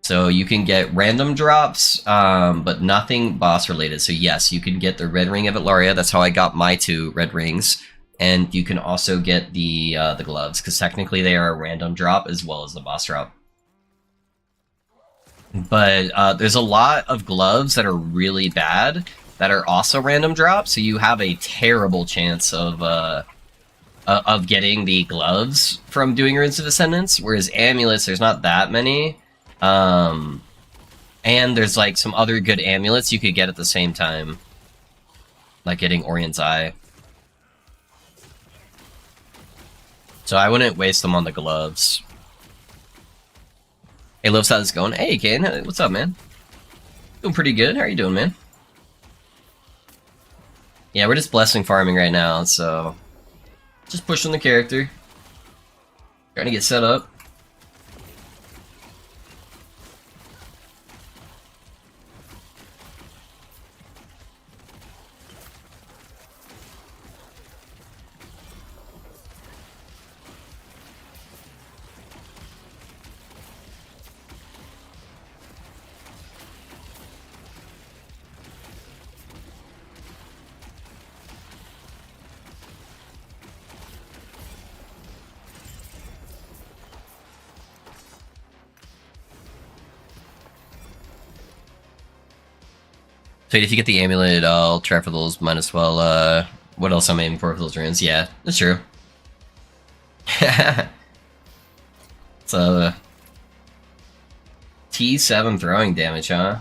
So you can get random drops, but nothing boss related. So yes, you can get the red ring of Itlaria. That's how I got my 2 red rings. And you can also get the gloves, because technically they are a random drop as well as the boss drop. But there's a lot of gloves that are really bad that are also random drops, so you have a terrible chance of getting the gloves from doing Runes of Ascendance, whereas amulets, there's not that many. And there's like some other good amulets you could get at the same time, like getting Orient's Eye. So I wouldn't waste them on the gloves. Hey, Liv, how's it going? Hey, Kane, what's up, man? Doing pretty good. How are you doing, man? Yeah, we're just blessing farming right now, so just pushing the character. Trying to get set up. So if you get the amulet, I'll try for those might as well. What else am I aiming for those runes? Yeah, that's true. So, T7 throwing damage, huh?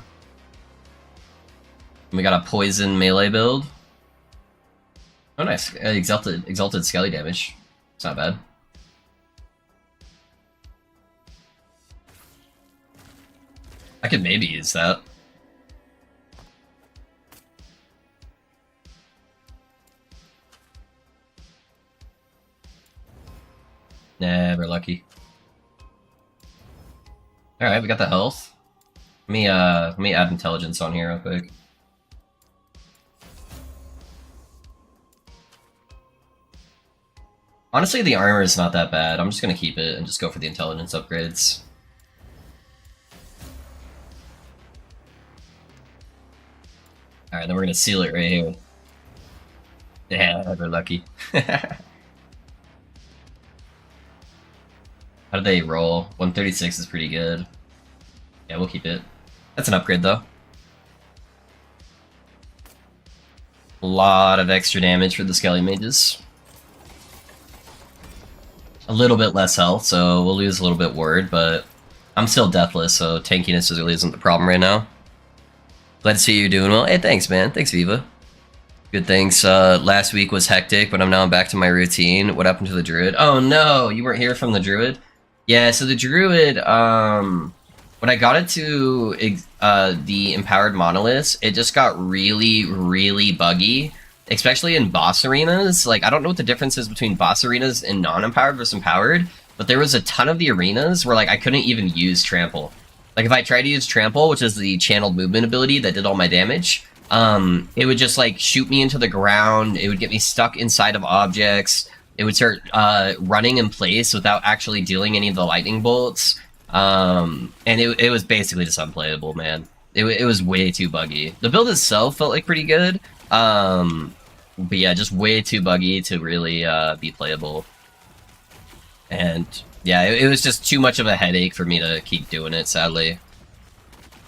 We got a poison melee build. Oh, nice. Exalted skelly damage. It's not bad. I could maybe use that. Never lucky. Alright, we got the health. Let me add intelligence on here real quick. Honestly, the armor is not that bad. I'm just gonna keep it and just go for the intelligence upgrades. Alright, then we're gonna seal it right here. Yeah, we're lucky. How do they roll? 136 is pretty good. Yeah, we'll keep it. That's an upgrade, though. A lot of extra damage for the Skelly Mages. A little bit less health, so we'll lose a little bit word, but I'm still deathless, so tankiness really isn't the problem right now. Glad to see you doing well. Hey, thanks, man. Thanks, Viva. Good, thanks. Last week was hectic, but I'm now back to my routine. What happened to the Druid? Oh, no! You weren't here from the Druid? Yeah, so the Druid, when I got it to the Empowered Monoliths, it just got really, really buggy. Especially in boss arenas. Like, I don't know what the difference is between boss arenas and non-empowered versus empowered, but there was a ton of the arenas where, like, I couldn't even use Trample. Like, if I tried to use Trample, which is the channeled movement ability that did all my damage, it would just, like, shoot me into the ground, it would get me stuck inside of objects, it would start running in place without actually dealing any of the lightning bolts, and it was basically just unplayable, man. It was way too buggy. The build itself felt like pretty good, but yeah, just way too buggy to really be playable. And yeah, it was just too much of a headache for me to keep doing it, sadly.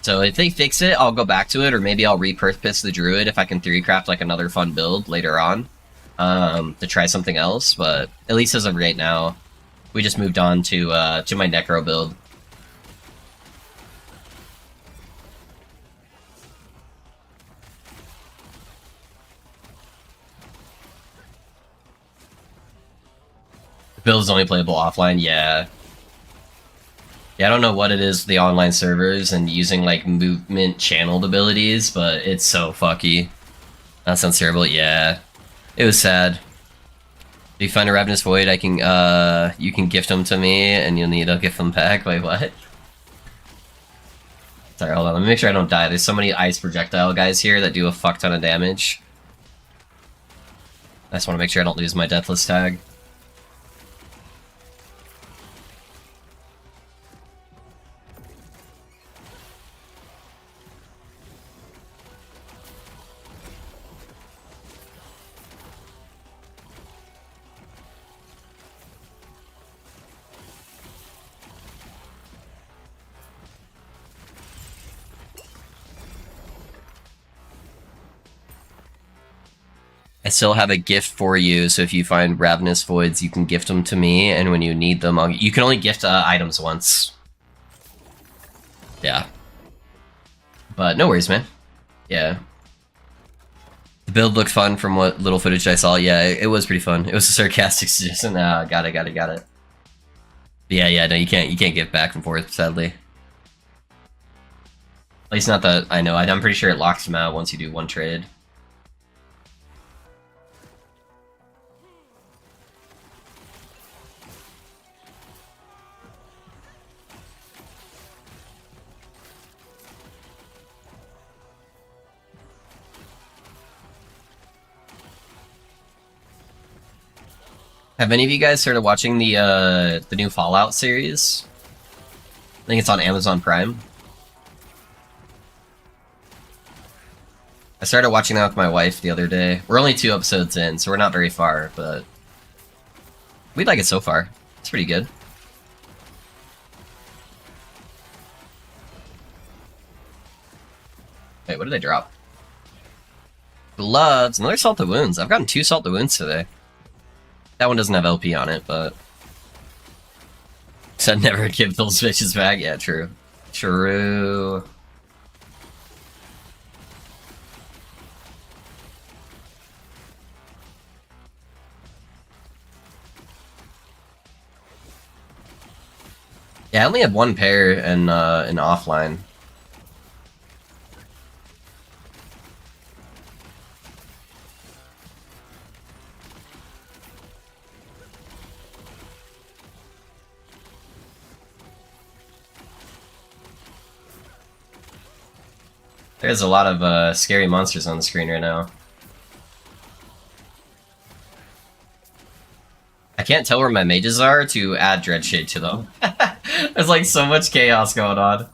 So if they fix it, I'll go back to it, or maybe I'll repurpose the Druid if I can theorycraft like another fun build later on, to try something else. But at least as of right now, we just moved on to my Necro build. The build is only playable offline, yeah. Yeah, I don't know what it is with the online servers and using, like, movement channeled abilities, but it's so fucky. That sounds terrible, yeah. It was sad. If you find a Ravenous Void, I can, you can gift them to me, and you'll need to gift them back. Wait, what? Sorry, hold on, let me make sure I don't die. There's so many ice projectile guys here that do a fuck ton of damage. I just want to make sure I don't lose my Deathless tag. I still have a gift for you, so if you find Ravenous Voids, you can gift them to me, and when you need them, you can only gift items once. Yeah. But no worries, man. Yeah. The build looked fun from what little footage I saw. Yeah, it was pretty fun. It was a sarcastic suggestion. Got it. Yeah, no, you can't give back and forth, sadly. At least not that I know. I'm pretty sure it locks them out once you do one trade. Have any of you guys started watching the new Fallout series? I think it's on Amazon Prime. I started watching that with my wife the other day. We're only 2 episodes in, so we're not very far, but we like it so far. It's pretty good. Wait, what did I drop? Gloves, another Salt of Wounds. I've gotten 2 Salt of Wounds today. That one doesn't have LP on it, but... Said never give those bitches back. Yeah, true. True. Yeah, I only had 1 pair in offline. There's a lot of scary monsters on the screen right now. I can't tell where my mages are to add Dreadshade to them. There's like so much chaos going on.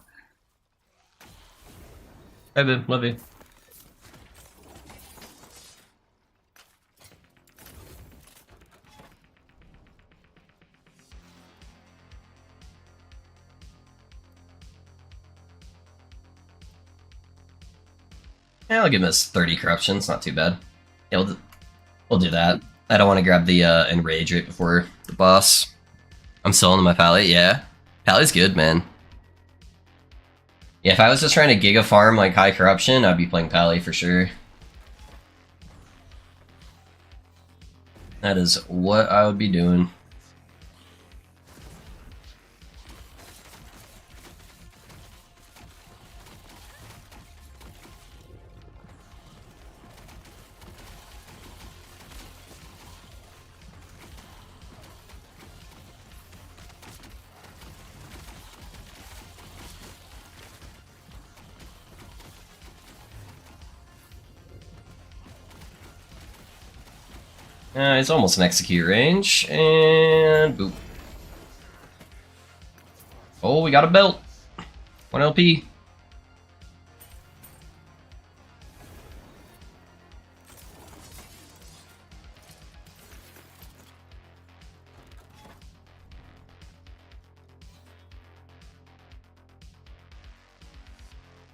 Hi, babe. Love you. Yeah, I'll give this 30 corruption. It's not too bad. Yeah, we'll do that. I don't want to grab the enrage right before the boss. I'm still into my Pally. Yeah, Pally's good, man. Yeah, if I was just trying to giga farm like high corruption, I'd be playing Pally for sure. That is what I would be doing. He's almost in execute range, and boop. Oh, we got a belt. 1 LP.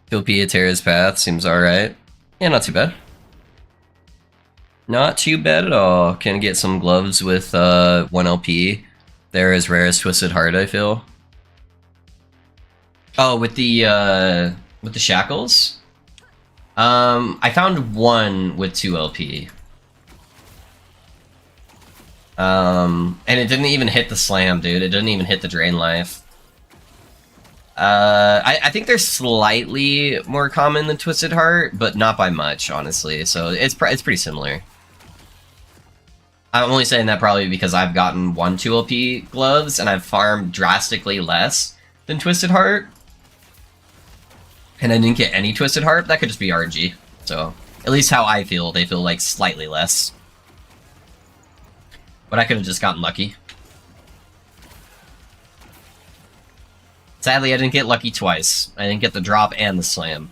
Kill Pietera's Path seems alright. Yeah, not too bad. Not too bad at all. Can get some gloves with 1 LP. They're as rare as Twisted Heart, I feel. Oh, with the shackles? I found 1 with 2 LP. And it didn't even hit the slam, dude. It didn't even hit the drain life. I think they're slightly more common than Twisted Heart, but not by much, honestly. So it's pretty similar. I'm only saying that probably because I've gotten 1 2LP gloves and I've farmed drastically less than Twisted Heart. And I didn't get any Twisted Heart, that could just be RNG. So, at least how I feel, they feel like slightly less. But I could have just gotten lucky. Sadly, I didn't get lucky twice. I didn't get the drop and the slam.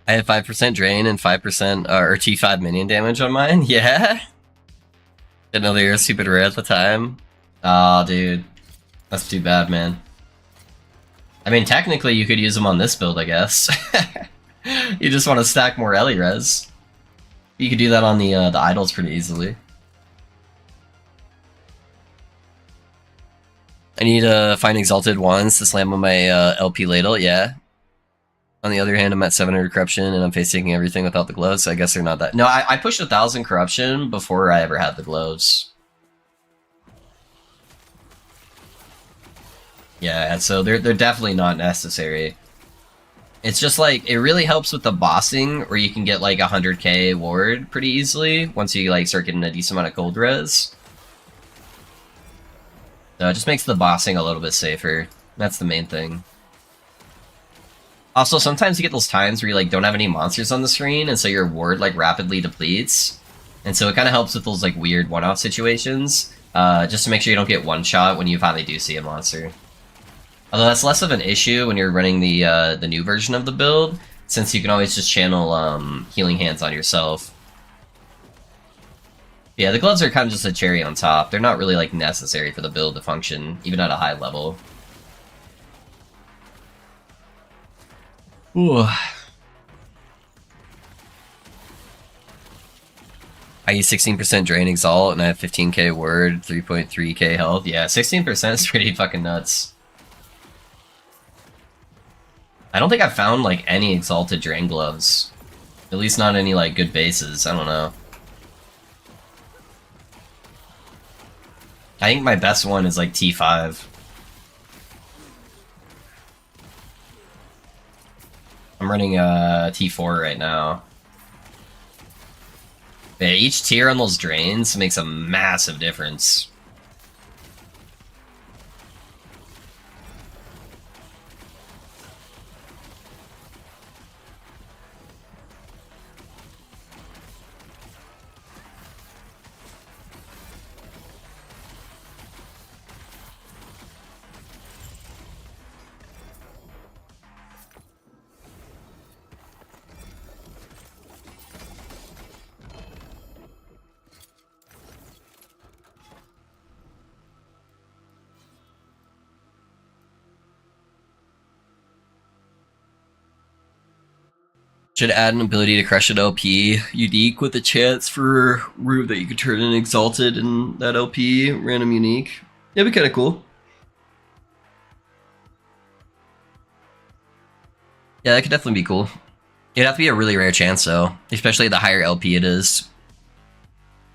I have 5% drain and 5% or T5 minion damage on mine. Yeah. Didn't know they were stupid rare at the time. Aw, dude. That's too bad, man. I mean, technically you could use them on this build, I guess. You just want to stack more Ellie res. You could do that on the idols pretty easily. I need to find Exalted Wands to slam on my LP ladle, yeah. On the other hand, I'm at 700 corruption and I'm face taking everything without the gloves, so I guess they're not that... No, I pushed 1,000 corruption before I ever had the gloves. Yeah, so they're definitely not necessary. It's just like, it really helps with the bossing, where you can get like 100k ward pretty easily, once you like start getting a decent amount of gold res. So it just makes the bossing a little bit safer. That's the main thing. Also, sometimes you get those times where you like don't have any monsters on the screen, and so your ward like rapidly depletes. And so it kind of helps with those like weird one-off situations, just to make sure you don't get one-shot when you finally do see a monster. Although that's less of an issue when you're running the new version of the build, since you can always just channel Healing Hands on yourself. Yeah, the gloves are kind of just a cherry on top. They're not really like necessary for the build to function, even at a high level. Ooh. I use 16% Drain Exalt, and I have 15k word, 3.3k health. Yeah, 16% is pretty fucking nuts. I don't think I've found, like, any Exalted Drain Gloves. At least not any, like, good bases. I don't know. I think my best one is, like, T5. I'm running T4 right now. Yeah, each tier on those drains makes a massive difference. Should add an ability to crush an LP unique with a chance for room that you could turn in Exalted in that LP random unique. That'd be kind of cool. Yeah, that could definitely be cool. It'd have to be a really rare chance though, especially the higher LP it is.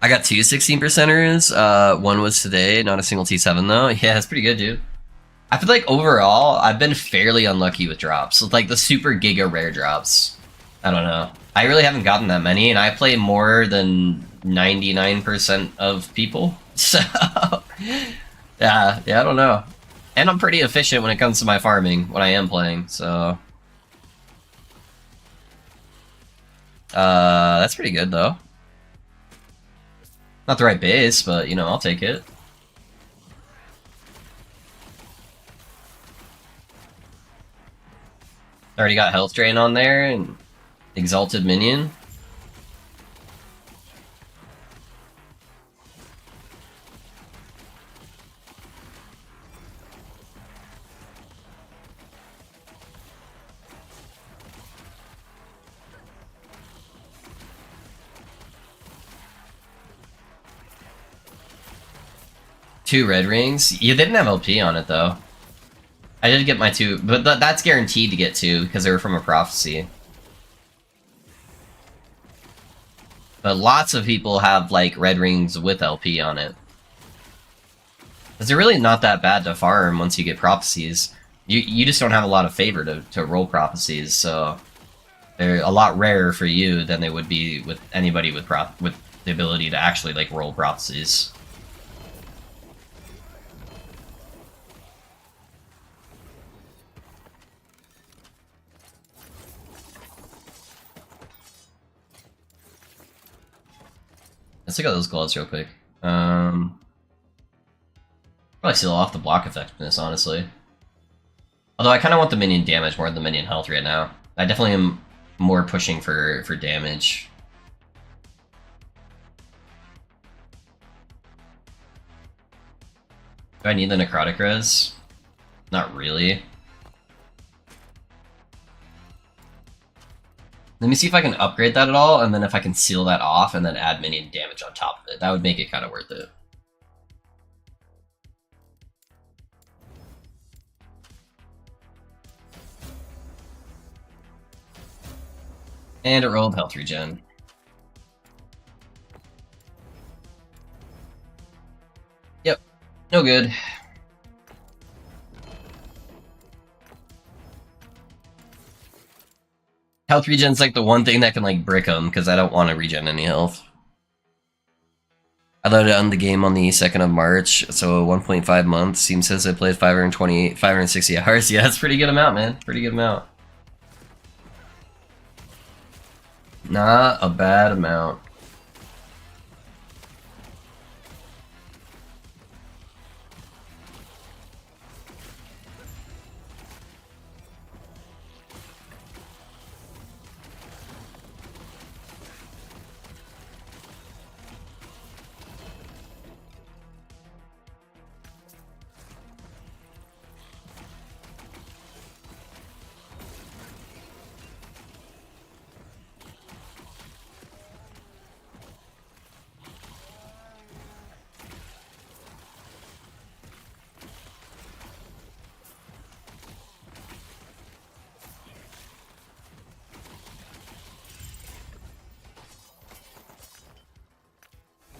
I got two 16%ers. One was today, not a single T7 though. Yeah, that's pretty good, dude. I feel like overall, I've been fairly unlucky with drops. With like the super giga rare drops. I don't know. I really haven't gotten that many, and I play more than 99% of people. So, yeah, I don't know. And I'm pretty efficient when it comes to my farming, when I am playing, so... that's pretty good, though. Not the right base, but, you know, I'll take it. Already got health drain on there, and Exalted Minion. Two red rings. You didn't have LP on it, though. I did get my two, but that's guaranteed to get two, because they were from a prophecy. But lots of people have, like, red rings with LP on it. Because they're really not that bad to farm once you get prophecies. You just don't have a lot of favor to roll prophecies, so... They're a lot rarer for you than they would be with anybody with the ability to actually, like, roll prophecies. Let's look at those gloves real quick. Probably seal off the block effectiveness, honestly. Although I kind of want the minion damage more than the minion health right now. I definitely am more pushing for damage. Do I need the necrotic res? Not really. Let me see if I can upgrade that at all, and then if I can seal that off and then add minion damage on top of it. That would make it kind of worth it. And it rolled health regen. Yep, no good. Health regen's like the one thing that can like brick them, because I don't want to regen any health. I loaded on the game on the 2nd of March, so 1.5 months. Steam says I played 560 hours. Yeah, that's a pretty good amount, man. Pretty good amount. Not a bad amount.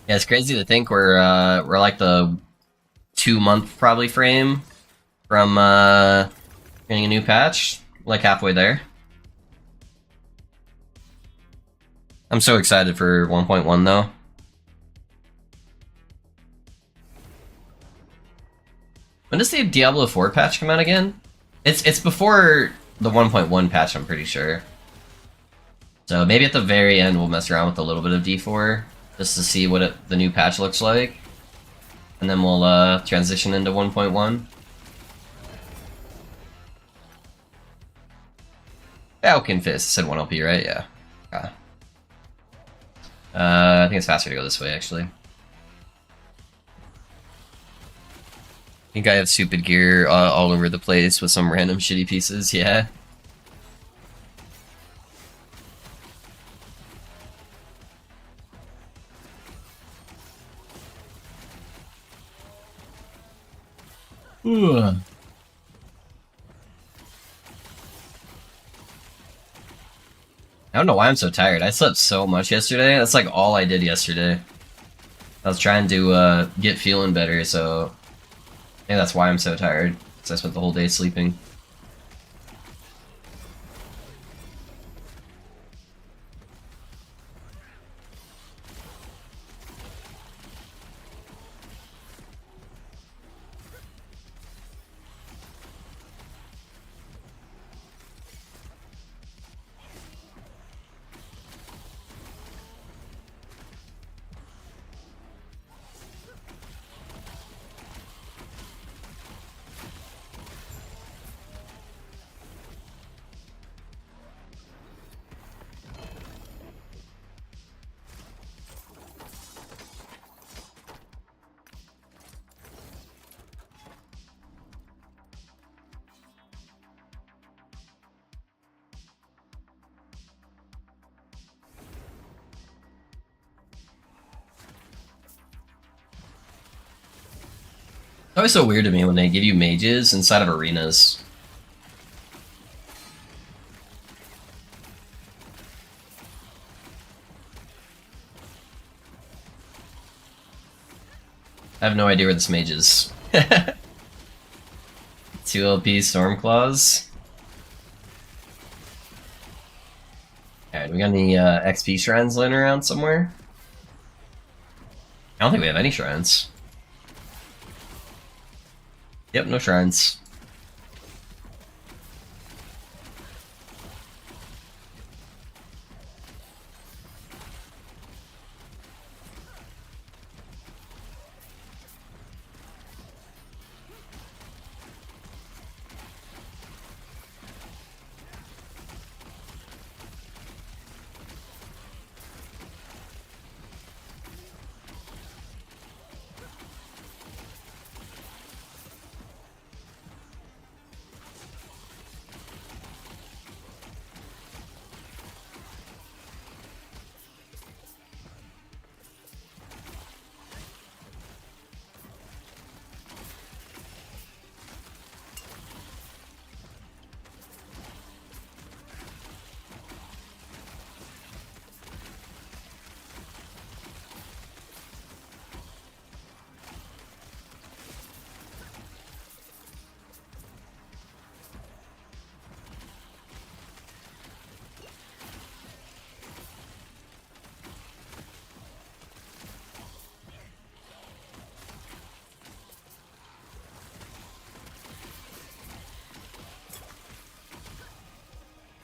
Yeah, it's crazy to think we're like the 2-month probably frame from getting a new patch, like halfway there. I'm so excited for 1.1 though. When does the Diablo 4 patch come out again? It's before the 1.1 patch, I'm pretty sure. So maybe at the very end we'll mess around with a little bit of D4 just to see what the new patch looks like, and then we'll transition into 1.1. Falcon Fist said 1 LP, right? Yeah. Okay. I think it's faster to go this way, actually. I think I have stupid gear all over the place with some random shitty pieces, yeah. Ooh. I don't know why I'm so tired. I slept so much yesterday. That's like all I did yesterday. I was trying to get feeling better, so I think that's why I'm so tired. Because I spent the whole day sleeping. It's always so weird to me when they give you mages inside of arenas. I have no idea where this mage is. 2 LP Stormclaws. Alright, we got any XP shrines laying around somewhere? I don't think we have any shrines. Yep, no shrines.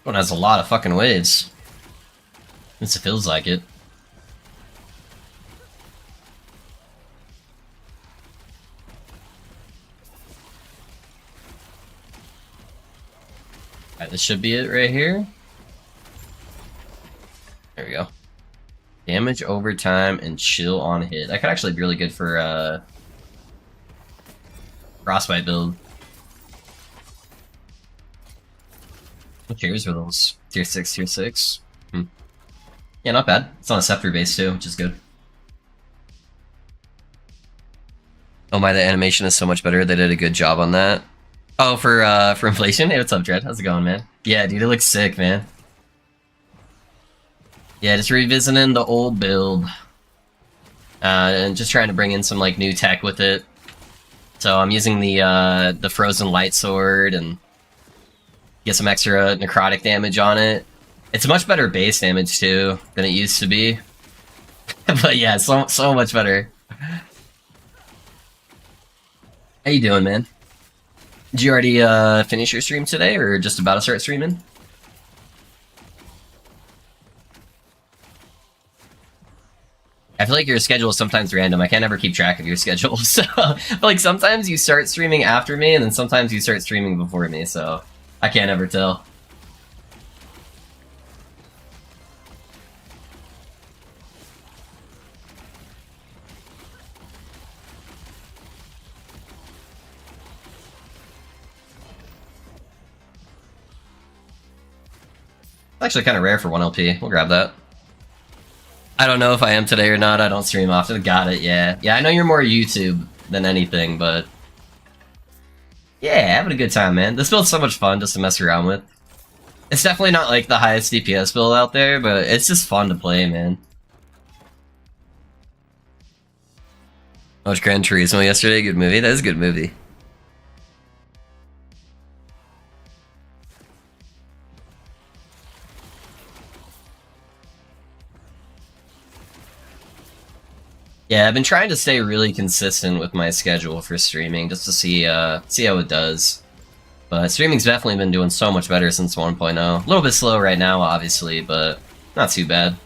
One has a lot of fucking waves. At least it feels like it. Alright, this should be it right here. There we go. Damage over time and chill on hit. That could actually be really good for Frostbite build. What tiers were those? Tier 6, tier 6? Yeah, not bad. It's on a Scepter base too, which is good. Oh my, the animation is so much better. They did a good job on that. Oh, for inflation? Hey, what's up, Dread? How's it going, man? Yeah, dude, it looks sick, man. Yeah, just revisiting the old build. And just trying to bring in some, like, new tech with it. So I'm using the Frozen Light Sword and get some extra necrotic damage on it. It's much better base damage, too, than it used to be. But yeah, so much better. How you doing, man? Did you already finish your stream today, or just about to start streaming? I feel like your schedule is sometimes random. I can't ever keep track of your schedule, so... like, sometimes you start streaming after me, and then sometimes you start streaming before me, so... I can't ever tell. It's actually kind of rare for 1 LP. We'll grab that. I don't know if I am today or not. I don't stream often. Got it, yeah. Yeah, I know you're more YouTube than anything, but... yeah, having a good time, man. This build's so much fun just to mess around with. It's definitely not, like, the highest DPS build out there, but it's just fun to play, man. Watched Gran Turismo yesterday. Good movie. That is a good movie. Yeah, I've been trying to stay really consistent with my schedule for streaming, just to see how it does. But streaming's definitely been doing so much better since 1.0. A little bit slow right now, obviously, but not too bad.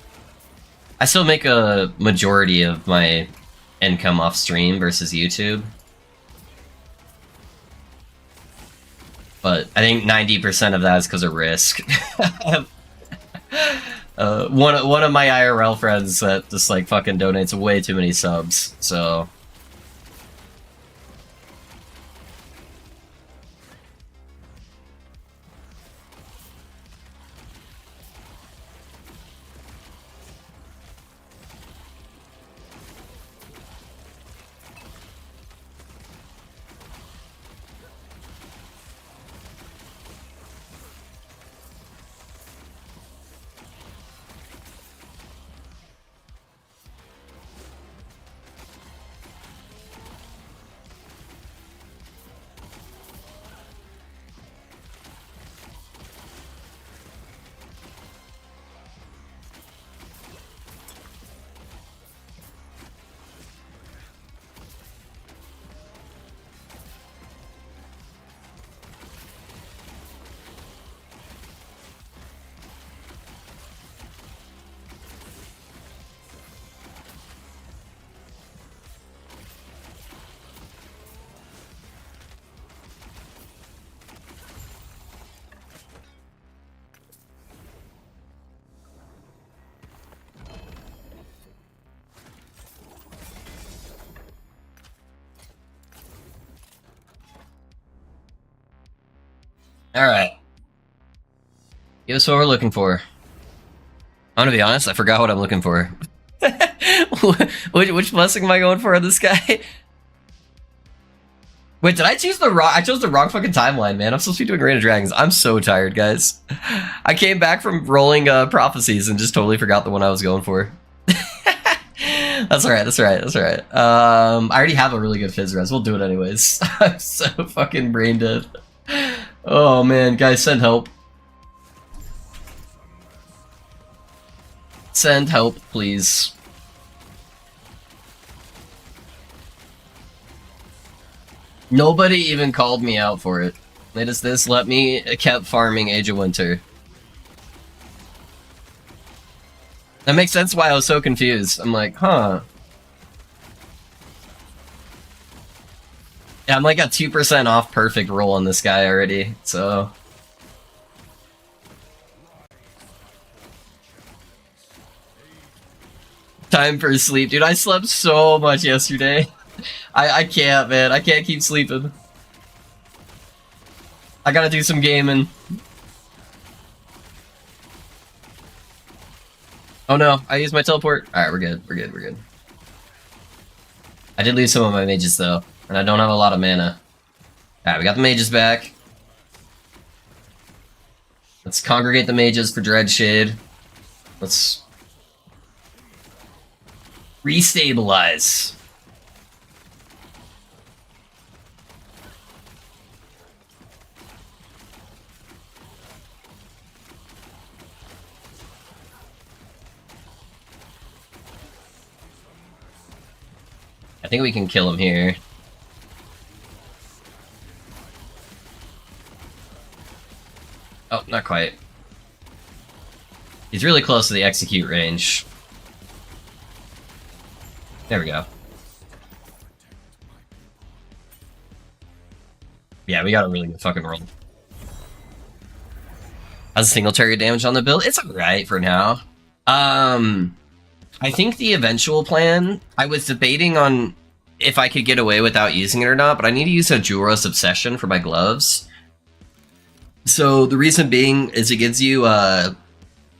I still make a majority of my income off stream versus YouTube. But I think 90% of that is because of risk. One of my IRL friends that just like fucking donates way too many subs, so... Alright. Give us what we're looking for. I'm gonna be honest, I forgot what I'm looking for. which blessing am I going for on this guy? Wait, did I choose the wrong... I chose the wrong fucking timeline, man. I'm supposed to be doing Reign of Dragons. I'm so tired, guys. I came back from rolling Prophecies and just totally forgot the one I was going for. That's alright, that's alright, that's alright. I already have a really good Fizz res. We'll do it anyways. I'm so fucking brain dead. Oh man, guys, send help. Send help, please. Nobody even called me out for it. Latest this, let me kept farming Age of Winter. That makes sense why I was so confused. I'm like, huh. Yeah, I'm like a 2% off perfect roll on this guy already, so... Time for sleep. Dude, I slept so much yesterday. I can't, man. I can't keep sleeping. I gotta do some gaming. Oh no, I used my teleport. Alright, we're good. We're good. We're good. I did lose some of my mages, though. And I don't have a lot of mana. Alright, we got the mages back. Let's congregate the mages for Dreadshade. Let's... restabilize. I think we can kill him here. Oh, not quite. He's really close to the execute range. There we go. Yeah, we got a really good fucking roll. Has a single target damage on the build. It's alright for now. I think the eventual plan, I was debating on if I could get away without using it or not, but I need to use a Juros Obsession for my gloves. So the reason being is it gives you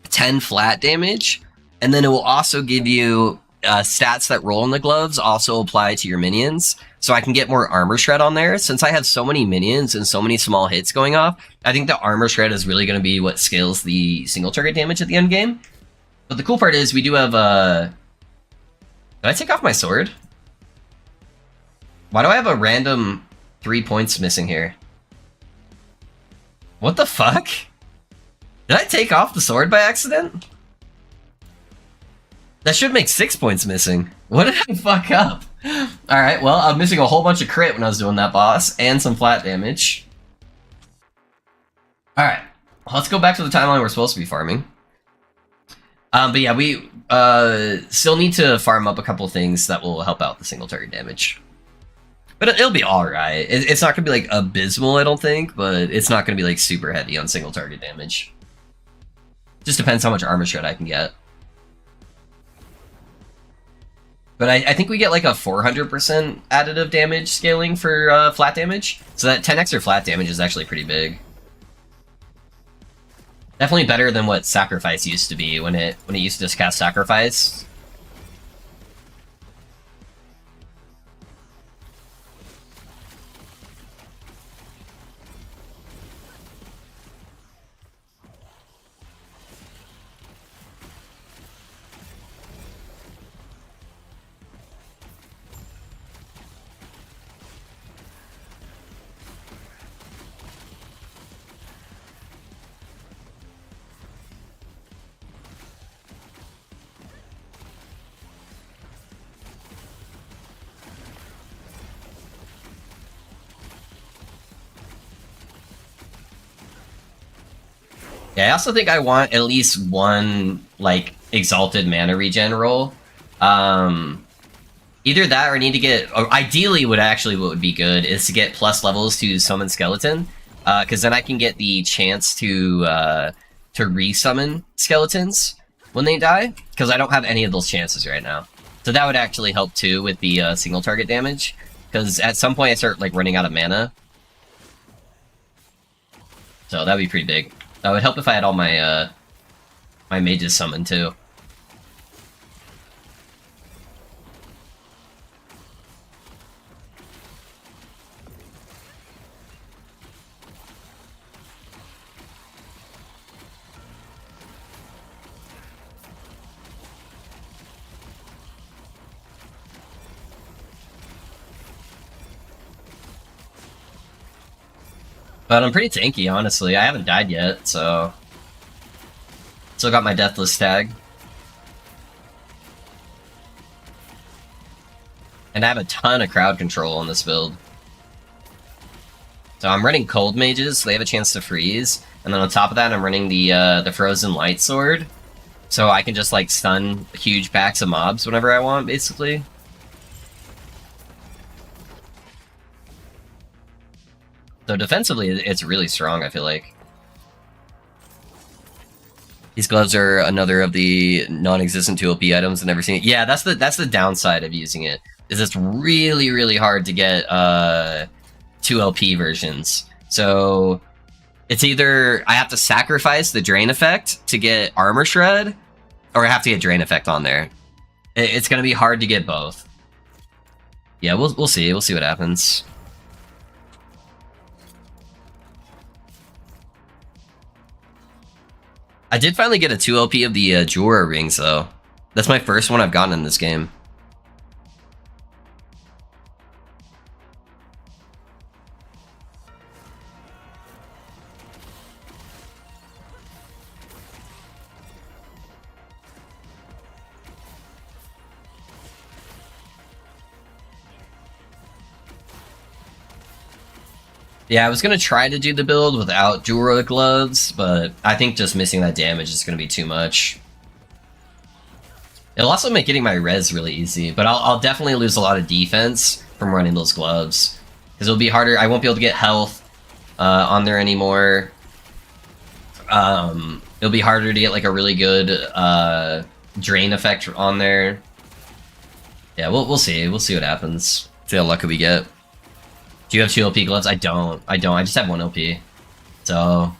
10 flat damage, and then it will also give you stats that roll in the gloves also apply to your minions. So I can get more armor shred on there. Since I have so many minions and so many small hits going off, I think the armor shred is really going to be what scales the single target damage at the end game. But the cool part is we do have did I take off my sword? Why do I have a random 3 points missing here? What the fuck? Did I take off the sword by accident? That should make 6 points missing. What did I fuck up? Alright, well, I'm missing a whole bunch of crit when I was doing that boss, and some flat damage. Alright, let's go back to the timeline we're supposed to be farming. But yeah, we still need to farm up a couple things that will help out the single target damage. But it'll be alright. It's not going to be, like, abysmal, I don't think, but it's not going to be, like, super heavy on single target damage. Just depends how much armor shred I can get. But I think we get, like, a 400% additive damage scaling for flat damage. So that 10 extra flat damage is actually pretty big. Definitely better than what Sacrifice used to be when it used to just cast Sacrifice. Yeah, I also think I want at least one, like, Exalted Mana Regen roll. Either that or I need to get... Or ideally, what would be good is to get plus levels to Summon Skeleton. Because then I can get the chance to re-summon skeletons when they die. Because I don't have any of those chances right now. So that would actually help, too, with the single target damage. Because at some point I start, like, running out of mana. So that would be pretty big. That would help if I had all my, my mages summoned, too. But I'm pretty tanky, honestly. I haven't died yet, so... Still got my Deathless tag. And I have a ton of crowd control on this build. So I'm running Cold Mages, so they have a chance to freeze. And then on top of that, I'm running the Frozen Light Sword. So I can just like stun huge packs of mobs whenever I want, basically. So defensively, it's really strong, I feel like. These gloves are another of the non-existent 2LP items I've never seen it. Yeah, that's the downside of using it. Is it's really, really hard to get 2LP versions. So it's either I have to sacrifice the Drain effect to get Armor Shred, or I have to get Drain effect on there. It's gonna be hard to get both. Yeah, we'll see. We'll see what happens. I did finally get a 2LP of the Jura rings, though. That's my first one I've gotten in this game. Yeah, I was going to try to do the build without Jura gloves, but I think just missing that damage is going to be too much. It'll also make getting my res really easy, but I'll definitely lose a lot of defense from running those gloves. Because it'll be harder. I won't be able to get health on there anymore. It'll be harder to get like a really good drain effect on there. Yeah, we'll see. We'll see what happens. See how lucky we get. Do you have 2 LP gloves? I don't. I just have 1 LP. So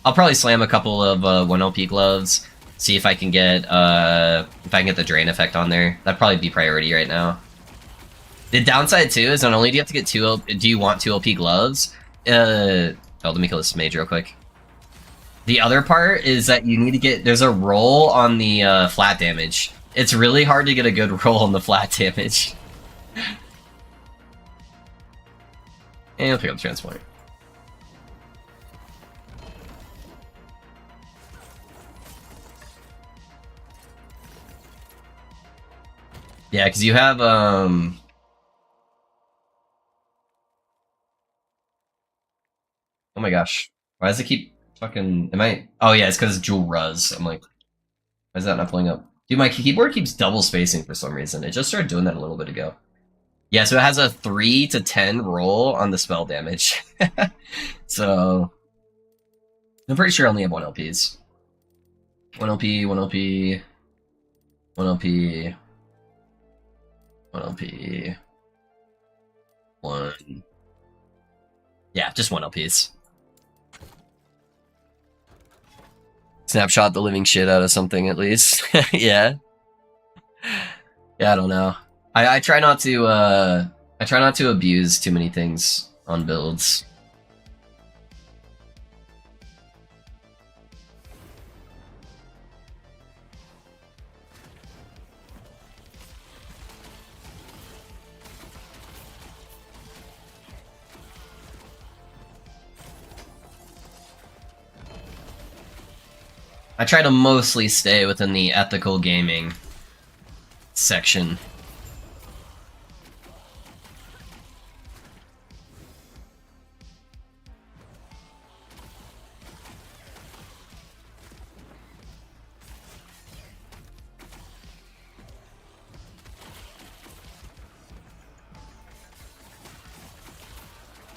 I'll probably slam a couple of 1 LP gloves. See if I can get the drain effect on there. That'd probably be priority right now. The downside too is not only do you have to get do you want 2 LP gloves? Oh, let me kill this mage real quick. The other part is that you need to get there's a roll on the flat damage. It's really hard to get a good roll on the flat damage. And I'll pick up the transport. Yeah, because you have oh my gosh. Why does it keep fucking oh yeah, it's because it's Jewel Ruz. I'm like, why is that not pulling up? Dude, my keyboard keeps double spacing for some reason. It just started doing that a little bit ago. Yeah, so it has a 3 to 10 roll on the spell damage. So I'm pretty sure I only have 1 LPs. 1 LP, 1 LP, 1 LP, 1 LP, 1. Yeah, just 1 LPs. Snapshot the living shit out of something at least. Yeah. Yeah, I don't know. I try not to abuse too many things on builds. I try to mostly stay within the ethical gaming section.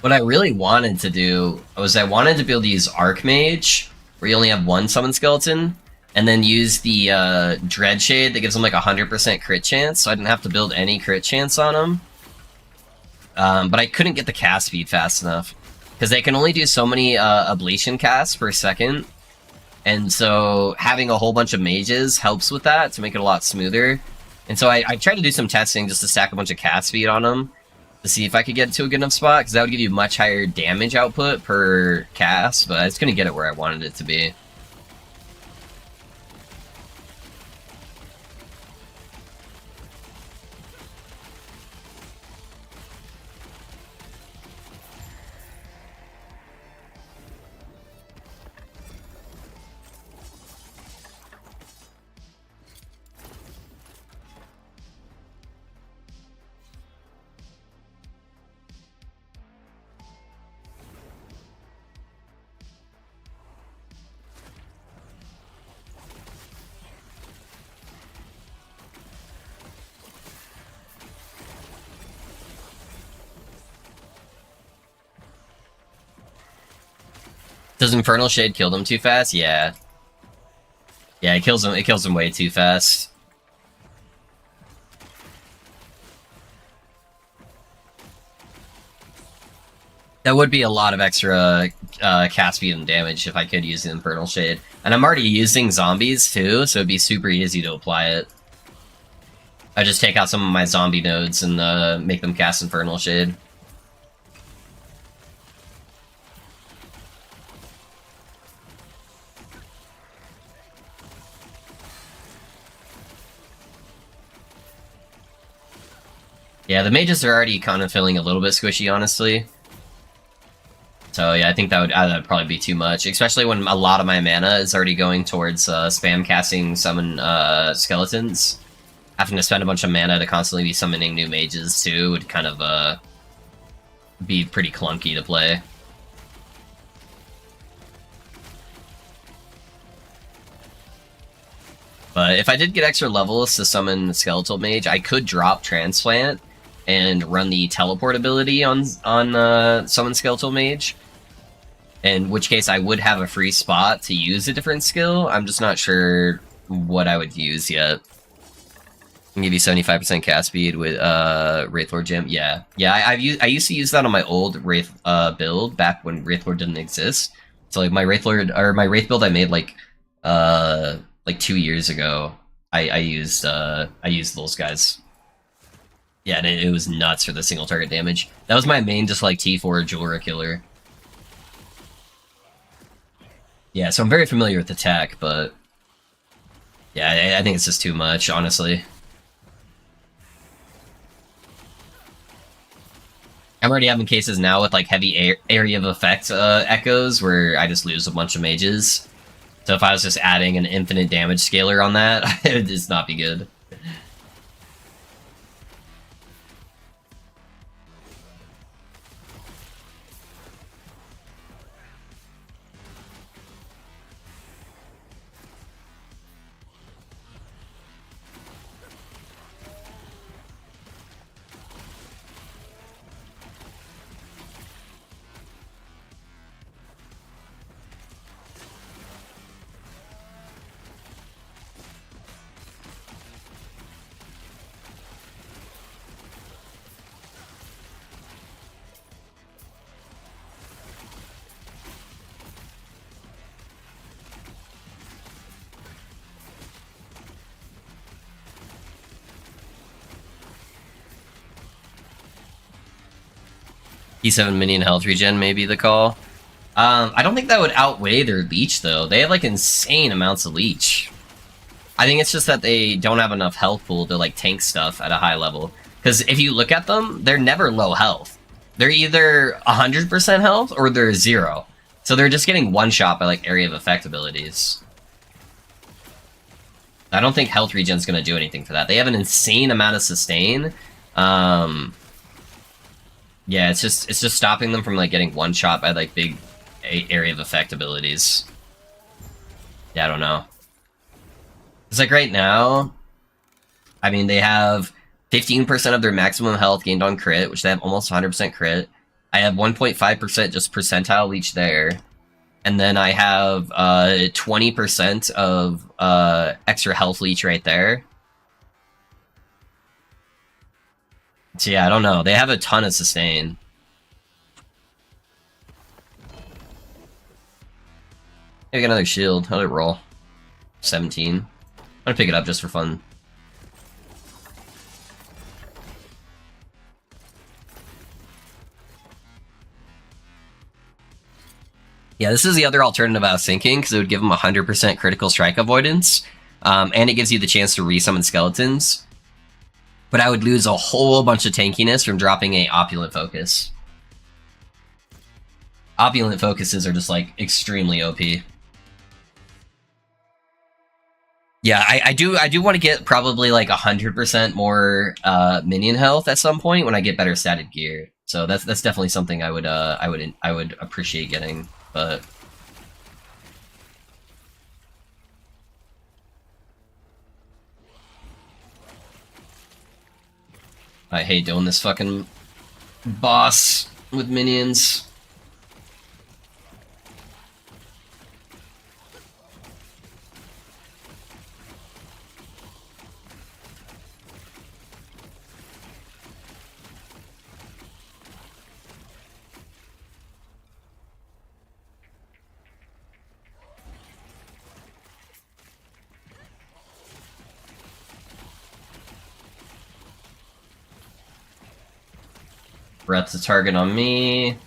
What I really wanted to do was I wanted to build use Archmage, where you only have 1 summon skeleton, and then use the Dread Shade that gives them like 100% crit chance, so I didn't have to build any crit chance on them. But I couldn't get the cast speed fast enough, because they can only do so many ablation casts per second, and so having a whole bunch of mages helps with that to make it a lot smoother. And so I tried to do some testing just to stack a bunch of cast speed on them, to see if I could get to a good enough spot, because that would give you much higher damage output per cast, but I was going to get it where I wanted it to be. Does Infernal Shade kill them too fast? Yeah. Yeah, it kills them. It kills them way too fast. That would be a lot of extra cast speed and damage if I could use the Infernal Shade. And I'm already using zombies too, so it'd be super easy to apply it. I just take out some of my zombie nodes and make them cast Infernal Shade. Yeah, the mages are already kind of feeling a little bit squishy, honestly. So yeah, I think that would probably be too much, especially when a lot of my mana is already going towards spam casting summon skeletons. Having to spend a bunch of mana to constantly be summoning new mages too would kind of be pretty clunky to play. But if I did get extra levels to summon Skeletal Mage, I could drop Transplant and run the teleport ability on Summon Skeletal Mage. In which case I would have a free spot to use a different skill. I'm just not sure what I would use yet. I can give you 75% cast speed with Wraithlord Gem. Yeah. Yeah, I used to use that on my old Wraith build back when Wraithlord didn't exist. So like my Wraithlord or my Wraith build I made like 2 years ago. I used those guys. Yeah, and it was nuts for the single target damage. That was my main just like T4 Jorah killer. Yeah, so I'm very familiar with the tech, but yeah, I think it's just too much, honestly. I'm already having cases now with like heavy area of effect echoes where I just lose a bunch of mages. So if I was just adding an infinite damage scaler on that, it would just not be good. P7 minion health regen may be the call. I don't think that would outweigh their leech, though. They have, like, insane amounts of leech. I think it's just that they don't have enough health pool to, like, tank stuff at a high level. Because if you look at them, they're never low health. They're either 100% health or they're 0. So they're just getting one-shot by, like, area of effect abilities. I don't think health regen's going to do anything for that. They have an insane amount of sustain. Yeah, it's just stopping them from like getting one shot by like big area of effect abilities. Yeah, I don't know. It's like right now, I mean, they have 15% of their maximum health gained on crit, which they have almost 100% crit. I have 1.5% just percentile leech there. And then I have 20% of extra health leech right there. So yeah, I don't know. They have a ton of sustain. Maybe another shield. How did it roll? 17. I'm gonna pick it up just for fun. Yeah, this is the other alternative I was thinking, because it would give them 100% critical strike avoidance, and it gives you the chance to resummon skeletons. But I would lose a whole bunch of tankiness from dropping a Opulent Focus. Opulent Focuses are just, like, extremely OP. Yeah, I do want to get probably, like, 100% more minion health at some point when I get better statted gear. So that's definitely something I would appreciate getting, but... I hate doing this fucking boss with minions. Breath to target on me.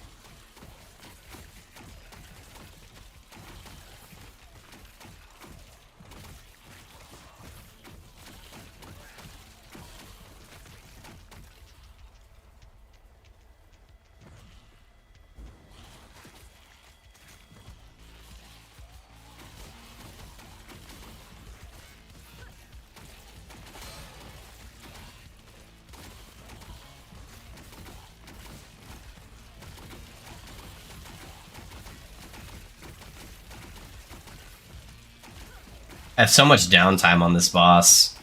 I have so much downtime on this boss,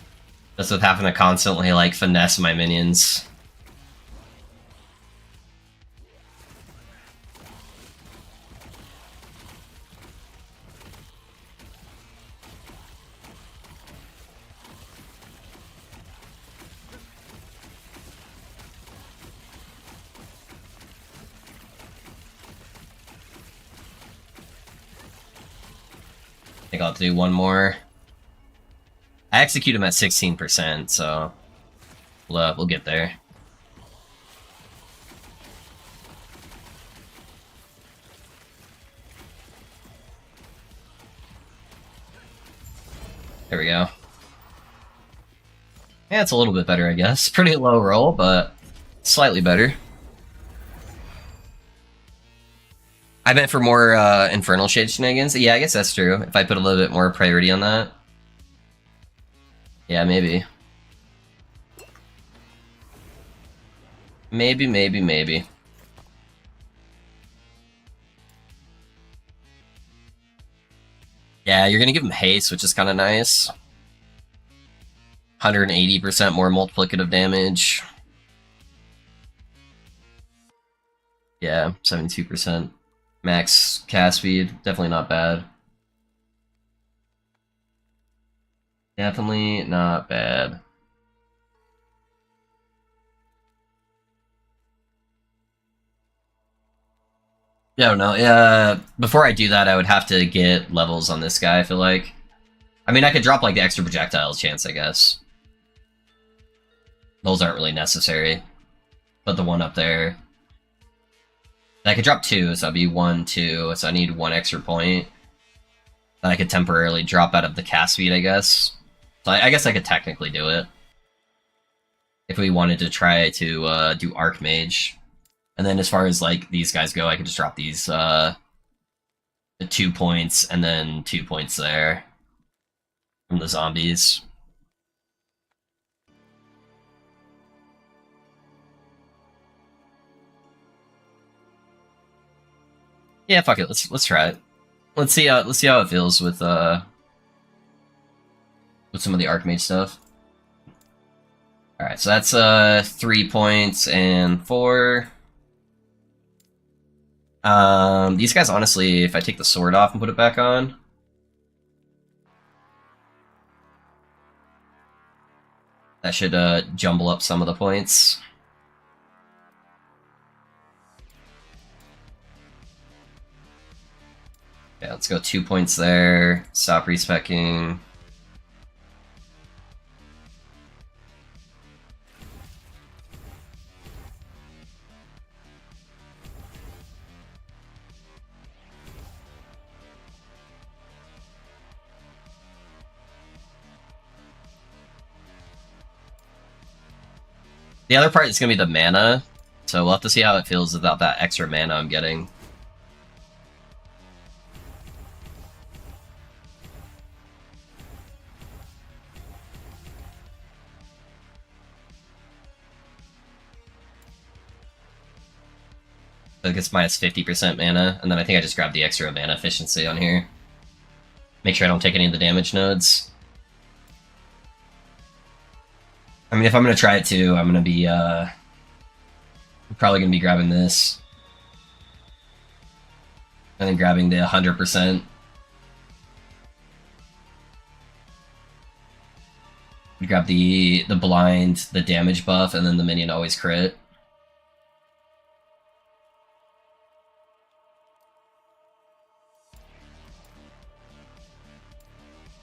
just with having to constantly, like, finesse my minions. I think I'll do one more. I execute him at 16%, so we'll get there. There we go. Yeah, it's a little bit better, I guess. Pretty low roll, but slightly better. I meant for more Infernal Shade shenanigans. Yeah, I guess that's true. If I put a little bit more priority on that. Yeah, maybe. Maybe. Yeah, you're gonna give him haste, which is kind of nice. 180% more multiplicative damage. Yeah, 72%. Max cast speed, definitely not bad. Definitely not bad. Yeah, I don't know. Before I do that, I would have to get levels on this guy, I feel like. I mean, I could drop, like, the extra projectiles chance, I guess. Those aren't really necessary. But the one up there... I could drop 2, so that'd be 1, 2, so I need 1 extra point. Then I could temporarily drop out of the cast speed, I guess. So I guess I could technically do it. If we wanted to try to do Archmage. And then as far as, like, these guys go, I could just drop these, the 2 points, and then 2 points there. From the zombies. Yeah, fuck it. Let's try it. Let's see how it feels with some of the Archmage stuff. All right, so that's 3 points and 4. These guys, honestly, if I take the sword off and put it back on, that should jumble up some of the points. Yeah, let's go 2 points there. Stop respecking. The other part is going to be the mana, so we'll have to see how it feels without that extra mana I'm getting. So it gets minus 50% mana, and then I think I just grabbed the extra mana efficiency on here. Make sure I don't take any of the damage nodes. I mean, if I'm going to try it too, I'm going to be, probably going to be grabbing this. And then grabbing the 100%. Grab the blind, the damage buff, and then the minion always crit.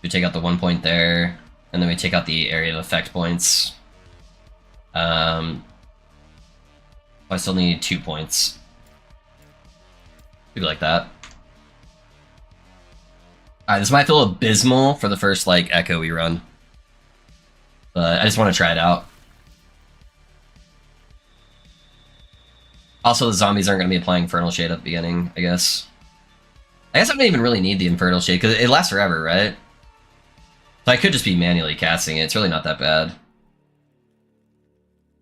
We take out the 1 point there, and then we take out the area of effect points. Like I still need 2 points. Maybe like that. Alright, this might feel abysmal for the first, like, Echo we run. But I just want to try it out. Also, the zombies aren't going to be applying Infernal Shade at the beginning, I guess. I guess I don't even really need the Infernal Shade, because it lasts forever, right? So I could just be manually casting it. It's really not that bad.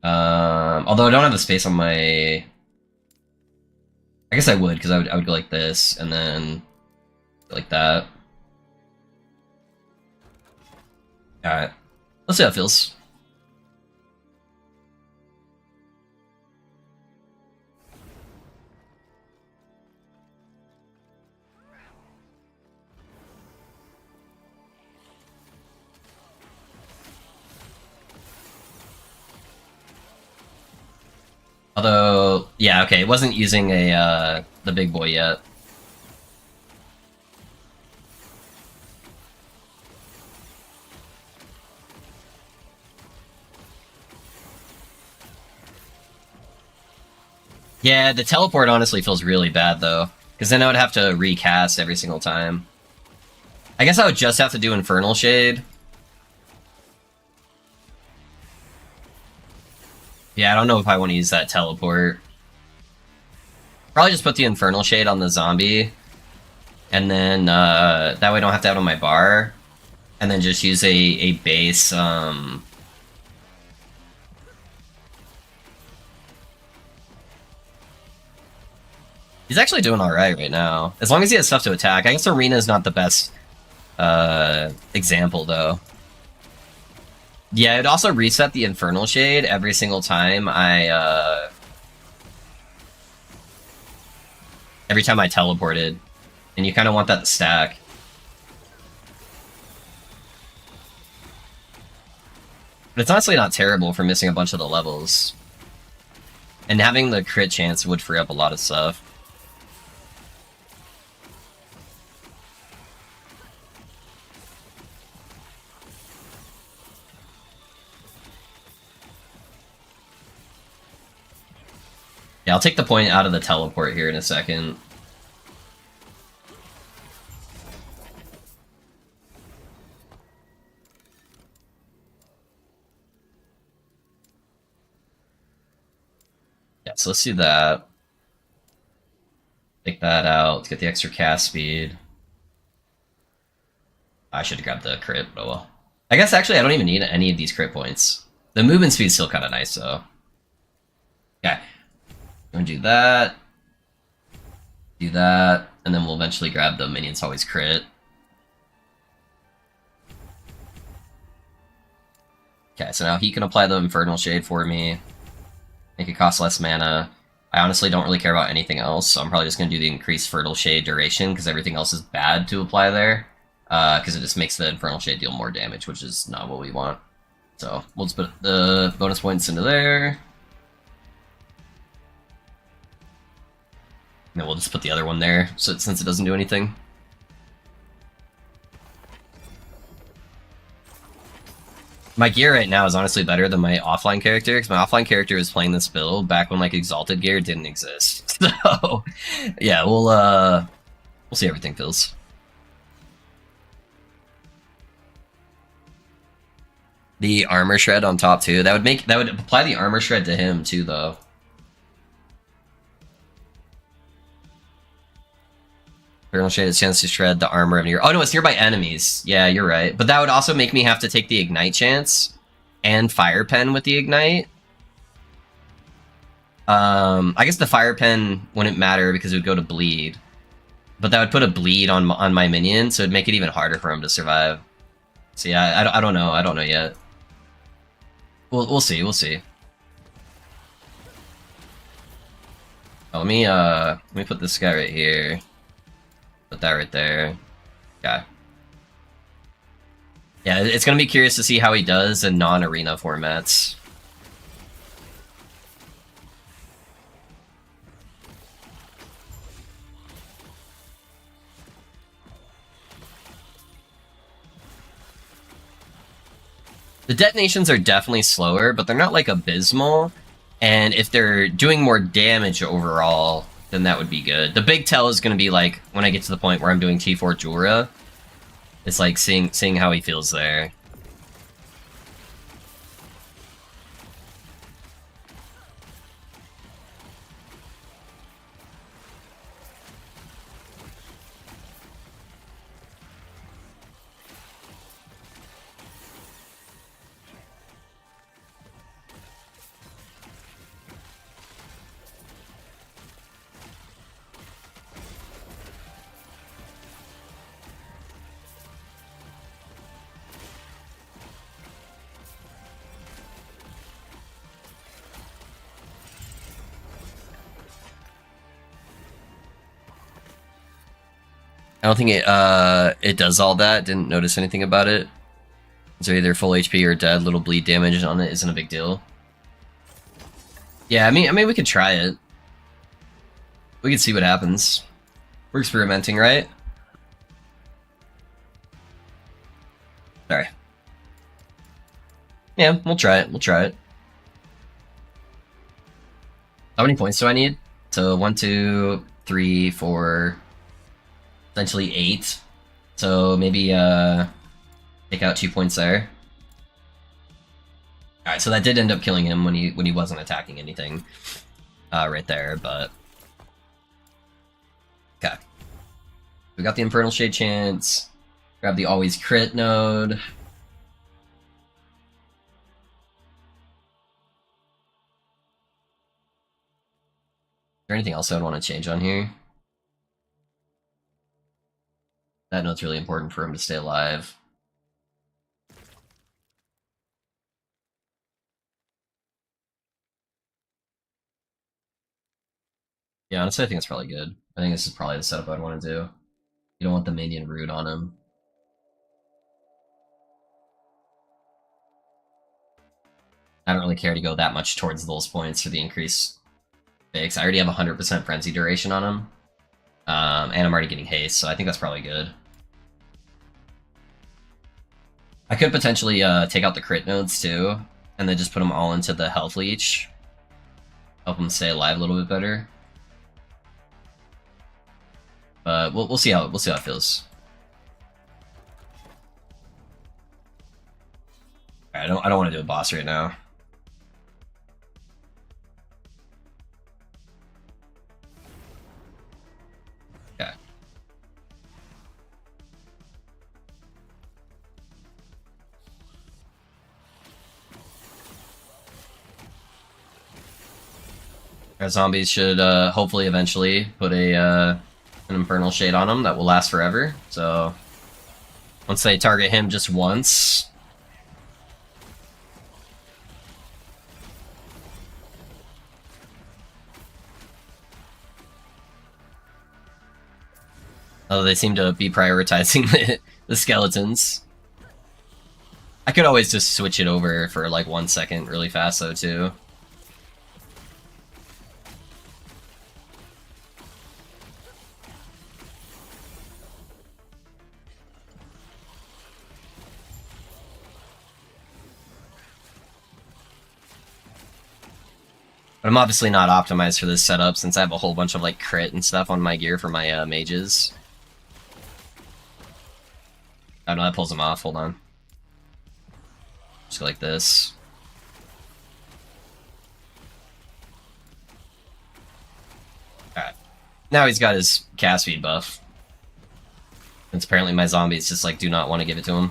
Although I don't have the space on my... I guess I would, because I would go like this, and then like that. Alright. Let's see how it feels. Although, yeah, okay, it wasn't using a the big boy yet. Yeah, the teleport honestly feels really bad though, because then I would have to recast every single time. I guess I would just have to do Infernal Shade. Yeah, I don't know if I want to use that teleport. Probably just put the Infernal Shade on the zombie, and then that way I don't have to have it on my bar, and then just use a base. He's actually doing alright right now, as long as he has stuff to attack. I guess Arena is not the best example though. Yeah, it'd also reset the Infernal Shade every single time every time I teleported, and you kind of want that to stack. But it's honestly not terrible for missing a bunch of the levels. And having the crit chance would free up a lot of stuff. Yeah, I'll take the point out of the teleport here in a second. Yeah, so let's do that. Take that out. Let's get the extra cast speed. I should have grabbed the crit, but oh well. I guess actually I don't even need any of these crit points. The movement speed's still kind of nice, though. Okay. I'm gonna do that, and then we'll eventually grab the minions always crit. Okay, so now he can apply the Infernal Shade for me, make it cost less mana. I honestly don't really care about anything else, so I'm probably just gonna do the increased Fertile Shade duration, because everything else is bad to apply there, because it just makes the Infernal Shade deal more damage, which is not what we want. So, we'll just put the bonus points into there. And then we'll just put the other one there, so since it doesn't do anything. My gear right now is honestly better than my offline character, because my offline character was playing this build back when like Exalted gear didn't exist. So, yeah, we'll see how everything feels. The armor shred on top too. That would apply the armor shred to him too, though. Infernal Shade has a chance to shred the armor of oh no, it's nearby enemies. Yeah, you're right. But that would also make me have to take the Ignite chance and Fire Pen with the Ignite. I guess the Fire Pen wouldn't matter because it would go to bleed. But that would put a bleed on my minion, so it'd make it even harder for him to survive. So yeah, I don't know. I don't know yet. We'll see. We'll see. Oh, let me put this guy right here. Put that right there. Okay. Yeah, it's gonna be curious to see how he does in non-arena formats. The detonations are definitely slower, but they're not like abysmal. And if they're doing more damage overall, then that would be good. The big tell is going to be like when I get to the point where I'm doing T4 Jura. It's like seeing how he feels there. I don't think it does all that. Didn't notice anything about it. So either full HP or dead. Little bleed damage on it isn't a big deal. Yeah, I mean we could try it. We can see what happens. We're experimenting, right? Sorry. Yeah, we'll try it. We'll try it. How many points do I need? So 1, 2, 3, 4, essentially 8. So maybe take out 2 points there. All right, so that did end up killing him when he wasn't attacking anything right there, but okay. We got the Infernal Shade chance. Grab the always crit node. Is there anything else I would want to change on here? That note's really important for him to stay alive. Yeah, honestly, I think it's probably good. I think this is probably the setup I'd want to do. You don't want the minion root on him. I don't really care to go that much towards those points for the increased fix. I already have 100% frenzy duration on him. And I'm already getting haste, so I think that's probably good. I could potentially take out the crit nodes too, and then just put them all into the health leech. Help them stay alive a little bit better. But we'll see how it feels. Right, I don't want to do a boss right now. Okay. Our zombies should hopefully eventually put an Infernal Shade on them that will last forever. So once they target him just once. Oh, they seem to be prioritizing the skeletons. I could always just switch it over for like 1 second really fast though too. But I'm obviously not optimized for this setup since I have a whole bunch of like crit and stuff on my gear for my mages. Oh no, that pulls them off. Hold on. Just go like this. Alright. Now he's got his cast speed buff. Since apparently my zombies just like do not want to give it to him.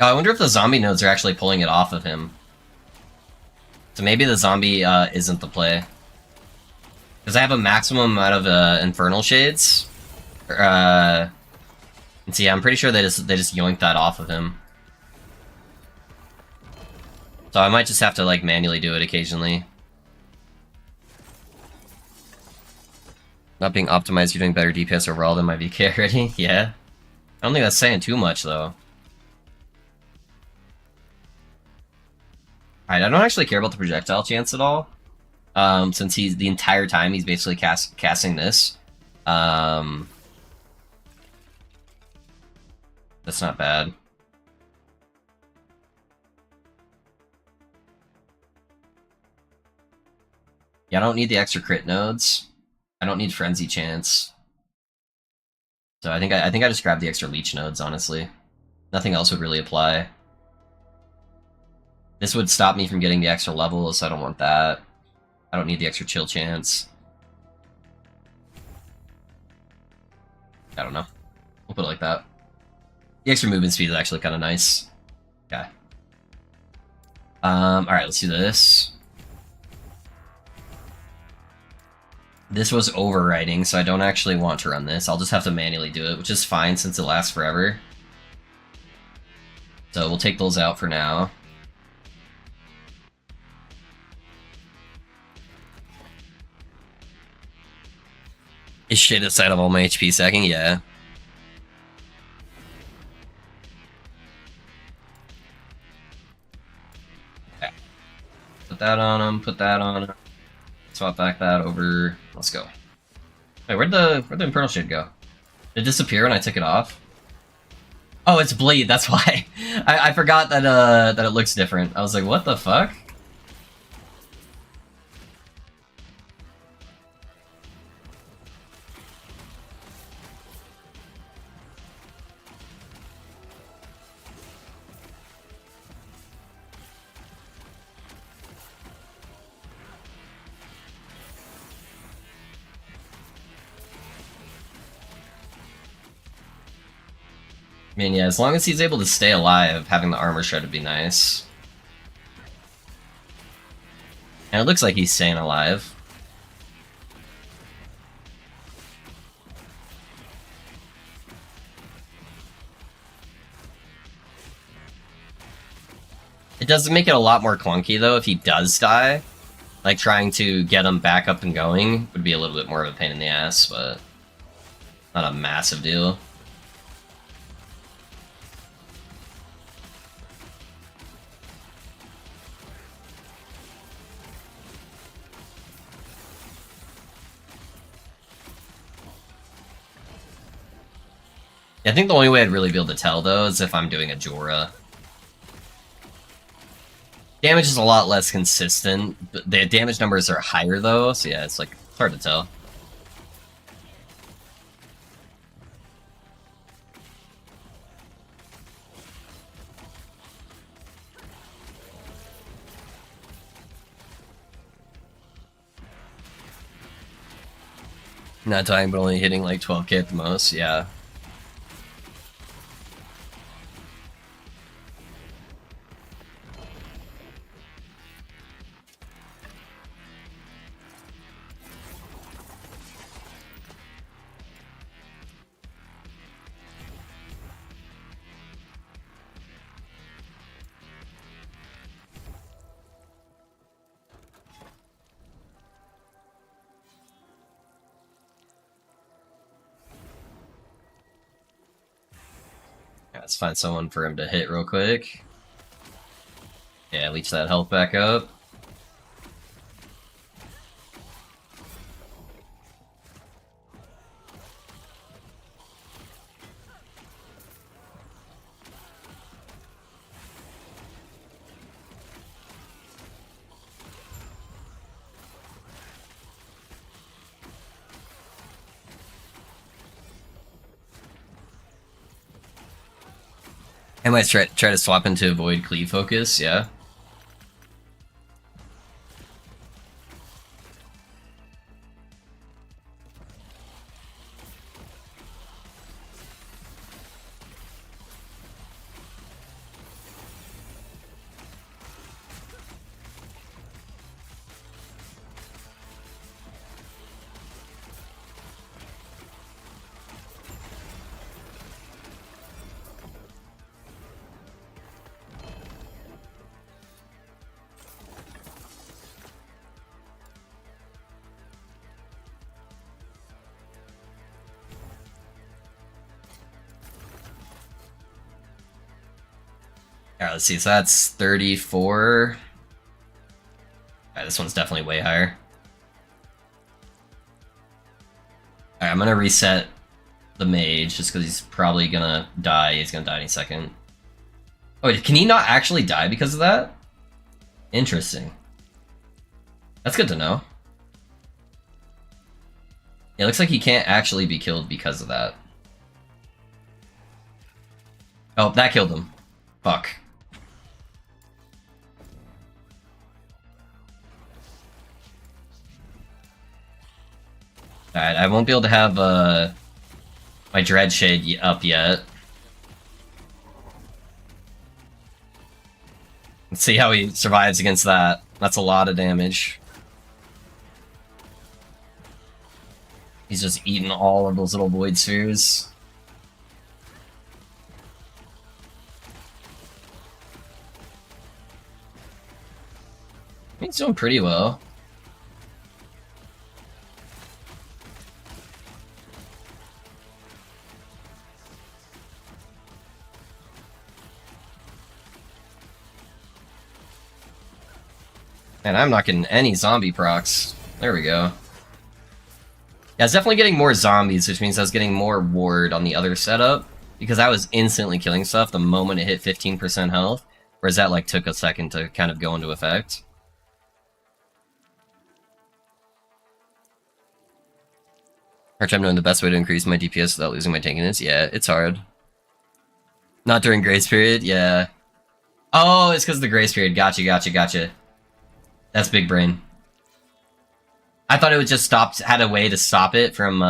Oh, I wonder if the zombie nodes are actually pulling it off of him. So maybe the zombie isn't the play. Because I have a maximum amount of Infernal Shades. And so yeah, I'm pretty sure they just yoinked that off of him. So I might just have to, like, manually do it occasionally. Not being optimized, you're doing better DPS overall than my VK already? Yeah. I don't think that's saying too much, though. Alright, I don't actually care about the projectile chance at all. Since he's, the entire time, he's basically casting this. That's not bad. Yeah, I don't need the extra crit nodes. I don't need frenzy chance. So I think I just grabbed the extra leech nodes, honestly. Nothing else would really apply. This would stop me from getting the extra levels, so I don't want that. I don't need the extra chill chance. I don't know. We'll put it like that. The extra movement speed is actually kind of nice. Okay. Alright, let's do this. This was overwriting, so I don't actually want to run this. I'll just have to manually do it, which is fine since it lasts forever. So we'll take those out for now. Is shit outside of all my HP sacking? Yeah. Okay. Put that on him, put that on him. Swap back that over. Let's go. Wait, where'd the Infernal shit go? Did it disappear when I took it off? Oh, it's bleed, that's why. I forgot that that it looks different. I was like, what the fuck? I mean, yeah, as long as he's able to stay alive, having the armor shred would be nice. And it looks like he's staying alive. It does make it a lot more clunky, though, if he does die. Like, trying to get him back up and going would be a little bit more of a pain in the ass, but not a massive deal. I think the only way I'd really be able to tell, though, is if I'm doing a Jorah. Damage is a lot less consistent, but the damage numbers are higher, though, so yeah, it's, like, hard to tell. Not dying, but only hitting, like, 12k at the most, yeah. Let's find someone for him to hit real quick. Yeah, leech that health back up. I might try to swap into avoid cleave focus, yeah. Alright, let's see. So that's 34. Alright, this one's definitely way higher. Alright, I'm gonna reset the mage just because he's probably gonna die. He's gonna die any second. Oh, wait, can he not actually die because of that? Interesting. That's good to know. It looks like he can't actually be killed because of that. Oh, that killed him. Fuck. Alright, I won't be able to have my Dread Shade up yet. Let's see how he survives against that. That's a lot of damage. He's just eating all of those little void spheres. He's doing pretty well. And I'm not getting any zombie procs. There we go. Yeah, I was definitely getting more zombies, which means I was getting more ward on the other setup, because I was instantly killing stuff the moment it hit 15% health, whereas that like took a second to kind of go into effect. Hard time knowing the best way to increase my DPS without losing my tankiness. Yeah, it's hard. Not during grace period, yeah. Oh, it's because of the grace period. Gotcha. That's big brain. I thought it would just had a way to stop it from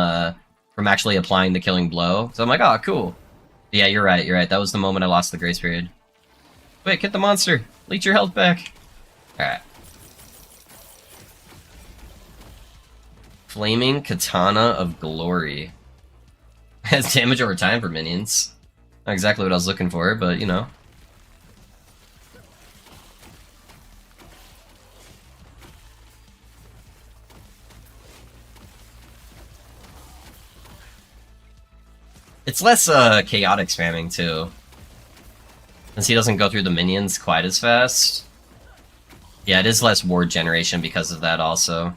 actually applying the killing blow. So I'm like, oh, cool. Yeah, you're right. That was the moment I lost the grace period. Wait, get the monster. Leech your health back. Alright. Flaming Katana of Glory. Has damage over time for minions. Not exactly what I was looking for, but you know. It's less chaotic spamming too. Since he doesn't go through the minions quite as fast. Yeah, it is less ward generation because of that also.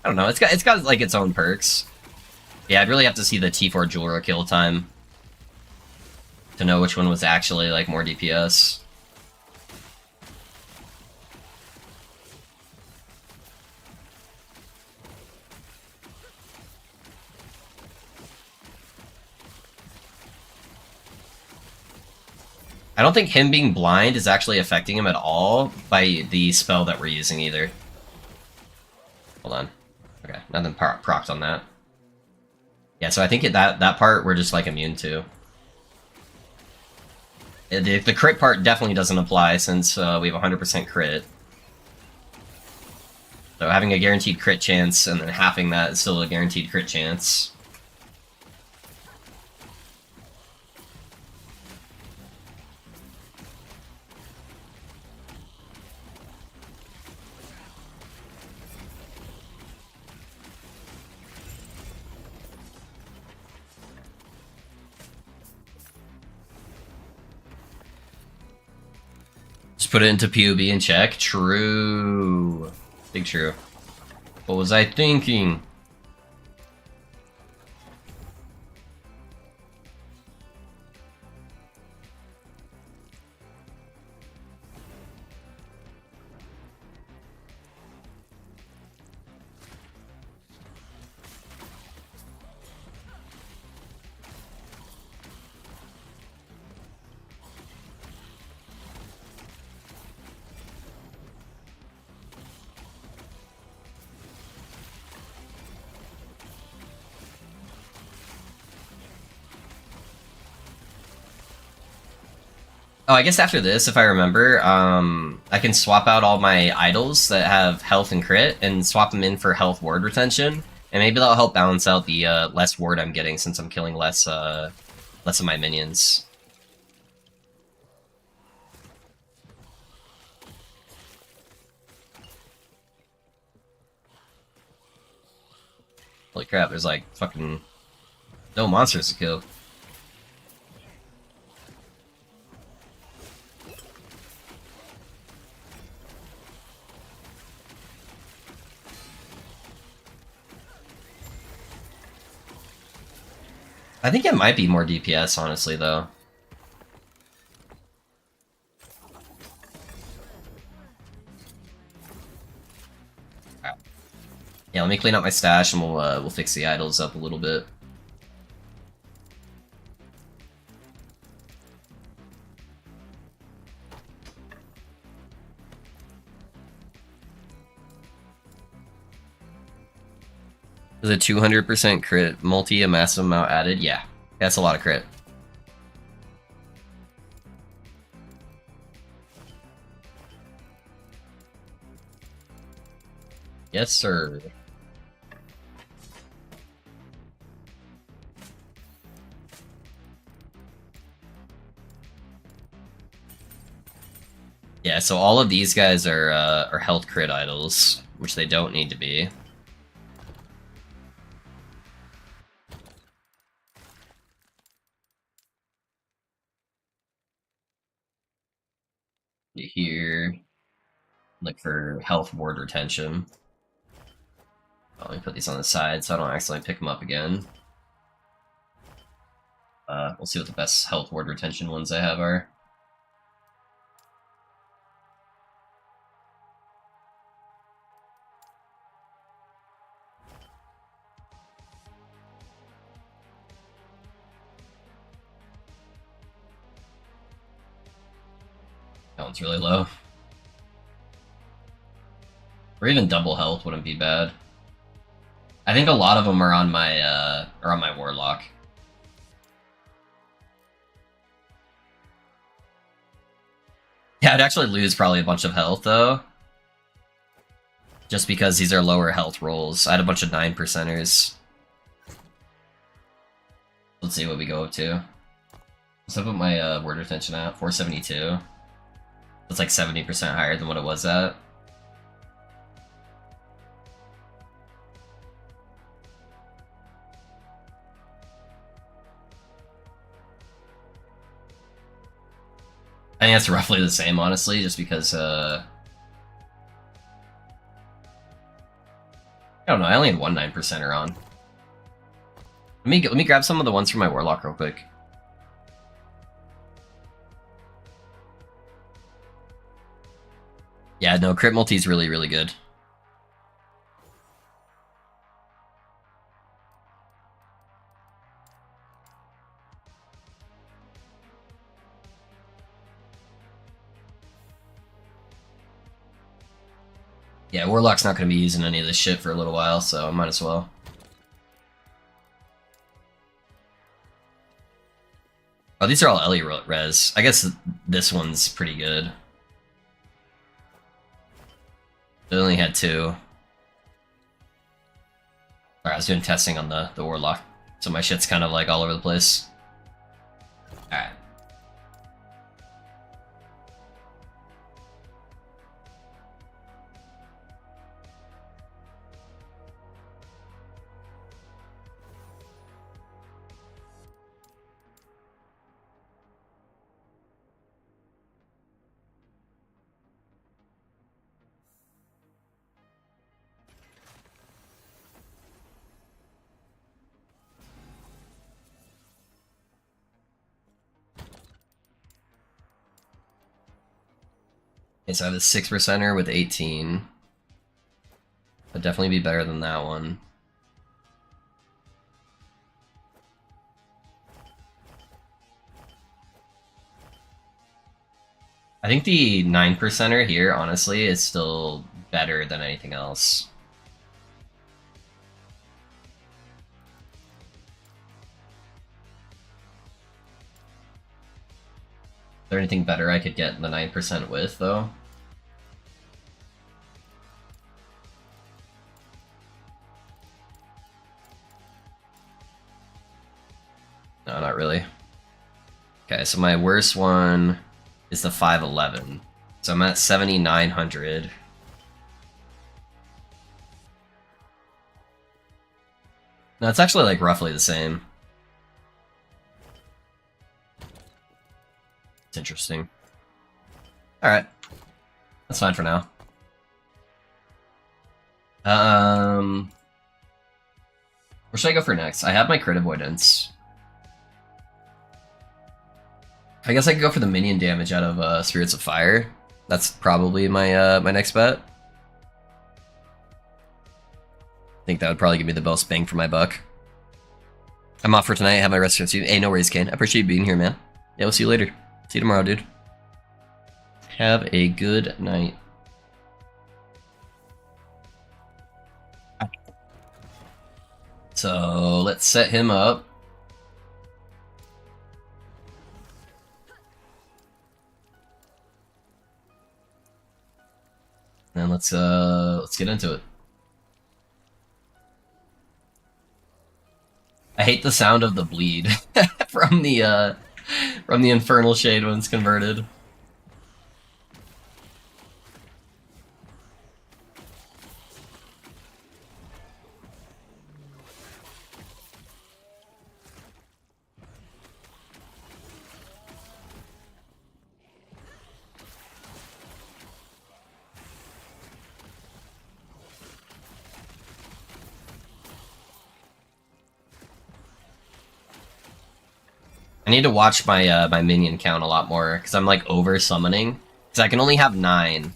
I don't know, it's got like its own perks. Yeah, I'd really have to see the T4 Jewelra kill time to know which one was actually like more DPS. I don't think him being blind is actually affecting him at all by the spell that we're using either. Hold on. Okay, nothing procs on that. Yeah, so I think that part we're just like immune to. The crit part definitely doesn't apply since we have 100% crit. So having a guaranteed crit chance and then halving that is still a guaranteed crit chance. Just put it into POB and check. True. Big true. What was I thinking? Oh, I guess after this, if I remember, I can swap out all my idols that have health and crit and swap them in for health ward retention, and maybe that'll help balance out the less ward I'm getting since I'm killing less of my minions. Holy crap, there's like fucking no monsters to kill. I think it might be more DPS, honestly, though. Yeah, let me clean up my stash and we'll fix the idols up a little bit. Is a 200% crit multi a massive amount added? Yeah, that's a lot of crit. Yes, sir. Yeah, so all of these guys are health crit idols, which they don't need to be. Here, look for health ward retention. Let me put these on the side so I don't accidentally pick them up again. We'll see what the best health ward retention ones I have are. That one's really low. Or even double health wouldn't be bad. I think a lot of them are on my warlock. Yeah, I'd actually lose probably a bunch of health though. Just because these are lower health rolls. I had a bunch of 9%ers. Let's see what we go up to. So I put my word retention at 472. It's like 70% higher than what it was at. I think that's roughly the same, honestly, just because, I don't know, I only had one 9%er on. Let me grab some of the ones from my warlock real quick. Yeah, no, crit multi is really, really good. Yeah, Warlock's not going to be using any of this shit for a little while, so I might as well. Oh, these are all Ellie res. I guess this one's pretty good. They only had 2. Alright, I was doing testing on the Warlock, so my shit's kind of like all over the place. Alright. Okay, so I have a 6%er with 18. Would definitely be better than that one. I think the 9%er here, honestly, is still better than anything else. Is there anything better I could get the 9% with, though? No, not really. Okay, so my worst one is the 511. So I'm at 7,900. No, it's actually like roughly the same. It's interesting. Alright. That's fine for now. Where should I go for next? I have my crit avoidance. I guess I could go for the minion damage out of Spirits of Fire. That's probably my my next bet. I think that would probably give me the most bang for my buck. I'm off for tonight. Have my rest of you. Hey, no worries, Kane. I appreciate you being here, man. Yeah, we'll see you later. See you tomorrow, dude. Have a good night. So let's set him up. And let's get into it. I hate the sound of the bleed from the Infernal Shade when it's converted. I need to watch my my minion count a lot more, because I'm like over summoning. Because I can only have 9.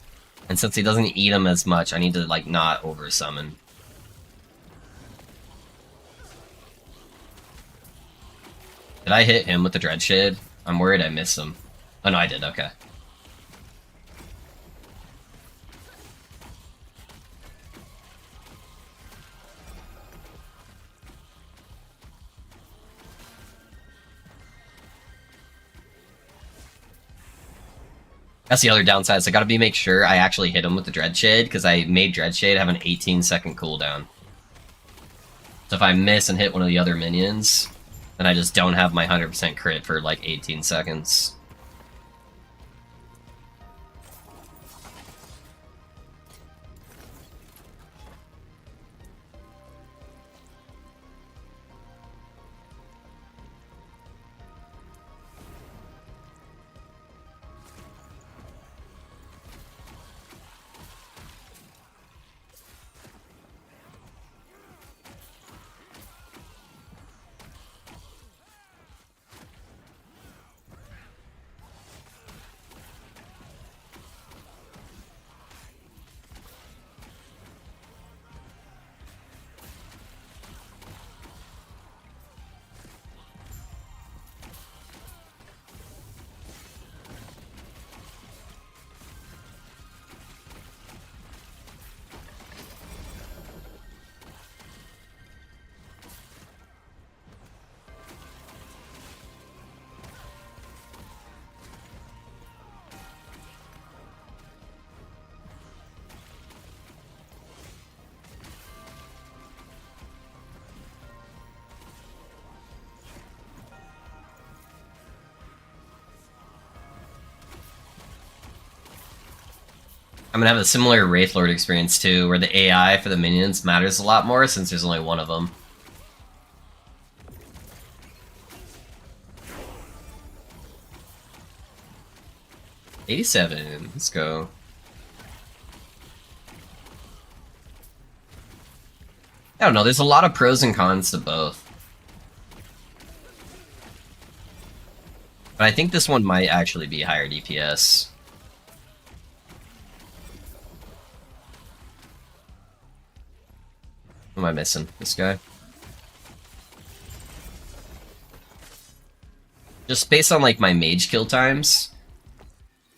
And since he doesn't eat them as much, I need to like not over summon. Did I hit him with the Dread Shade? I'm worried I missed him. Oh no, I did, okay. That's the other downside, so I gotta make sure I actually hit him with the Dread Shade, because I made Dread Shade have an 18-second cooldown. So if I miss and hit one of the other minions, then I just don't have my 100% crit for like 18 seconds. I'm gonna have a similar Wraith Lord experience too, where the AI for the minions matters a lot more since there's only one of them. $87. Let's go. I don't know. There's a lot of pros and cons to both. But I think this one might actually be higher DPS. What am I missing? This guy? Just based on like my mage kill times,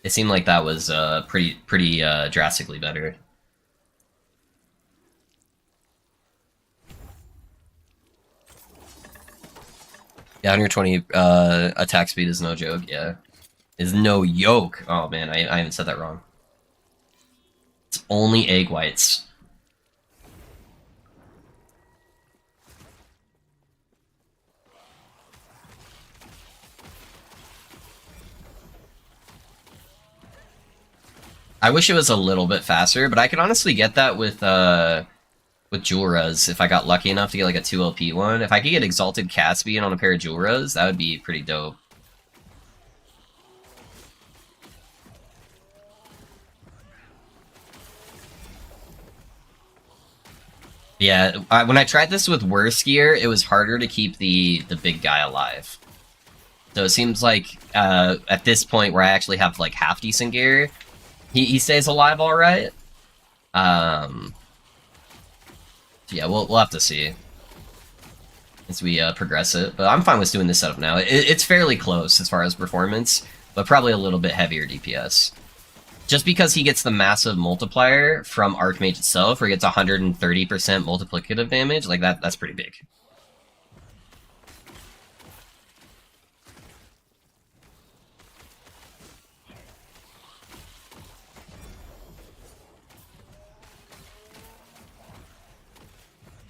it seemed like that was pretty drastically better. Yeah, 120 attack speed is no joke. Yeah, is no yoke. Oh man, I haven't said that wrong. It's only egg whites. I wish it was a little bit faster, but I could honestly get that with Jewel Res if I got lucky enough to get like a 2 LP one. If I could get Exalted Caspian on a pair of Jewel Res, that would be pretty dope. Yeah, when I tried this with worse gear, it was harder to keep the big guy alive. So it seems like at this point where I actually have like half decent gear, he stays alive all right. So yeah, we'll have to see as we progress it. But I'm fine with doing this setup now. It's fairly close as far as performance, but probably a little bit heavier DPS. Just because he gets the massive multiplier from Archmage itself, where he gets 130% multiplicative damage, like that's pretty big.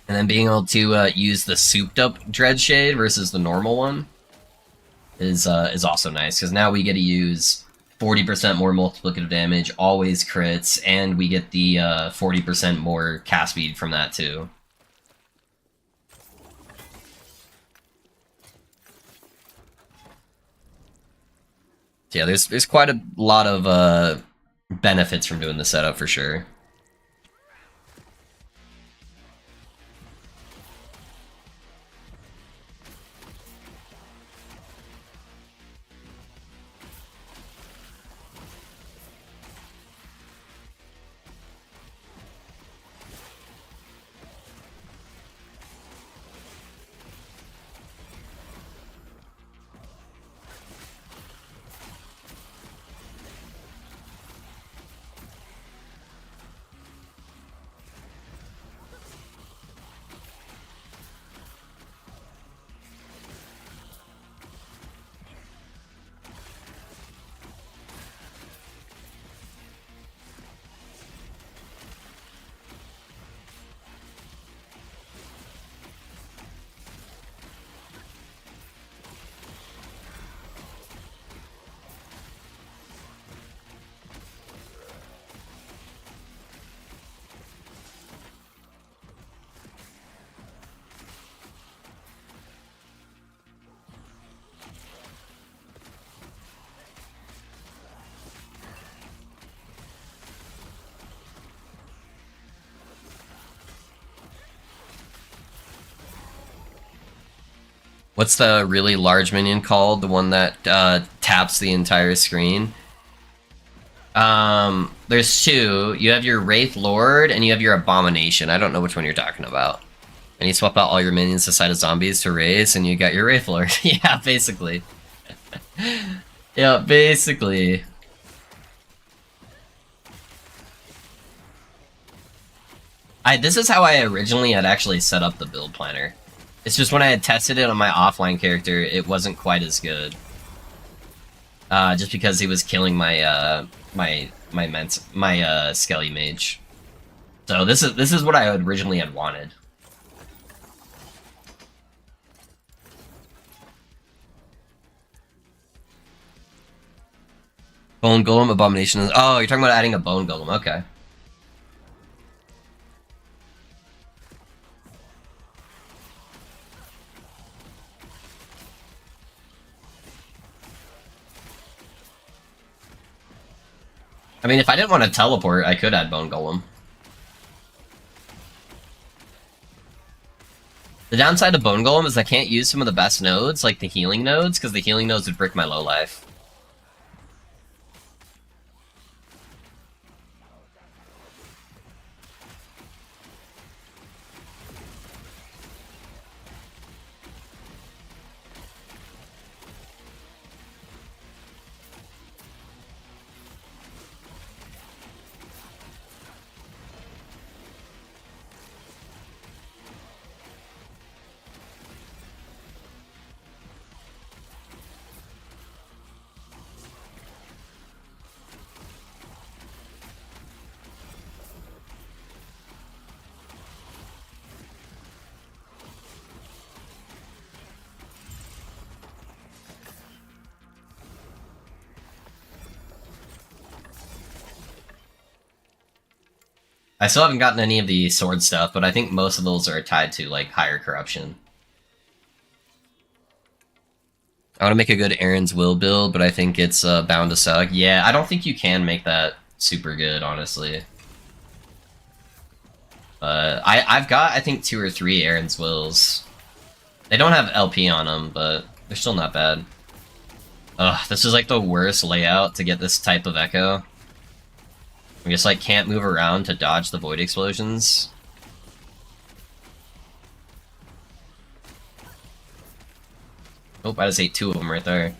And then being able to use the souped-up Dread Shade versus the normal one is also nice, because now we get to use 40% more multiplicative damage, always crits, and we get the 40% more cast speed from that too. So yeah, there's quite a lot of benefits from doing the setup for sure. What's the really large minion called? The one that taps the entire screen? There's two. You have your Wraith Lord, and you have your Abomination. I don't know which one you're talking about. And you swap out all your minions to side of zombies to raise, and you got your Wraith Lord. Yeah, basically. Yeah, basically. This is how I originally had actually set up the build planner. It's just when I had tested it on my offline character, it wasn't quite as good. Just because he was killing my Skelly Mage. So this is what I originally had wanted. Bone Golem, Abomination. Oh, you're talking about adding a Bone Golem. Okay. I mean, if I didn't want to teleport, I could add Bone Golem. The downside of Bone Golem is I can't use some of the best nodes, like the healing nodes, because the healing nodes would brick my low life. I still haven't gotten any of the sword stuff, but I think most of those are tied to, like, higher corruption. I want to make a good Aaron's Will build, but I think it's bound to suck. Yeah, I don't think you can make that super good, honestly. I've got, I think, 2 or 3 Aaron's Wills. They don't have LP on them, but they're still not bad. Ugh, this is like the worst layout to get this type of echo. We just like can't move around to dodge the void explosions. Oh, I just ate 2 of them right there.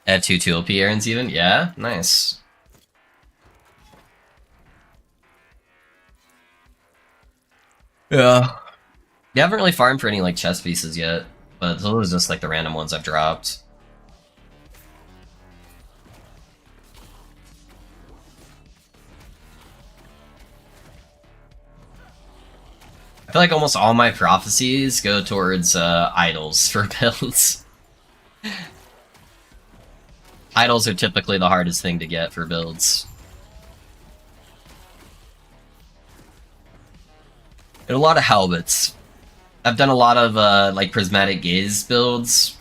Add 2 Tulip errands even? Yeah? Nice. Yeah. You haven't really farmed for any like chest pieces yet, but those are just like the random ones I've dropped. I feel like almost all my prophecies go towards idols for builds. Idols are typically the hardest thing to get for builds. And a lot of helmets. I've done a lot of like prismatic gaze builds,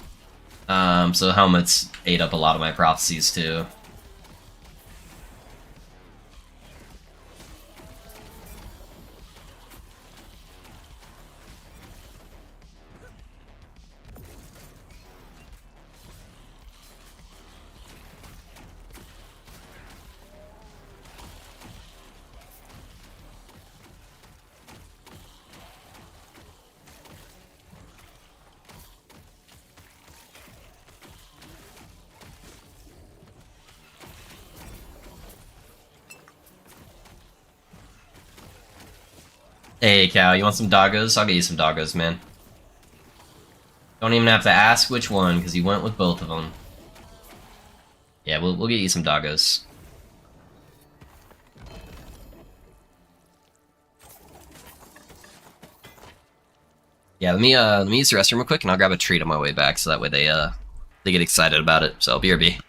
so helmets ate up a lot of my prophecies too. Hey, Cal, you want some doggos? I'll get you some doggos, man. Don't even have to ask which one, because you went with both of them. Yeah, we'll get you some doggos. Yeah, let me use the restroom real quick, and I'll grab a treat on my way back, so that way they get excited about it. So BRB.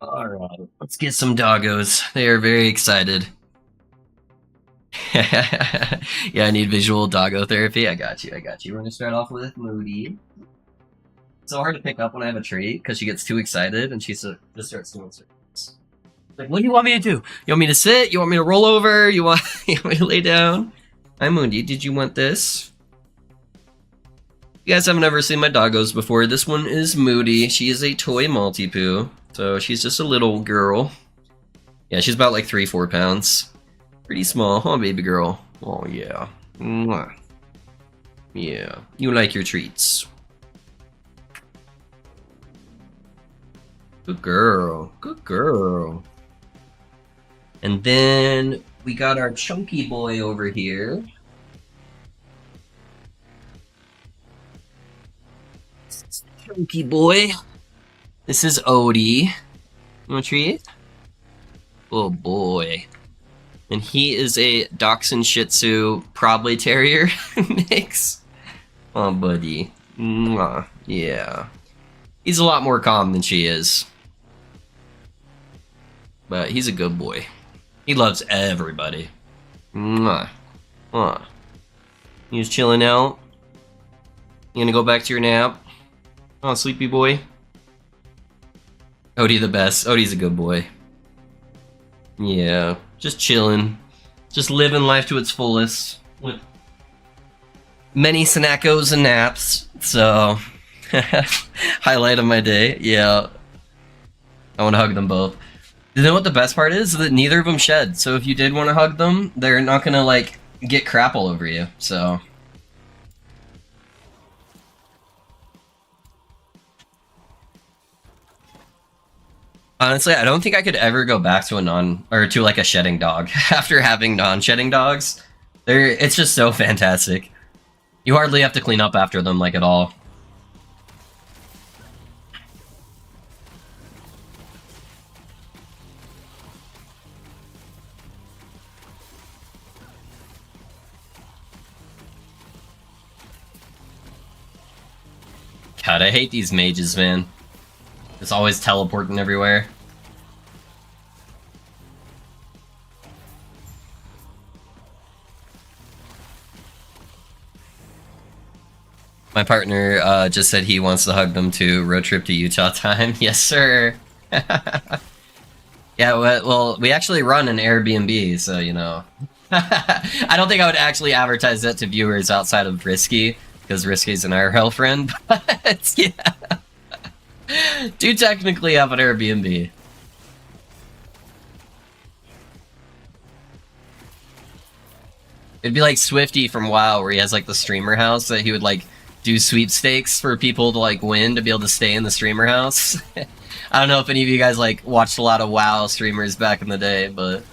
Alright, let's get some doggos. They are very excited. Yeah, I need visual doggo therapy. I got you. We're gonna start off with Moody. It's so hard to pick up when I have a treat because she gets too excited and she just starts doing circles. Like, what do you want me to do? You want me to sit? You want me to roll over? You want me to lay down? Hi, Moody. Did you want this? You guys haven't ever seen my doggos before. This one is Moody. She is a toy Maltipoo, so she's just a little girl. Yeah, she's about like 3-4 pounds. Pretty small, huh, baby girl? Oh, yeah. Mwah. Yeah, you like your treats. Good girl. Good girl. And then we got our chunky boy over here. Chunky boy. This is Odie. You want a treat? Oh boy. And he is a Dachshund Shih Tzu, probably Terrier mix. Oh, buddy. Mwah. Yeah. He's a lot more calm than she is. But he's a good boy. He loves everybody. Mwah. Mwah. You just chilling out? You gonna go back to your nap? Oh, sleepy boy. Odie the best. Odie's a good boy. Yeah, just chilling. Just living life to its fullest. With many snackos and naps. So, highlight of my day. Yeah. I want to hug them both. You know what the best part is? That neither of them shed. So if you did want to hug them, they're not gonna, like, get crap all over you. So... Honestly, I don't think I could ever go back to a shedding dog after having non-shedding dogs. It's just so fantastic. You hardly have to clean up after them, like, at all. God, I hate these mages, man. It's always teleporting everywhere. My partner just said he wants to hug them too. Road trip to Utah time. Yes, sir. Yeah, well, we actually run an Airbnb, so, you know. I don't think I would actually advertise that to viewers outside of Risky, because Risky's an IRL friend, but yeah. Do technically have an Airbnb. It'd be like Swifty from WoW, where he has like the streamer house that he would like do sweepstakes for people to like win to be able to stay in the streamer house. I don't know if any of you guys like watched a lot of WoW streamers back in the day, but...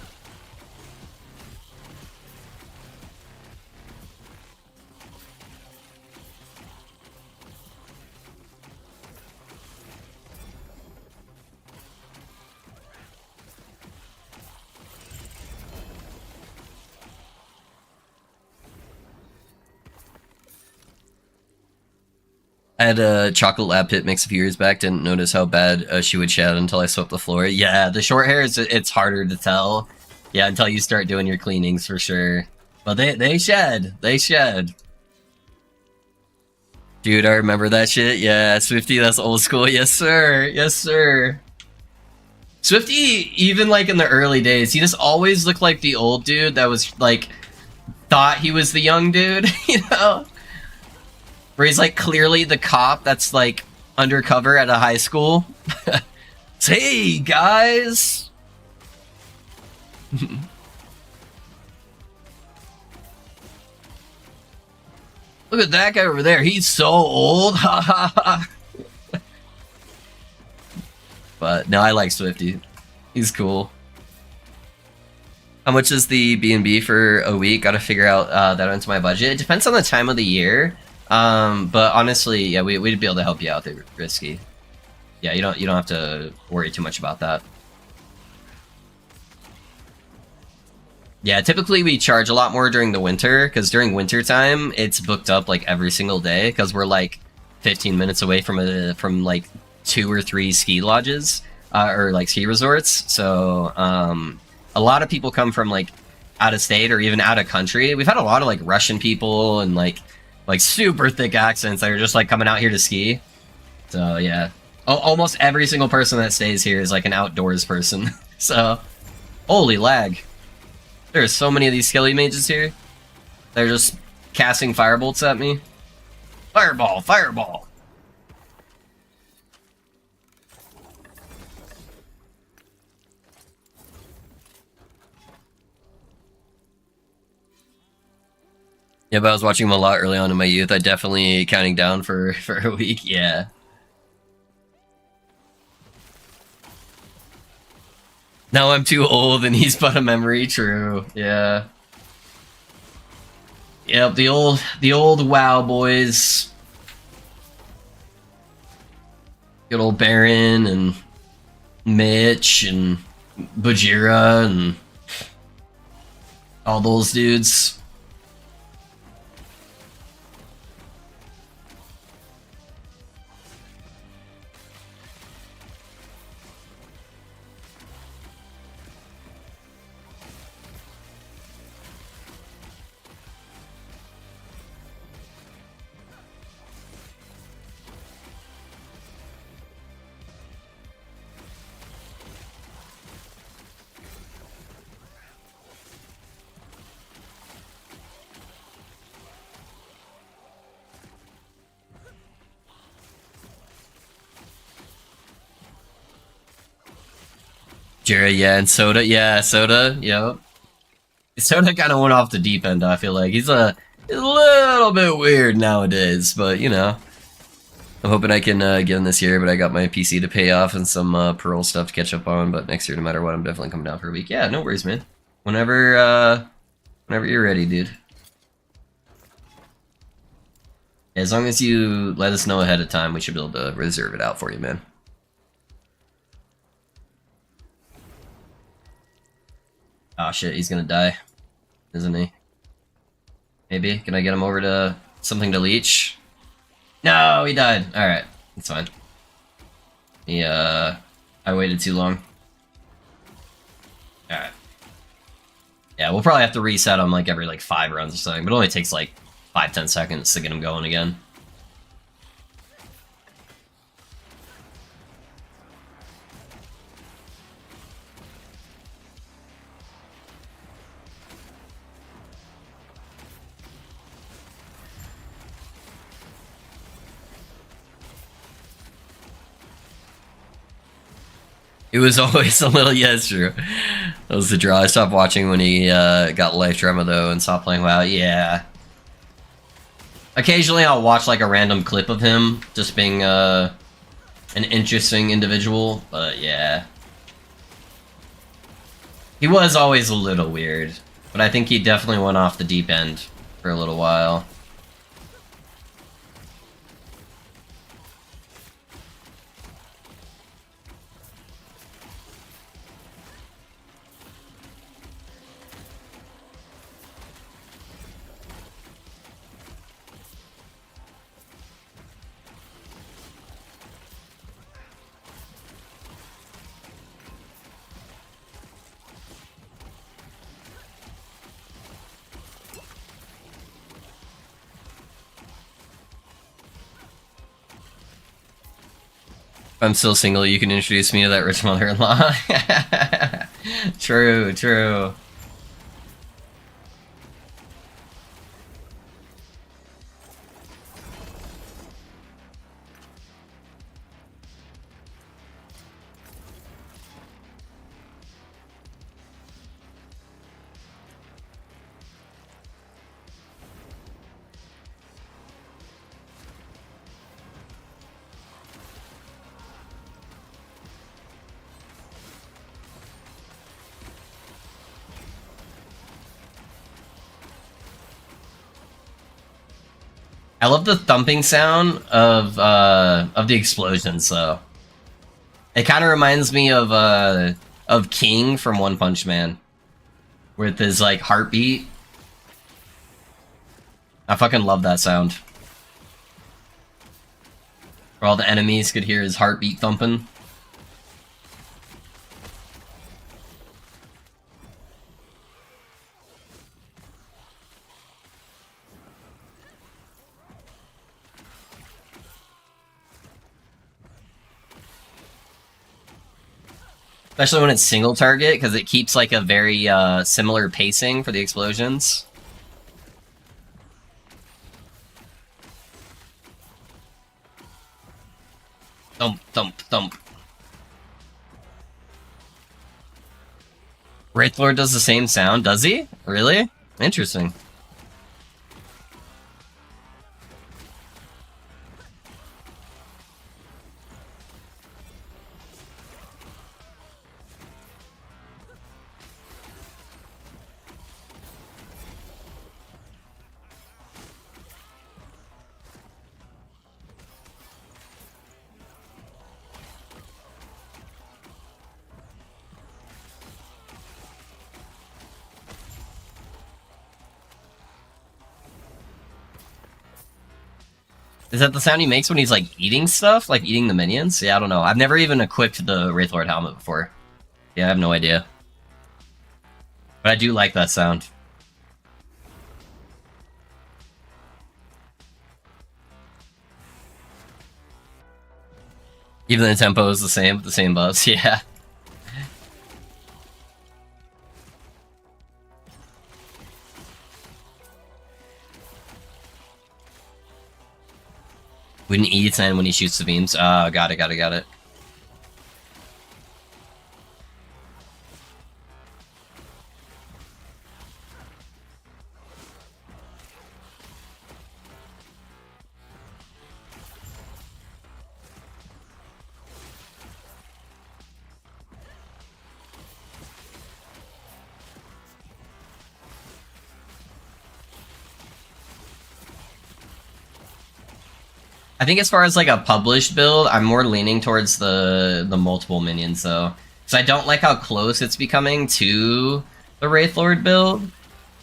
I had a chocolate lab pit mix a few years back, didn't notice how bad she would shed until I swept the floor. Yeah, the short hair, it's harder to tell. Yeah, until you start doing your cleanings for sure. But they shed. They shed. Dude, I remember that shit. Yeah, Swifty, that's old school. Yes, sir. Yes, sir. Swifty, even like in the early days, he just always looked like the old dude that was like, thought he was the young dude, you know? Where he's like clearly the cop that's like undercover at a high school. Hey, guys! Look at that guy over there. He's so old. Ha ha ha. But no, I like Swifty. He's cool. How much is the B&B for a week? Gotta figure out that into my budget. It depends on the time of the year. But honestly, yeah, we'd be able to help you out there, Risky. Yeah, you don't have to worry too much about that. Yeah, typically we charge a lot more during the winter, because during winter time, it's booked up like every single day, because we're like 15 minutes away from like 2 or 3 ski lodges, or like ski resorts. So, a lot of people come from like out of state or even out of country. We've had a lot of like Russian people and like super thick accents that are just like coming out here to ski. So yeah, almost every single person that stays here is like an outdoors person. So, holy lag. There's so many of these skelly mages here. They're just casting firebolts at me. Fireball, fireball. Yeah, but I was watching them a lot early on in my youth. I definitely counting down for a week. Yeah. Now I'm too old and he's but a memory. True. Yeah. Yep, the old WoW boys. Good old Baron and Mitch and Bajira and all those dudes. Jira, yeah, and Soda, yeah, Soda, yep. Soda kind of went off the deep end, I feel like. He's a little bit weird nowadays, but, you know. I'm hoping I can get in this year, but I got my PC to pay off and some Pearl stuff to catch up on, but next year, no matter what, I'm definitely coming down for a week. Yeah, no worries, man. Whenever you're ready, dude. As long as you let us know ahead of time, we should be able to reserve it out for you, man. Oh shit, he's gonna die, isn't he? Maybe? Can I get him over to something to leech? No, he died. Alright, that's fine. I waited too long. Alright. Yeah, we'll probably have to reset him like every 5 runs or something, but it only takes like 5-10 seconds to get him going again. It was always a little, yeah, it's true. That was the draw. I stopped watching when he got Life Drama, though, and stopped playing WoW. Yeah. Occasionally I'll watch, a random clip of him, just being an interesting individual, but yeah. He was always a little weird, but I think he definitely went off the deep end for a little while. If I'm still single, you can introduce me to that rich mother-in-law. True, true. I love the thumping sound of the explosions, though. It kind of reminds me of King from One Punch Man, with his heartbeat. I fucking love that sound. Where all the enemies could hear his heartbeat thumping. Especially when it's single target, because it keeps a very similar pacing for the explosions. Thump, thump, thump. Wraithlord does the same sound, does he? Really? Interesting. Is that the sound he makes when he's, like, eating stuff? Like, eating the minions? Yeah, I don't know. I've never even equipped the Wraithlord helmet before. Yeah, I have no idea. But I do like that sound. Even the tempo is the same buffs, yeah. When he eats and when he shoots the beams. Oh, got it. I think as far as like a published build, I'm more leaning towards the multiple minions though, because I don't like how close it's becoming to the Wraithlord build.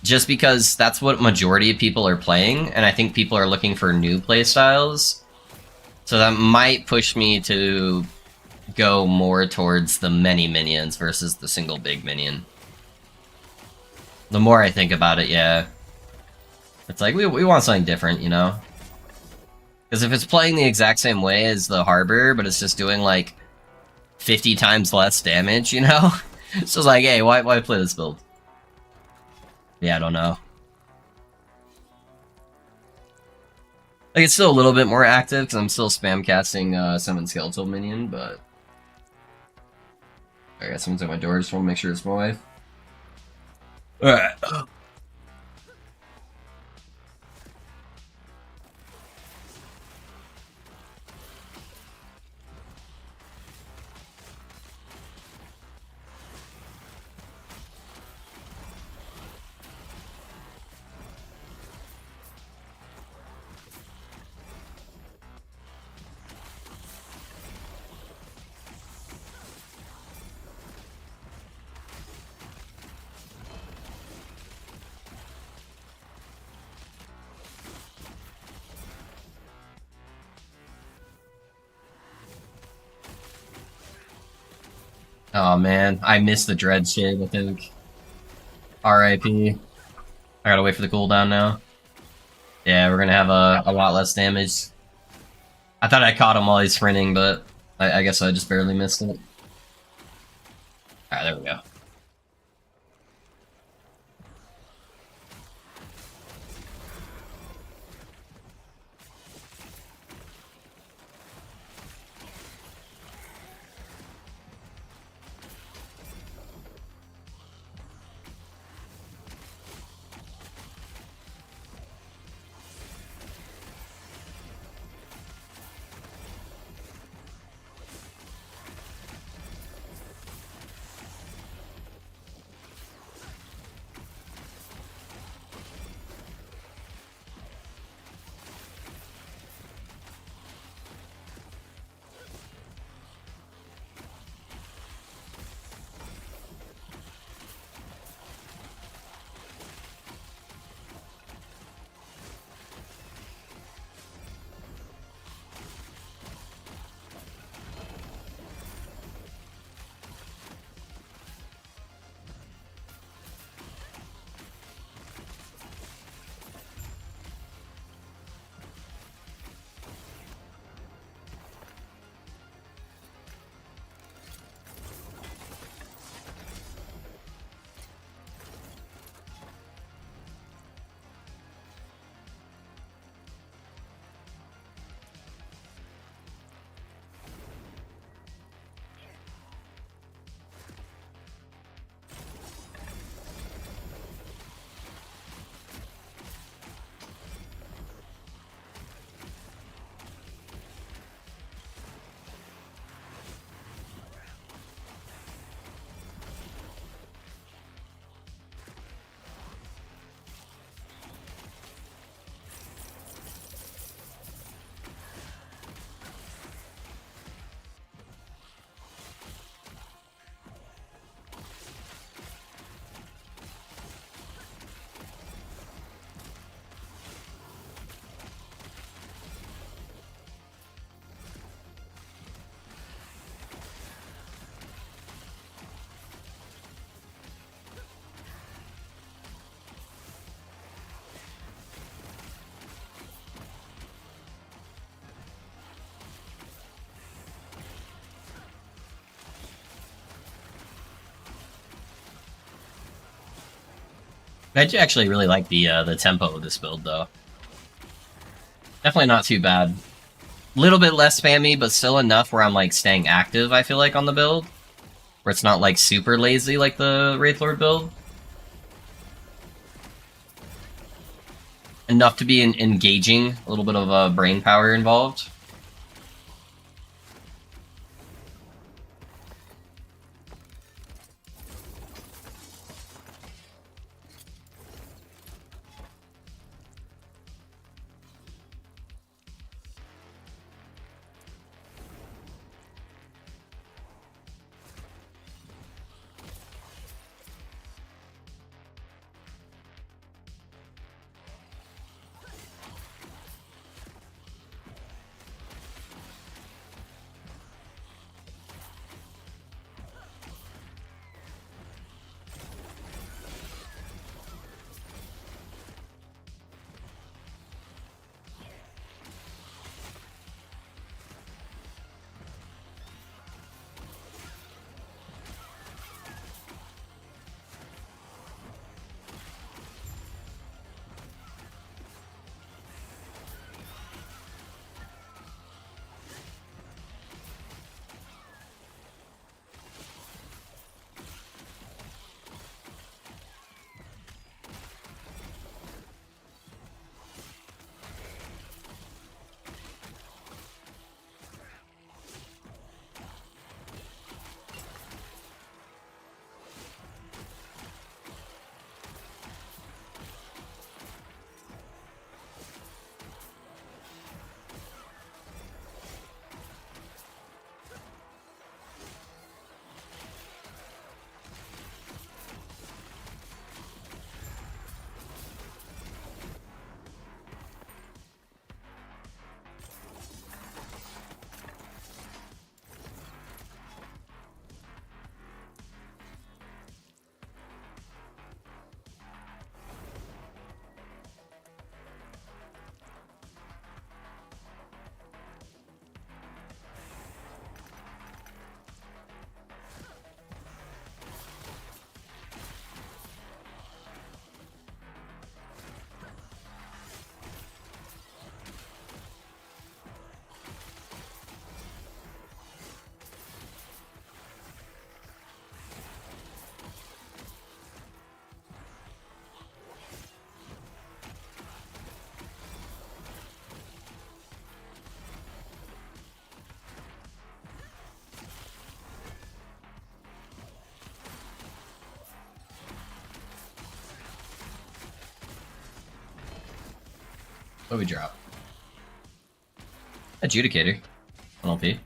Just because that's what majority of people are playing, and I think people are looking for new playstyles. So that might push me to go more towards the many minions versus the single big minion. The more I think about it, yeah. It's like, we want something different, you know? Because if it's playing the exact same way as the Harbor, but it's just doing, like, 50 times less damage, you know? It's just like, hey, why play this build? Yeah, I don't know. Like, it's still a little bit more active, because I'm still spam casting Summon Skeletal Minion, but... I got someone's at my door, just want to make sure it's my wife. Alright. Oh man, I missed the dread shit, I think. RIP. I gotta wait for the cooldown now. Yeah, we're gonna have a lot less damage. I thought I caught him while he's sprinting, but I guess I just barely missed it. Alright, there we go. I actually really like the tempo of this build, though. Definitely not too bad. Little bit less spammy, but still enough where I'm like staying active, I feel like, on the build. Where it's not like super lazy like the Wraithlord build. Enough to be engaging, a little bit of brain power involved. What do we drop? Adjudicator. NLP.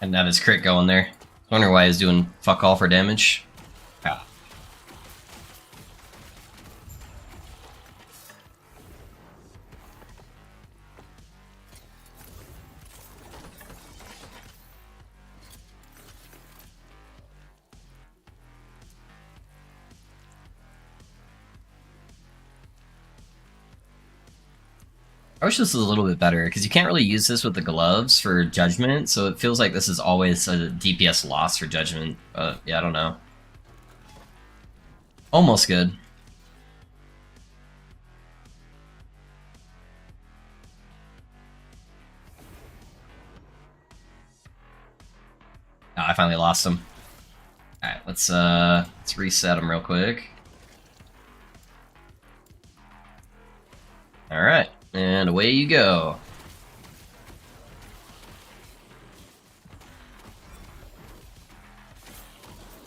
And have his crit going there. I wonder why he's doing fuck all for damage. Ah. I wish this was a little bit better, because you can't really use this with the gloves for Judgment, so it feels like this is always a DPS loss for Judgment. Yeah, I don't know. Almost good. Oh, I finally lost him. Alright, let's reset him real quick. Alright. And away you go.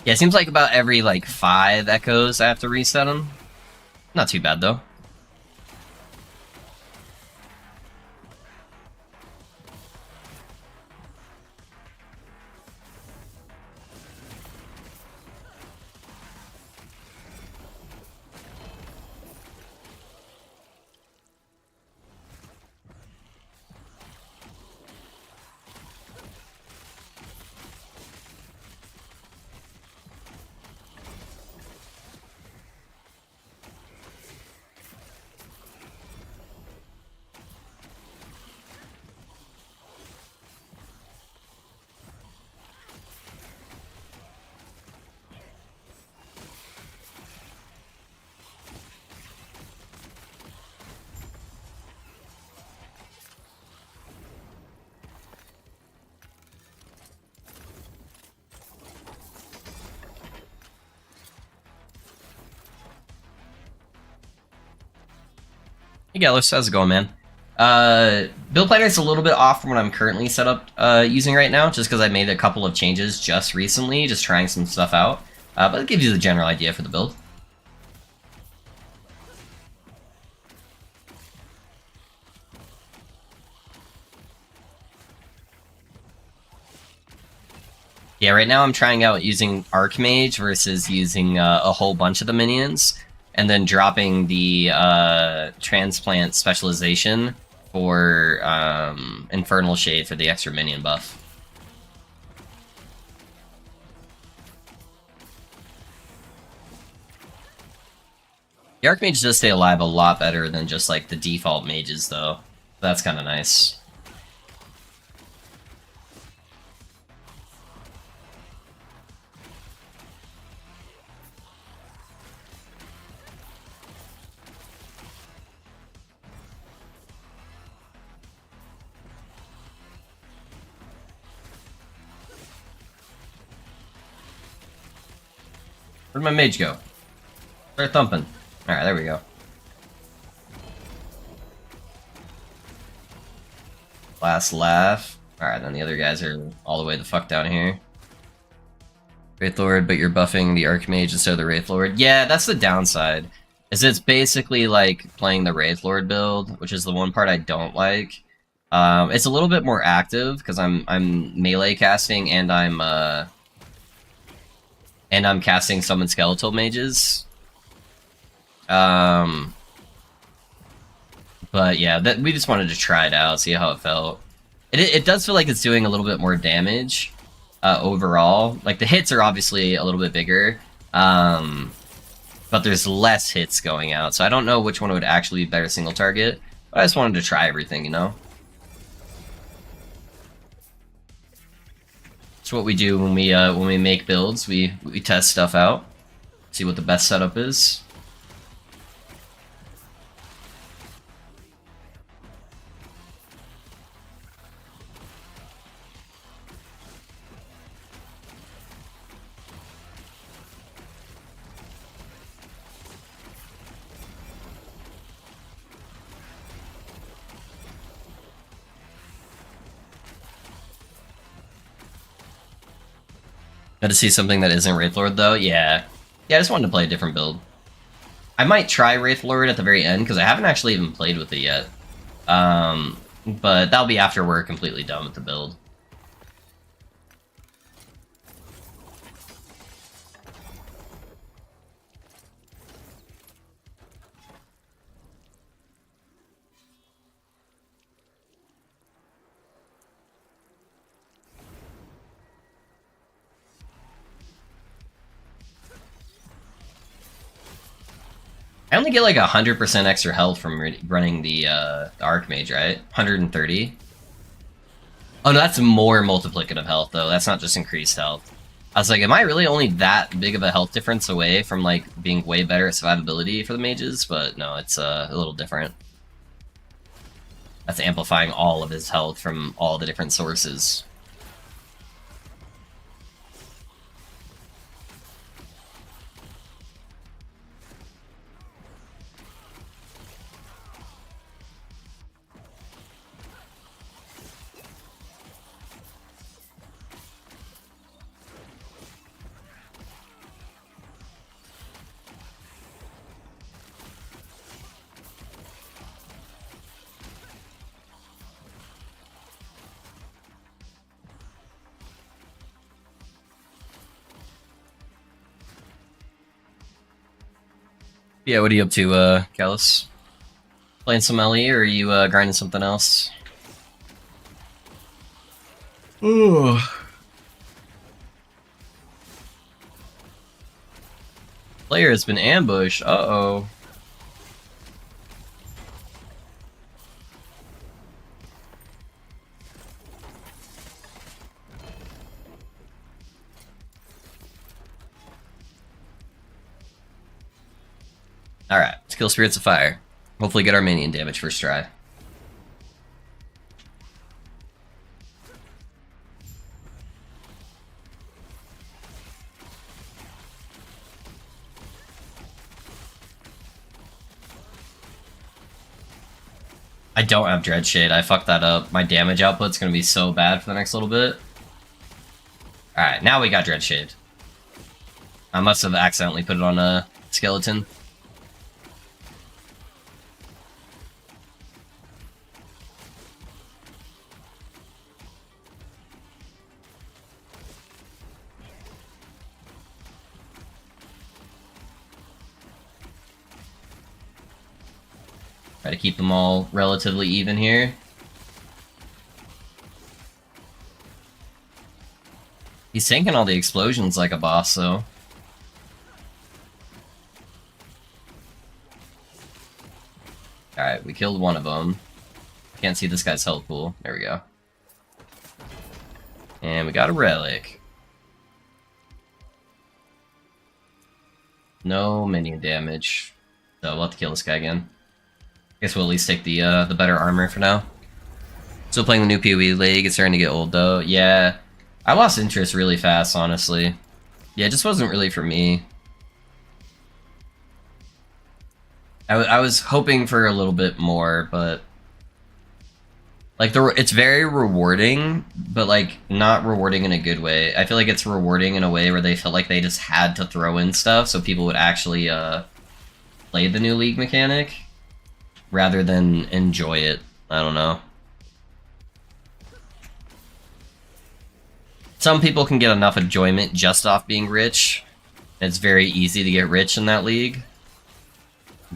Yeah, it seems like about every, 5 echoes I have to reset them. Not too bad, though. Hey Gallus, how's it going, man? Build planner is a little bit off from what I'm currently set up using right now, just because I made a couple of changes just recently, just trying some stuff out. But it gives you the general idea for the build. Yeah, right now I'm trying out using Archmage versus using a whole bunch of the minions, and then dropping the transplant specialization for Infernal Shade for the extra minion buff. The Archmage does stay alive a lot better than just like the default mages, though. That's kind of nice. Where'd my mage go? Start thumping. Alright, there we go. Last laugh. Alright, then the other guys are all the way the fuck down here. Wraith Lord, but you're buffing the Archmage instead of the Wraith Lord. Yeah, that's the downside. Is it's basically like playing the Wraith Lord build, which is the one part I don't like. It's a little bit more active because I'm melee casting and I'm casting summon skeletal mages. But yeah, we just wanted to try it out, see how it felt. It does feel like it's doing a little bit more damage overall. Like the hits are obviously a little bit bigger, but there's less hits going out. So I don't know which one would actually be better single target. But I just wanted to try everything, you know. It's what we do when we make builds. We test stuff out, see what the best setup is. Got to see something that isn't Wraith Lord, though? Yeah. Yeah, I just wanted to play a different build. I might try Wraith Lord at the very end, because I haven't actually even played with it yet. But that'll be after we're completely done with the build. I only get like 100% extra health from running the Archmage, right? 130. Oh no, that's more multiplicative health though. That's not just increased health. I was like, am I really only that big of a health difference away from like being way better at survivability for the mages? But no, it's a little different. That's amplifying all of his health from all the different sources. Yeah, what are you up to, Callus? Playing some LE, or are you grinding something else? Ooh. Player has been ambushed. Uh-oh. Alright, let's kill Spirits of Fire. Hopefully get our minion damage first try. don't have Dread Shade. I fucked that up. My damage output's gonna be so bad for the next little bit. Alright, now we got Dread Shade. I must have accidentally put it on a skeleton. Try to keep them all relatively even here. He's tanking all the explosions like a boss, though. Alright, we killed one of them. Can't see this guy's health pool. There we go. And we got a relic. No minion damage. So we'll have to kill this guy again. Guess we'll at least take the better armor for now. Still playing the new PoE League. It's starting to get old, though. Yeah. I lost interest really fast, honestly. Yeah, it just wasn't really for me. I was hoping for a little bit more, but... Like, it's very rewarding, but, like, not rewarding in a good way. I feel like it's rewarding in a way where they felt like they just had to throw in stuff so people would actually, play the new League mechanic, rather than enjoy it. I don't know. Some people can get enough enjoyment just off being rich. It's very easy to get rich in that league.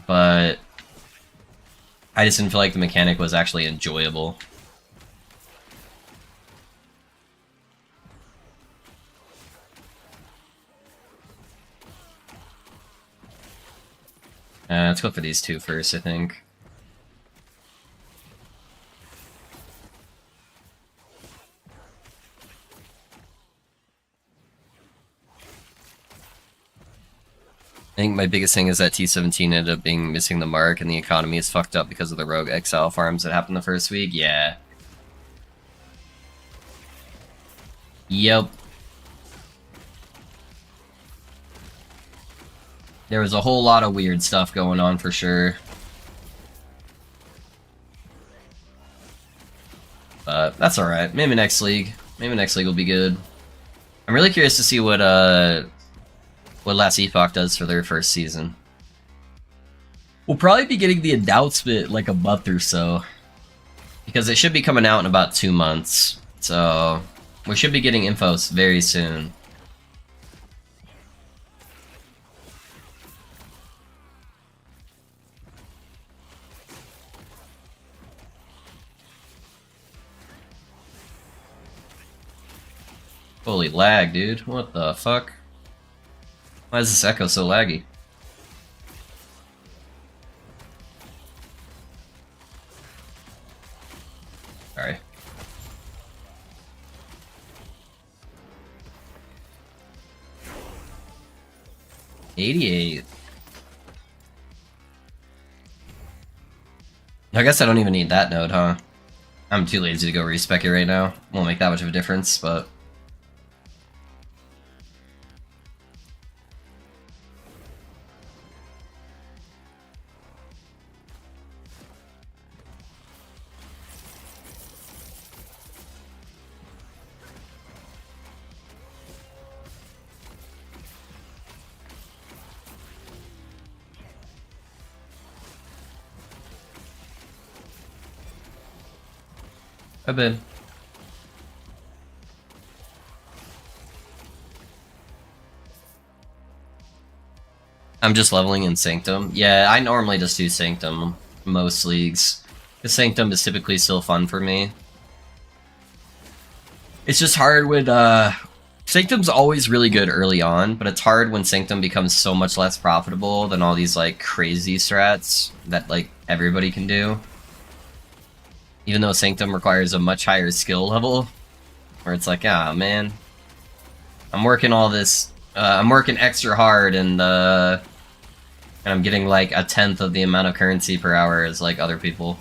But I just didn't feel like the mechanic was actually enjoyable. Let's go for these two first, I think. I think my biggest thing is that T17 ended up being missing the mark and the economy is fucked up because of the rogue exile farms that happened the first week. Yeah. Yep. There was a whole lot of weird stuff going on for sure. But that's alright. Maybe next league. Maybe next league will be good. I'm really curious to see what Last Epoch does for their first season. We'll probably be getting the announcement like a month or so. Because it should be coming out in about 2 months. So we should be getting info very soon. Holy lag, dude. What the fuck? Why is this echo so laggy? Sorry. $88. I guess I don't even need that node, huh? I'm too lazy to go respec it right now. Won't make that much of a difference, but... I've been. I'm just leveling in Sanctum. Yeah, I normally just do Sanctum most leagues. The Sanctum is typically still fun for me. It's just hard when, Sanctum's always really good early on, but it's hard when Sanctum becomes so much less profitable than all these, like, crazy strats that, like, everybody can do. Even though Sanctum requires a much higher skill level, where it's like, ah, man, I'm working all this, I'm working extra hard, and I'm getting like 1/10 of the amount of currency per hour as like other people.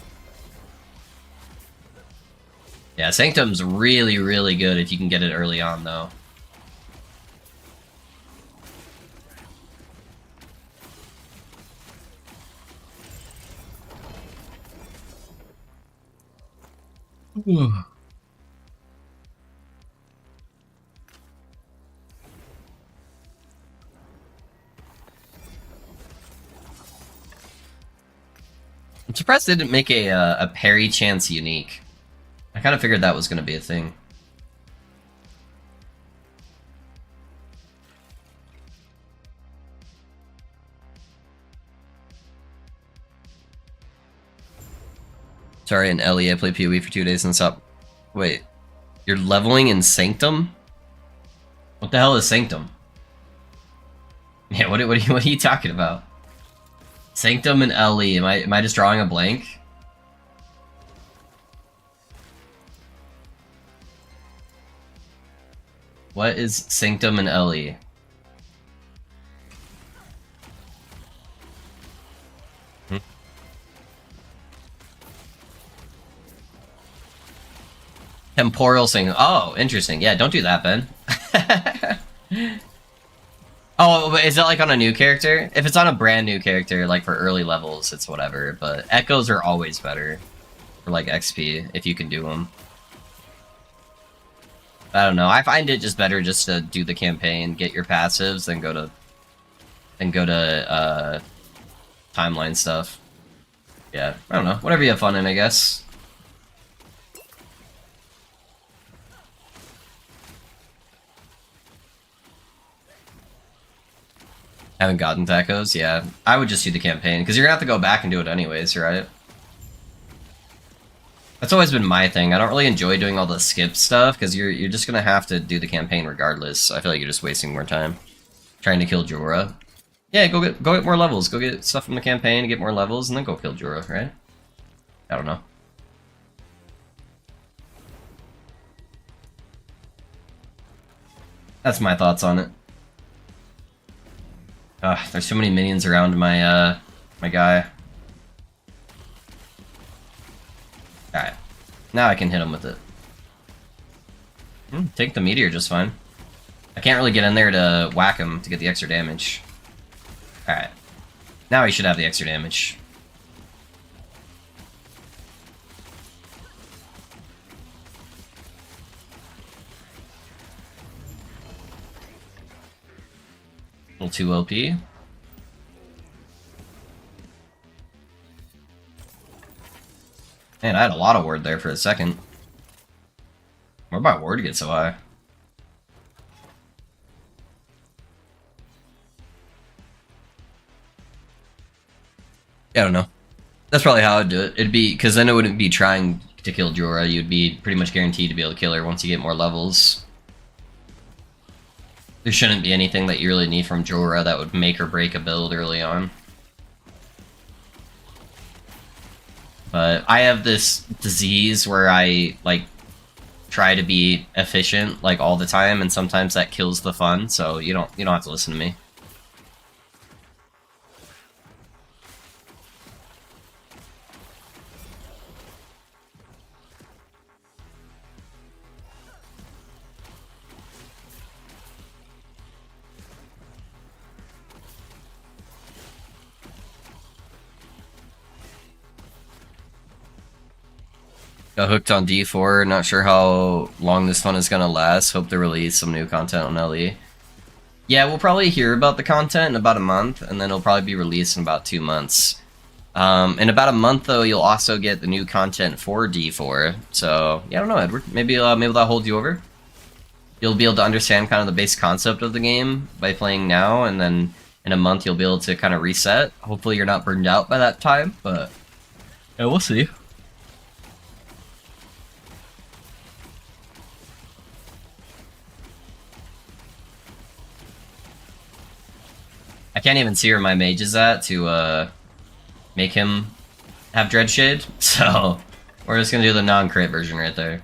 Yeah, Sanctum's really, really good if you can get it early on, though. I'm surprised they didn't make a parry chance unique. I kind of figured that was going to be a thing. Sorry, in Ellie, I played PoE for 2 days and stopped. Wait, you're leveling in Sanctum? What the hell is Sanctum? Yeah, what are you talking about? Sanctum and Ellie, am I just drawing a blank? What is Sanctum and Ellie? Temporal Sanctum. Oh, interesting. Yeah, don't do that, Ben. Oh, but is that like on a new character? If it's on a brand new character, like for early levels, it's whatever. But echoes are always better for like XP if you can do them. I don't know. I find it just better just to do the campaign, get your passives, then go to timeline stuff. Yeah, I don't know. Whatever you have fun in, I guess. Haven't gotten tacos? Yeah. I would just do the campaign, because you're gonna have to go back and do it anyways, right? That's always been my thing. I don't really enjoy doing all the skip stuff, because you're just gonna have to do the campaign regardless. I feel like you're just wasting more time trying to kill Jorah. Yeah, go get more levels. Go get stuff from the campaign, get more levels, and then go kill Jorah, right? I don't know. That's my thoughts on it. There's so many minions around my my guy. Alright. Now I can hit him with it. Take the meteor just fine. I can't really get in there to whack him to get the extra damage. Alright. Now he should have the extra damage. A little too OP. Man, I had a lot of ward there for a second. Where'd my ward get so high? I don't know. That's probably how I'd do it. It'd be, because then it wouldn't be trying to kill Jorah, you'd be pretty much guaranteed to be able to kill her once you get more levels. There shouldn't be anything that you really need from Jorah that would make or break a build early on. But I have this disease where I, like, try to be efficient, like, all the time, and sometimes that kills the fun, so you don't have to listen to me. Got hooked on D4, not sure how long this fun is gonna last. Hope to release some new content on LE. Yeah, we'll probably hear about the content in about a month, and then it'll probably be released in about 2 months. In about a month, though, you'll also get the new content for D4. So, yeah, I don't know, Edward. Maybe that'll hold you over. You'll be able to understand kind of the base concept of the game by playing now, and then in a month you'll be able to kind of reset. Hopefully you're not burned out by that time, but yeah, we'll see. I can't even see where my mage is at to make him have Dreadshade, so we're just gonna do the non-crit version right there.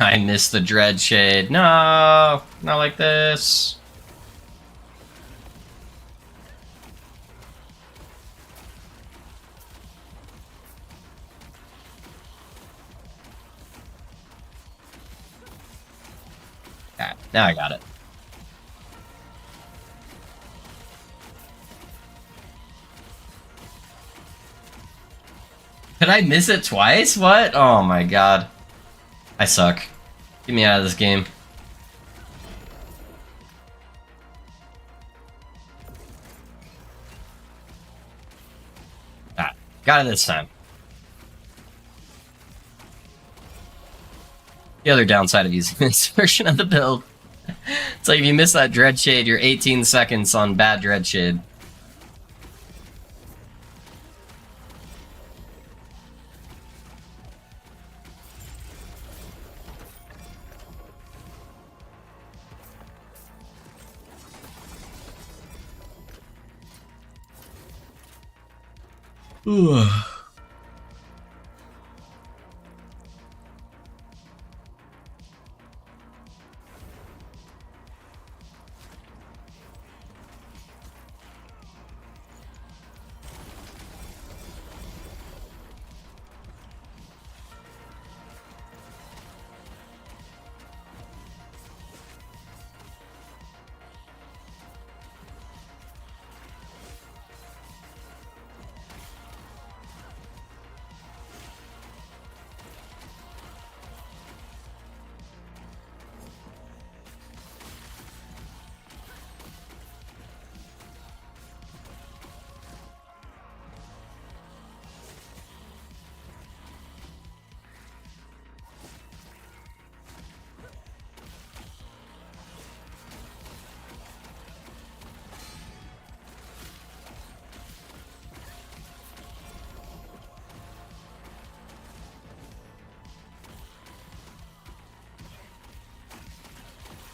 I missed the Dread Shade. No! Not like this. Okay, now I got it. Did I miss it twice? What? Oh my god. I suck. Get me out of this game. Ah, got it this time. The other downside of using this version of the build. It's like if you miss that Dread Shade, you're 18 seconds on bad Dread Shade. Ooh.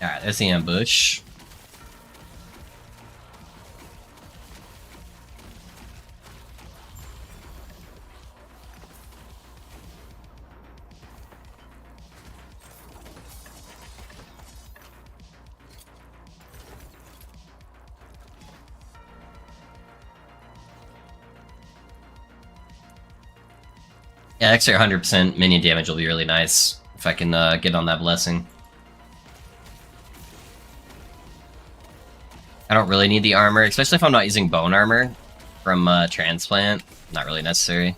Alright, there's the ambush. Yeah, extra 100% minion damage will be really nice if I can get on that blessing. I don't really need the armor, especially if I'm not using bone armor from transplant. Not really necessary.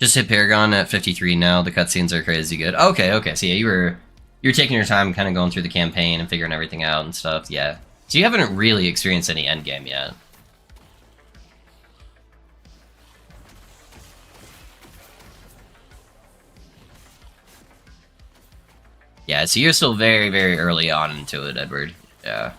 Just hit Paragon at 53 now. The cutscenes are crazy good. Okay, okay. So yeah, you were taking your time, kind of going through the campaign and figuring everything out and stuff. Yeah. So you haven't really experienced any endgame yet. Yeah. So you're still very, very early on into it, Edward. Yeah.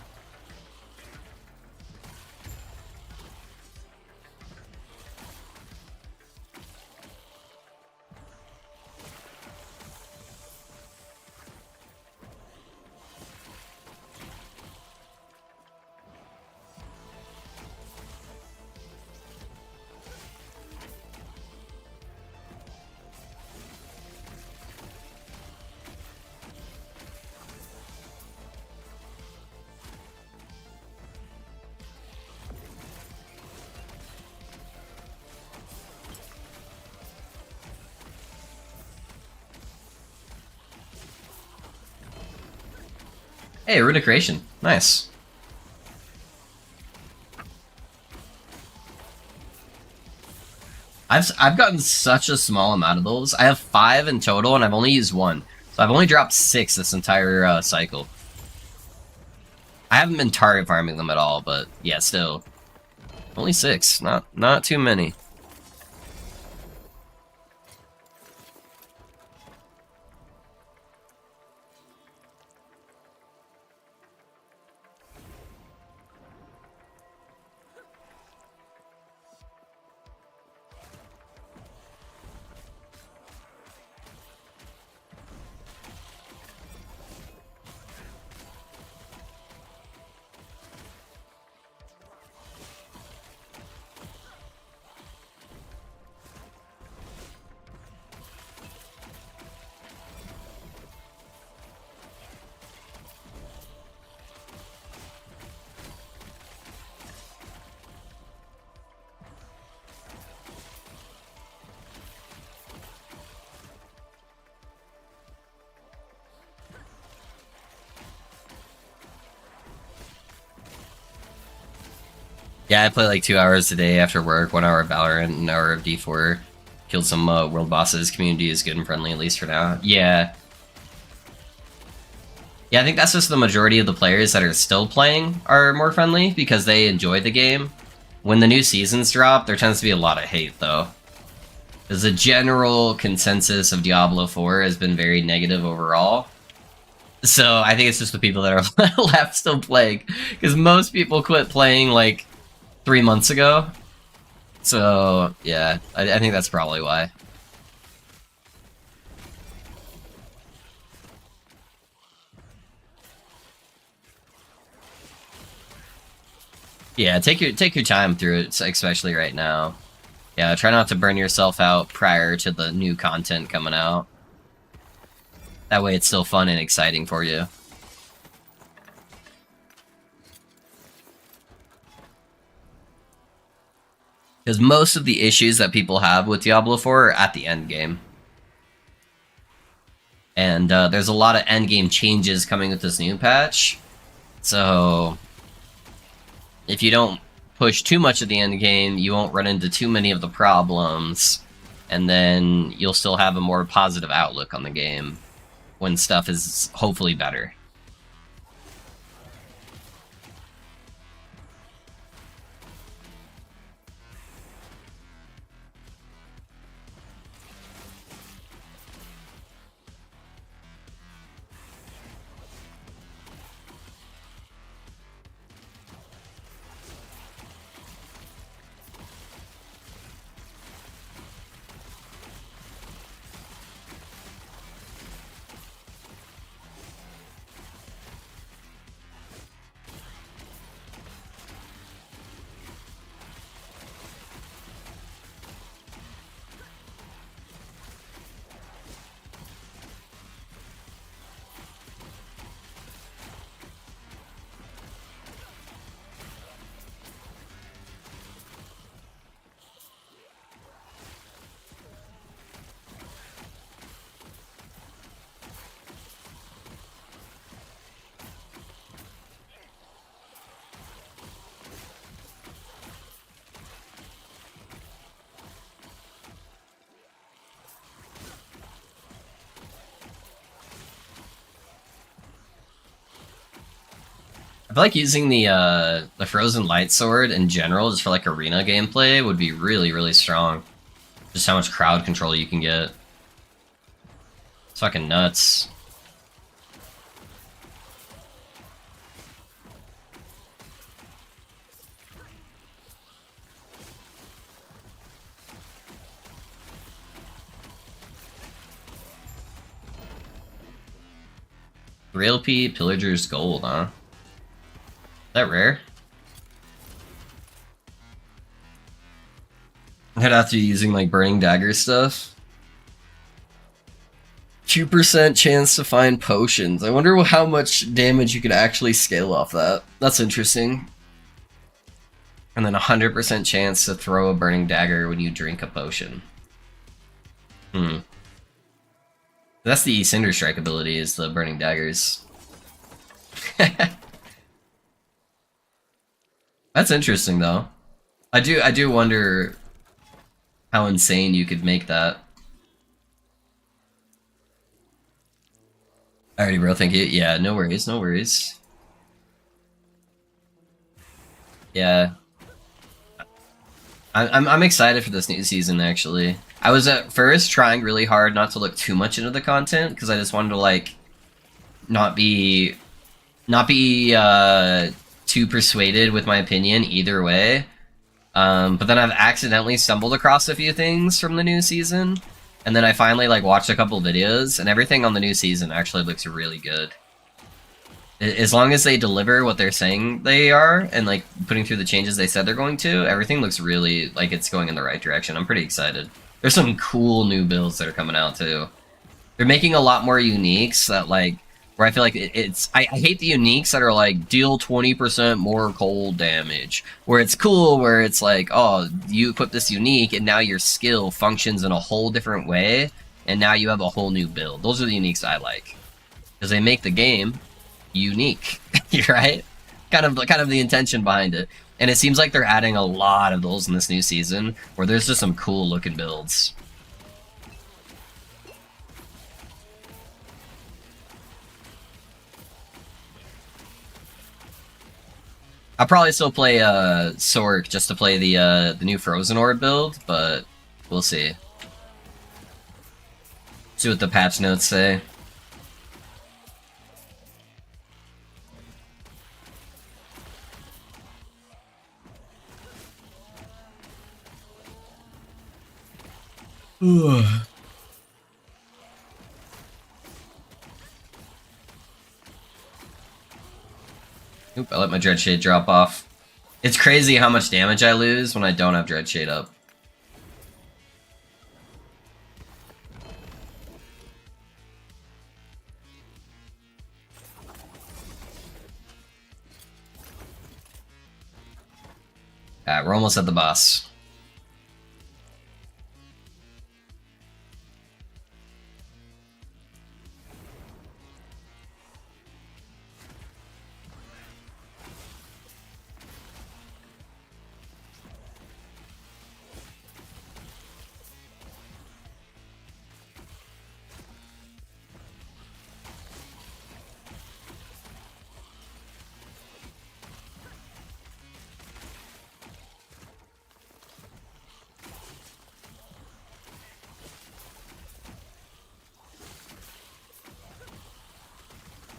Hey, runic creation. Nice. I've gotten such a small amount of those. I have 5 in total, and I've only used 1. So I've only dropped 6 this entire cycle. I haven't been target farming them at all, but yeah, still. Only 6. Not too many. Yeah, I play like 2 hours a day after work, 1 hour of Valorant, an hour of D4. Killed some world bosses. Community is good and friendly, at least for now. Yeah. Yeah, I think that's just the majority of the players that are still playing are more friendly because they enjoy the game. When the new seasons drop, there tends to be a lot of hate, though. Because the general consensus of Diablo 4 has been very negative overall. So I think it's just the people that are left still playing. Because most people quit playing, like, 3 months ago. So, yeah, I think that's probably why. Yeah, take your time through it, especially right now. Yeah, try not to burn yourself out prior to the new content coming out. That way it's still fun and exciting for you. Because most of the issues that people have with Diablo 4 are at the end game. And there's a lot of end game changes coming with this new patch. So if you don't push too much of the end game, you won't run into too many of the problems. And then you'll still have a more positive outlook on the game when stuff is hopefully better. I feel like using the Frozen Light Sword in general, just for like arena gameplay, would be really, really strong. Just how much crowd control you can get. It's fucking nuts. Real P Pillager's Gold, huh? Is that rare? I'd have to be using like Burning Dagger stuff. 2% chance to find potions. I wonder how much damage you could actually scale off that. That's interesting. And then 100% chance to throw a Burning Dagger when you drink a potion. That's the Cinder Strike ability, is the Burning Daggers. That's interesting though. I do wonder how insane you could make that. Alrighty, bro. Thank you. Yeah, no worries. No worries. Yeah, I'm excited for this new season. Actually, I was at first trying really hard not to look too much into the content because I just wanted to like not be too persuaded with my opinion either way. But then I've accidentally stumbled across a few things from the new season, and then I finally like watched a couple videos, and everything on the new season actually looks really good. As long as they deliver what they're saying they are, and like putting through the changes they said they're going to, everything looks really like it's going in the right direction. I'm pretty excited. There's some cool new builds that are coming out too. They're making a lot more uniques that like where I feel like it's I hate the uniques that are like deal 20% more cold damage. Where it's cool where it's like, oh, you equip this unique and now your skill functions in a whole different way and now you have a whole new build. Those are the uniques I like. Because they make the game unique, right? Kind of the intention behind it. And it seems like they're adding a lot of those in this new season where there's just some cool looking builds. I'll probably still play Sork just to play the new Frozen Orb build, but we'll see. See what the patch notes say. Oop, I let my Dread Shade drop off. It's crazy how much damage I lose when I don't have Dread Shade up. Alright, we're almost at the boss.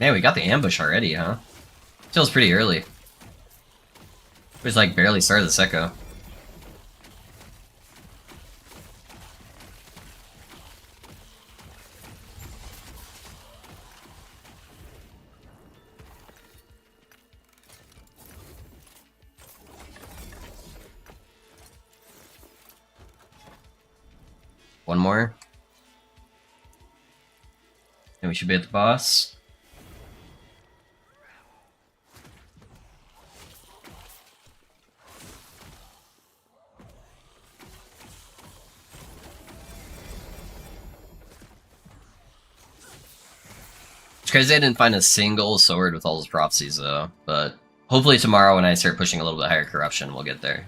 Man, we got the ambush already, huh? Feels pretty early. It was like barely started the Secco. One more. And we should be at the boss. It's crazy I didn't find a single sword with all those prophecies though, but hopefully tomorrow when I start pushing a little bit higher corruption, we'll get there.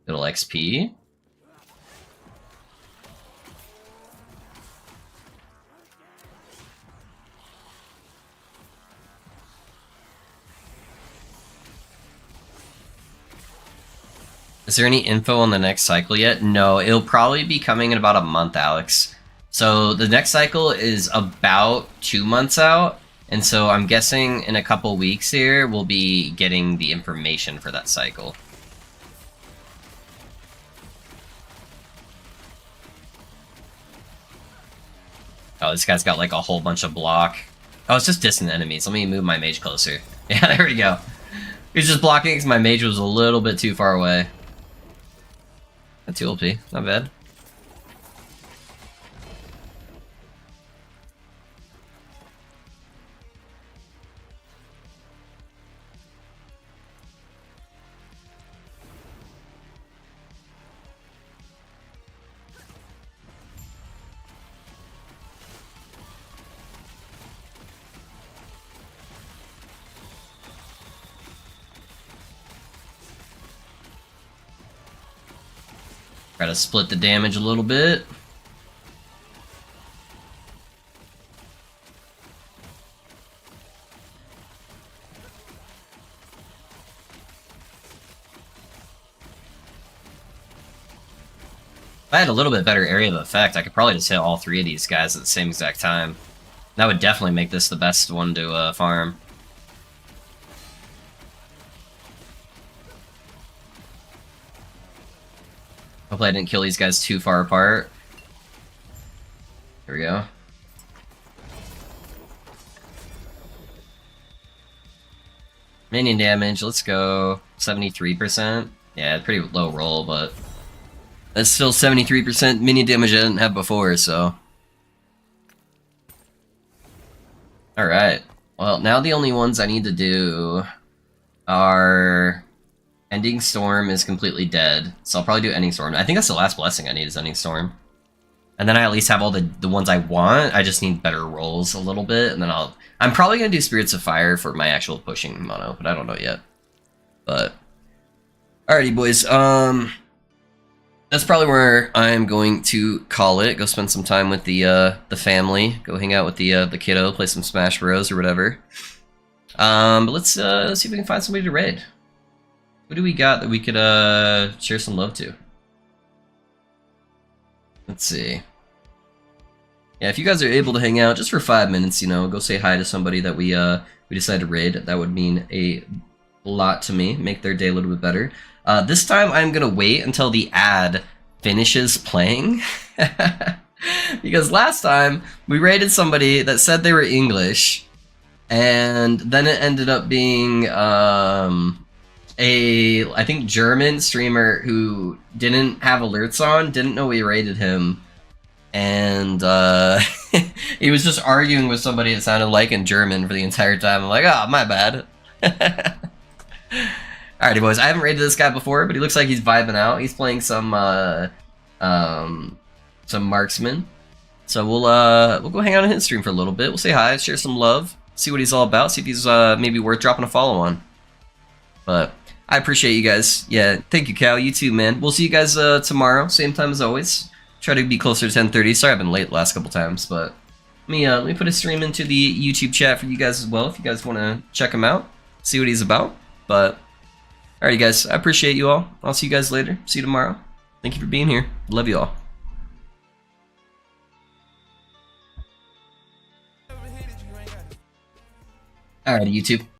Little XP. Is there any info on the next cycle yet? No, it'll probably be coming in about a month, Alex. So the next cycle is about 2 months out, and so I'm guessing in a couple weeks here we'll be getting the information for that cycle. Oh, this guy's got like a whole bunch of block. Oh, it's just distant enemies. Let me move my mage closer. Yeah, there we go. He's just blocking because my mage was a little bit too far away. That's 2 LP, not bad. Try to split the damage a little bit. If I had a little bit better area of effect, I could probably just hit all 3 of these guys at the same exact time. That would definitely make this the best one to farm. Hopefully I didn't kill these guys too far apart. Here we go. Minion damage, let's go. 73%. Yeah, pretty low roll, but that's still 73% minion damage I didn't have before, so. Alright. Well, now the only ones I need to do are... Ending Storm is completely dead, so I'll probably do Ending Storm. I think that's the last blessing I need is Ending Storm. And then I at least have all the ones I want. I just need better rolls a little bit, and then I'm probably going to do Spirits of Fire for my actual pushing mono, but I don't know yet. But... Alrighty, boys. That's probably where I'm going to call it. Go spend some time with the family. Go hang out with the kiddo. Play some Smash Bros. Or whatever. But let's see if we can find somebody to raid. Who do we got that we could share some love to? Let's see. Yeah, if you guys are able to hang out just for 5 minutes, you know, go say hi to somebody that we decide to raid. That would mean a lot to me. Make their day a little bit better. This time I'm gonna wait until the ad finishes playing. Because last time we raided somebody that said they were English, and then it ended up being I think German streamer who didn't have alerts on, didn't know we raided him, and he was just arguing with somebody that sounded like in German for the entire time. I'm like, oh, my bad. Alrighty, boys. I haven't raided this guy before, but he looks like he's vibing out. He's playing some marksman. So we'll go hang out on his stream for a little bit. We'll say hi, share some love, see what he's all about, see if he's maybe worth dropping a follow on. But I appreciate you guys. Yeah, thank you, Cal. You too, man. We'll see you guys tomorrow, same time as always. Try to be closer to 10:30. Sorry I've been late the last couple times, but let me put a stream into the YouTube chat for you guys as well if you guys want to check him out, see what he's about. But alright, guys, I appreciate you all. I'll see you guys later. See you tomorrow. Thank you for being here. Love you all. Alright, YouTube.